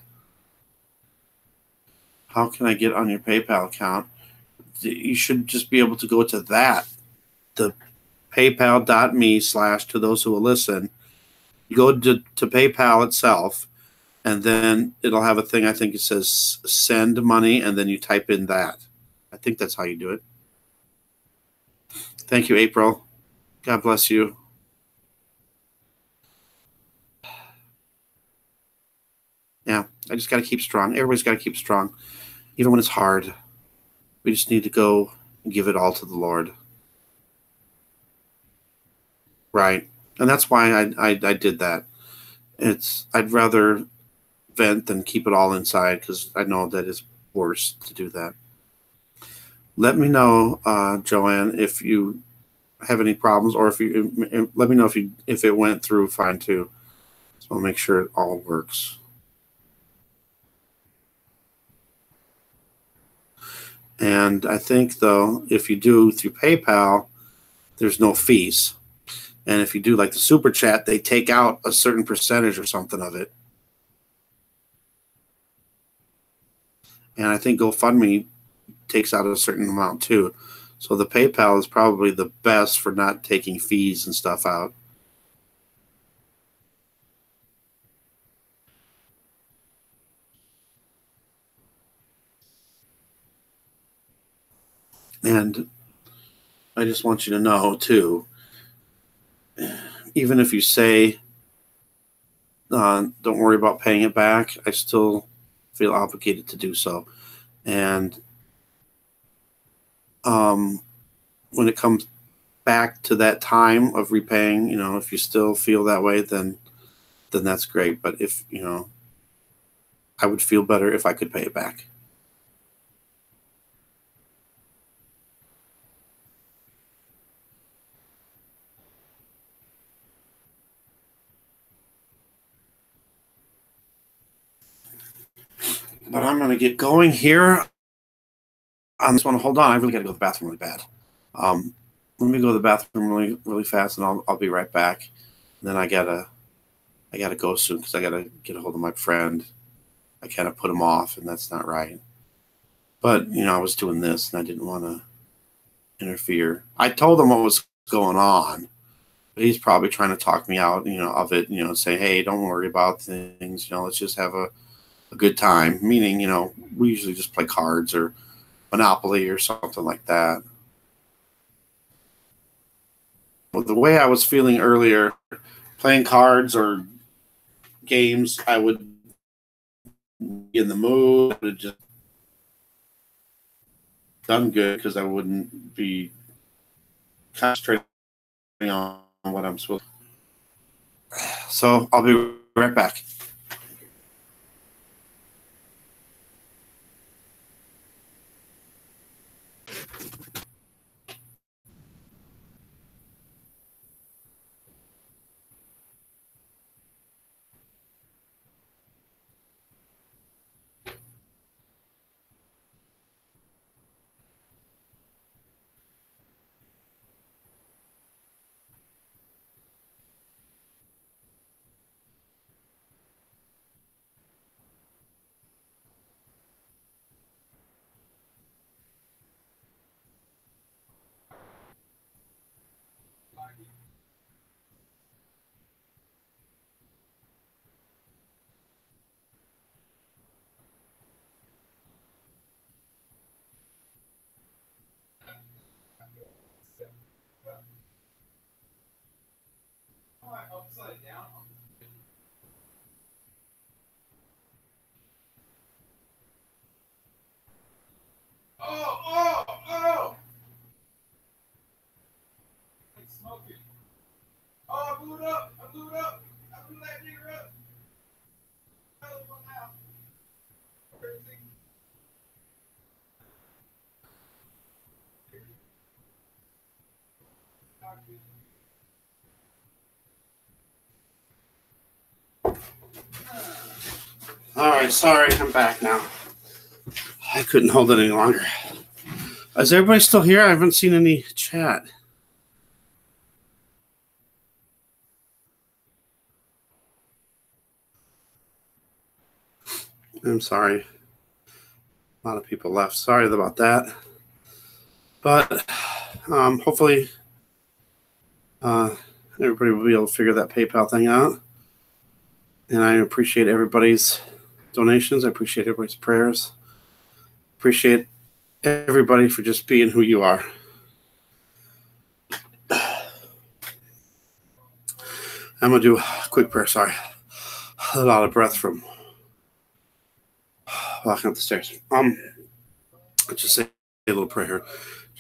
How can I get on your PayPal account? You should just be able to go to that, the paypal.me/to those who will listen. You go to PayPal itself, and then it'll have a thing, I think it says send money, and then you type in that. I think that's how you do it. Thank you, April. God bless you. Yeah, I just got to keep strong. Everybody's got to keep strong, even when it's hard. We just need to go and give it all to the Lord. Right. And that's why I did that. I'd rather vent than keep it all inside, because I know that it's worse to do that. Let me know, Joanne, if you have any problems, or let me know if it went through fine too. So I'll make sure it all works. And I think, though, if you do through PayPal, there's no fees. And if you do like the Super Chat, they take out a certain percentage or something of it. And I think GoFundMe takes out a certain amount too. So the PayPal is probably the best for not taking fees and stuff out. And I just want you to know too, even if you say, don't worry about paying it back, I still feel obligated to do so. And when it comes back to that time of repaying, you know, if you still feel that way, then that's great. But if, you know, I would feel better if I could pay it back. But I'm going to get going here on this one. Hold on. I really got to go to the bathroom really bad. Let me go to the bathroom really, really fast, and I'll be right back. And then I gotta go soon, because I gotta get a hold of my friend. I kind of put him off, and that's not right. But, you know, I was doing this, and I didn't want to interfere. I told him what was going on, but he's probably trying to talk me out, you know, of it. You know, say, hey, don't worry about things. You know, let's just have a good time. Meaning, you know, we usually just play cards or Monopoly or something like that. Well, the way I was feeling earlier, playing cards or games, I would be in the mood. I would have just done good, because I wouldn't be concentrating on what I'm supposed to. So I'll be right back. Oh! It's smoking. Oh, I blew it up. I blew that nigger up. All right, sorry, I'm back now. I couldn't hold it any longer. Is everybody still here? I haven't seen any chat.
I'm sorry. A lot of people left. Sorry about that. But hopefully everybody will be able to figure that PayPal thing out. And I appreciate everybody's donations. I appreciate everybody's prayers. Appreciate everybody for just being who you are. I'm going to do a quick prayer. Sorry. A lot of breath from walking up the stairs. Let's just say a little prayer here.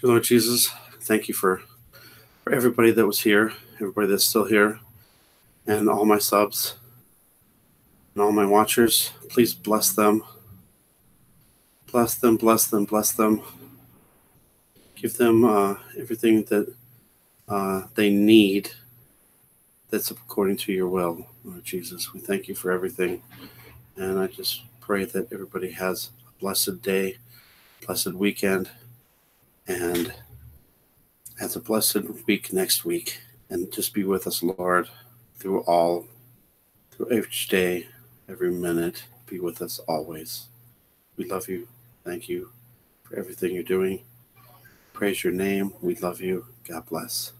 Dear Lord Jesus, thank you for everybody that was here, everybody that's still here, and all my subs and all my watchers. Please bless them. Bless them, bless them, bless them. Give them everything that they need that's according to your will, Lord Jesus. We thank you for everything. And I just pray that everybody has a blessed day, blessed weekend, and has a blessed week next week. And just be with us, Lord, through each day, every minute. Be with us always. We love you. Thank you for everything you're doing. Praise your name. We love you. God bless.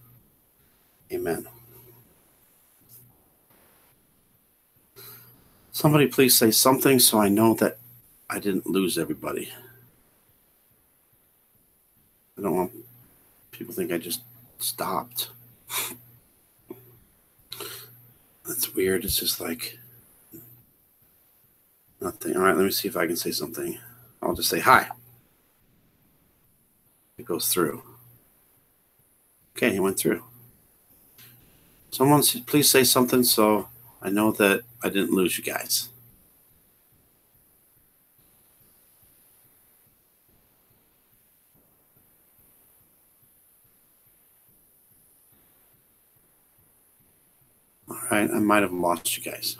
Amen. Somebody please say something so I know that I didn't lose everybody. I don't want people to think I just stopped. That's weird. It's just like nothing. All right, let me see if I can say something. I'll just say hi. It goes through. Okay, it went through. Someone please say something so I know that I didn't lose you guys. All right, I might have lost you guys.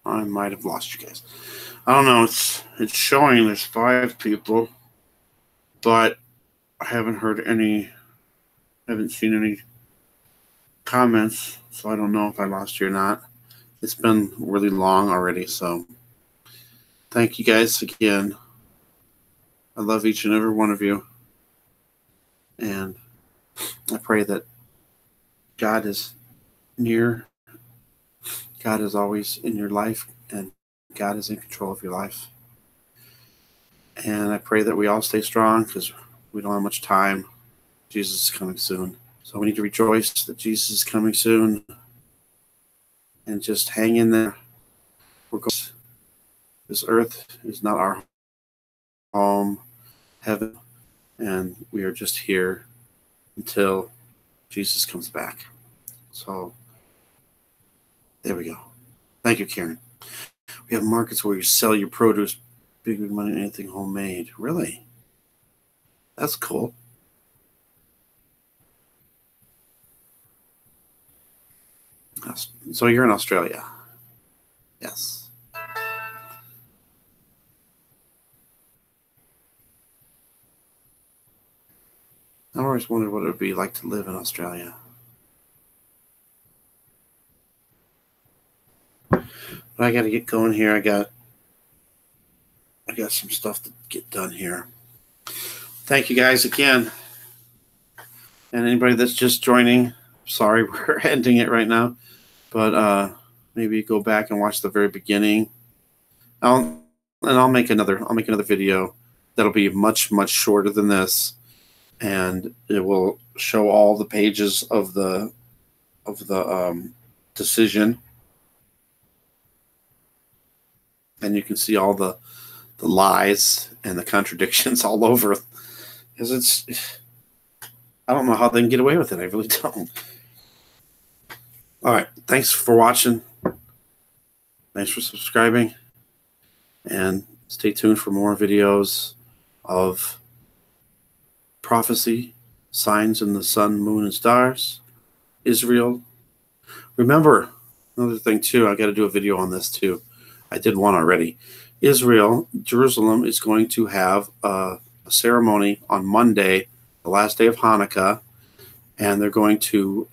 I might have lost you guys. I don't know. It's showing there's 5 people, but I haven't seen any comments, so I don't know if I lost you or not. It's been really long already, so thank you guys again. I love each and every one of you, and I pray that God is near. God is always in your life, and God is in control of your life. And I pray that we all stay strong because we don't have much time. Jesus is coming soon. So we need to rejoice that Jesus is coming soon and just hang in there. This earth is not our home, heaven, and we are just here until Jesus comes back. So there we go. Thank you, Karen. We have markets where you sell your produce, big money, anything homemade. Really? That's cool. So you're in Australia? Yes. I always wondered what it would be like to live in Australia. But I got to get going here. I got some stuff to get done here. Thank you guys again. And anybody that's just joining, sorry we're ending it right now. But maybe go back and watch the very beginning. I'll make another video that'll be much shorter than this, and it will show all the pages of the decision, and you can see all the lies and the contradictions all over, because I don't know how they can get away with it. I really don't. All right. Thanks for watching. Thanks for subscribing. And stay tuned for more videos of prophecy, signs in the sun, moon, and stars, Israel. Remember, another thing too, I got to do a video on this too. I did one already. Israel, Jerusalem is going to have a ceremony on Monday, the last day of Hanukkah,
and they're going to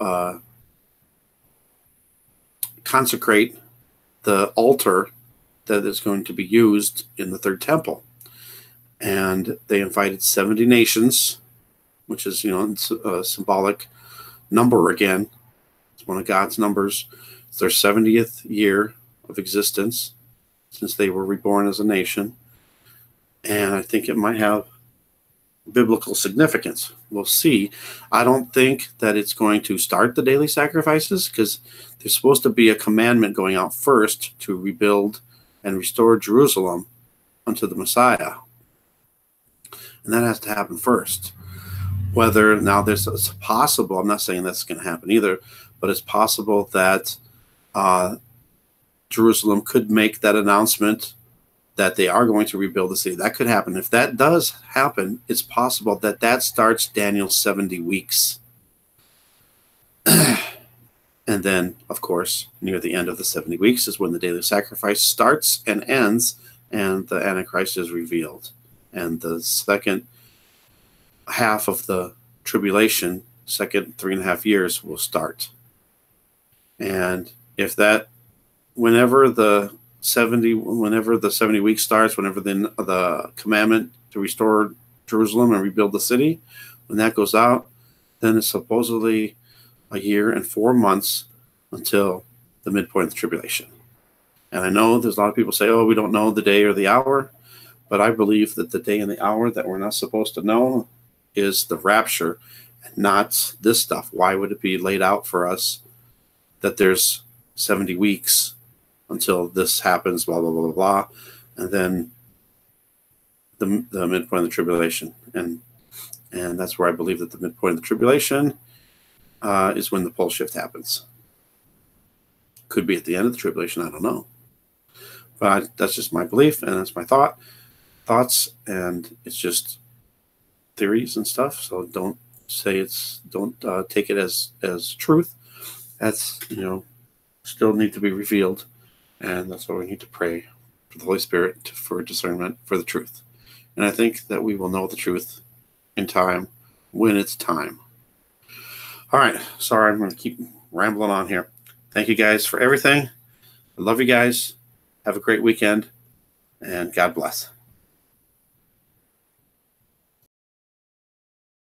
consecrate the altar that is going to be used in the third temple. And they invited 70 nations, which is, a symbolic number again. It's one of God's numbers. It's their 70th year of existence since they were reborn as a nation. And I think it might have biblical significance. We'll see. I don't think that it's going to start the daily sacrifices, because there's supposed to be a commandment going out first to rebuild and restore Jerusalem unto the Messiah. And that has to happen first. Whether now it's possible, I'm not saying that's going to happen either, but it's possible that Jerusalem could make that announcement that they are going to rebuild the city. That could happen. If that does happen, it's possible that that starts Daniel's 70 weeks. And then, of course, near the end of the 70 weeks is when the daily sacrifice starts and ends, and the Antichrist is revealed. And the second half of the tribulation, second 3.5 years, will start. And if that, whenever the 70 weeks starts, whenever the commandment to restore Jerusalem and rebuild the city, when that goes out, then it's supposedly a year and 4 months until the midpoint of the tribulation. And I know there's a lot of people say, oh, we don't know the day or the hour, but I believe that the day and the hour that we're not supposed to know is the rapture, and not this stuff. Why would it be laid out for us that there's 70 weeks until this happens, blah, blah, blah, blah, blah, and then the midpoint of the tribulation. And that's where I believe that the midpoint of the tribulation is when the pole shift happens. Could be at the end of the tribulation, I don't know. But that's just my belief, and that's my thoughts, and it's just theories and stuff. So don't take it as truth. That's, still need to be revealed. And that's why we need to pray for the Holy Spirit for discernment for the truth. And I think that we will know the truth in time, when it's time. All right. Sorry, I'm going to keep rambling on here. Thank you guys for everything. I love you guys. Have a great weekend, and God bless.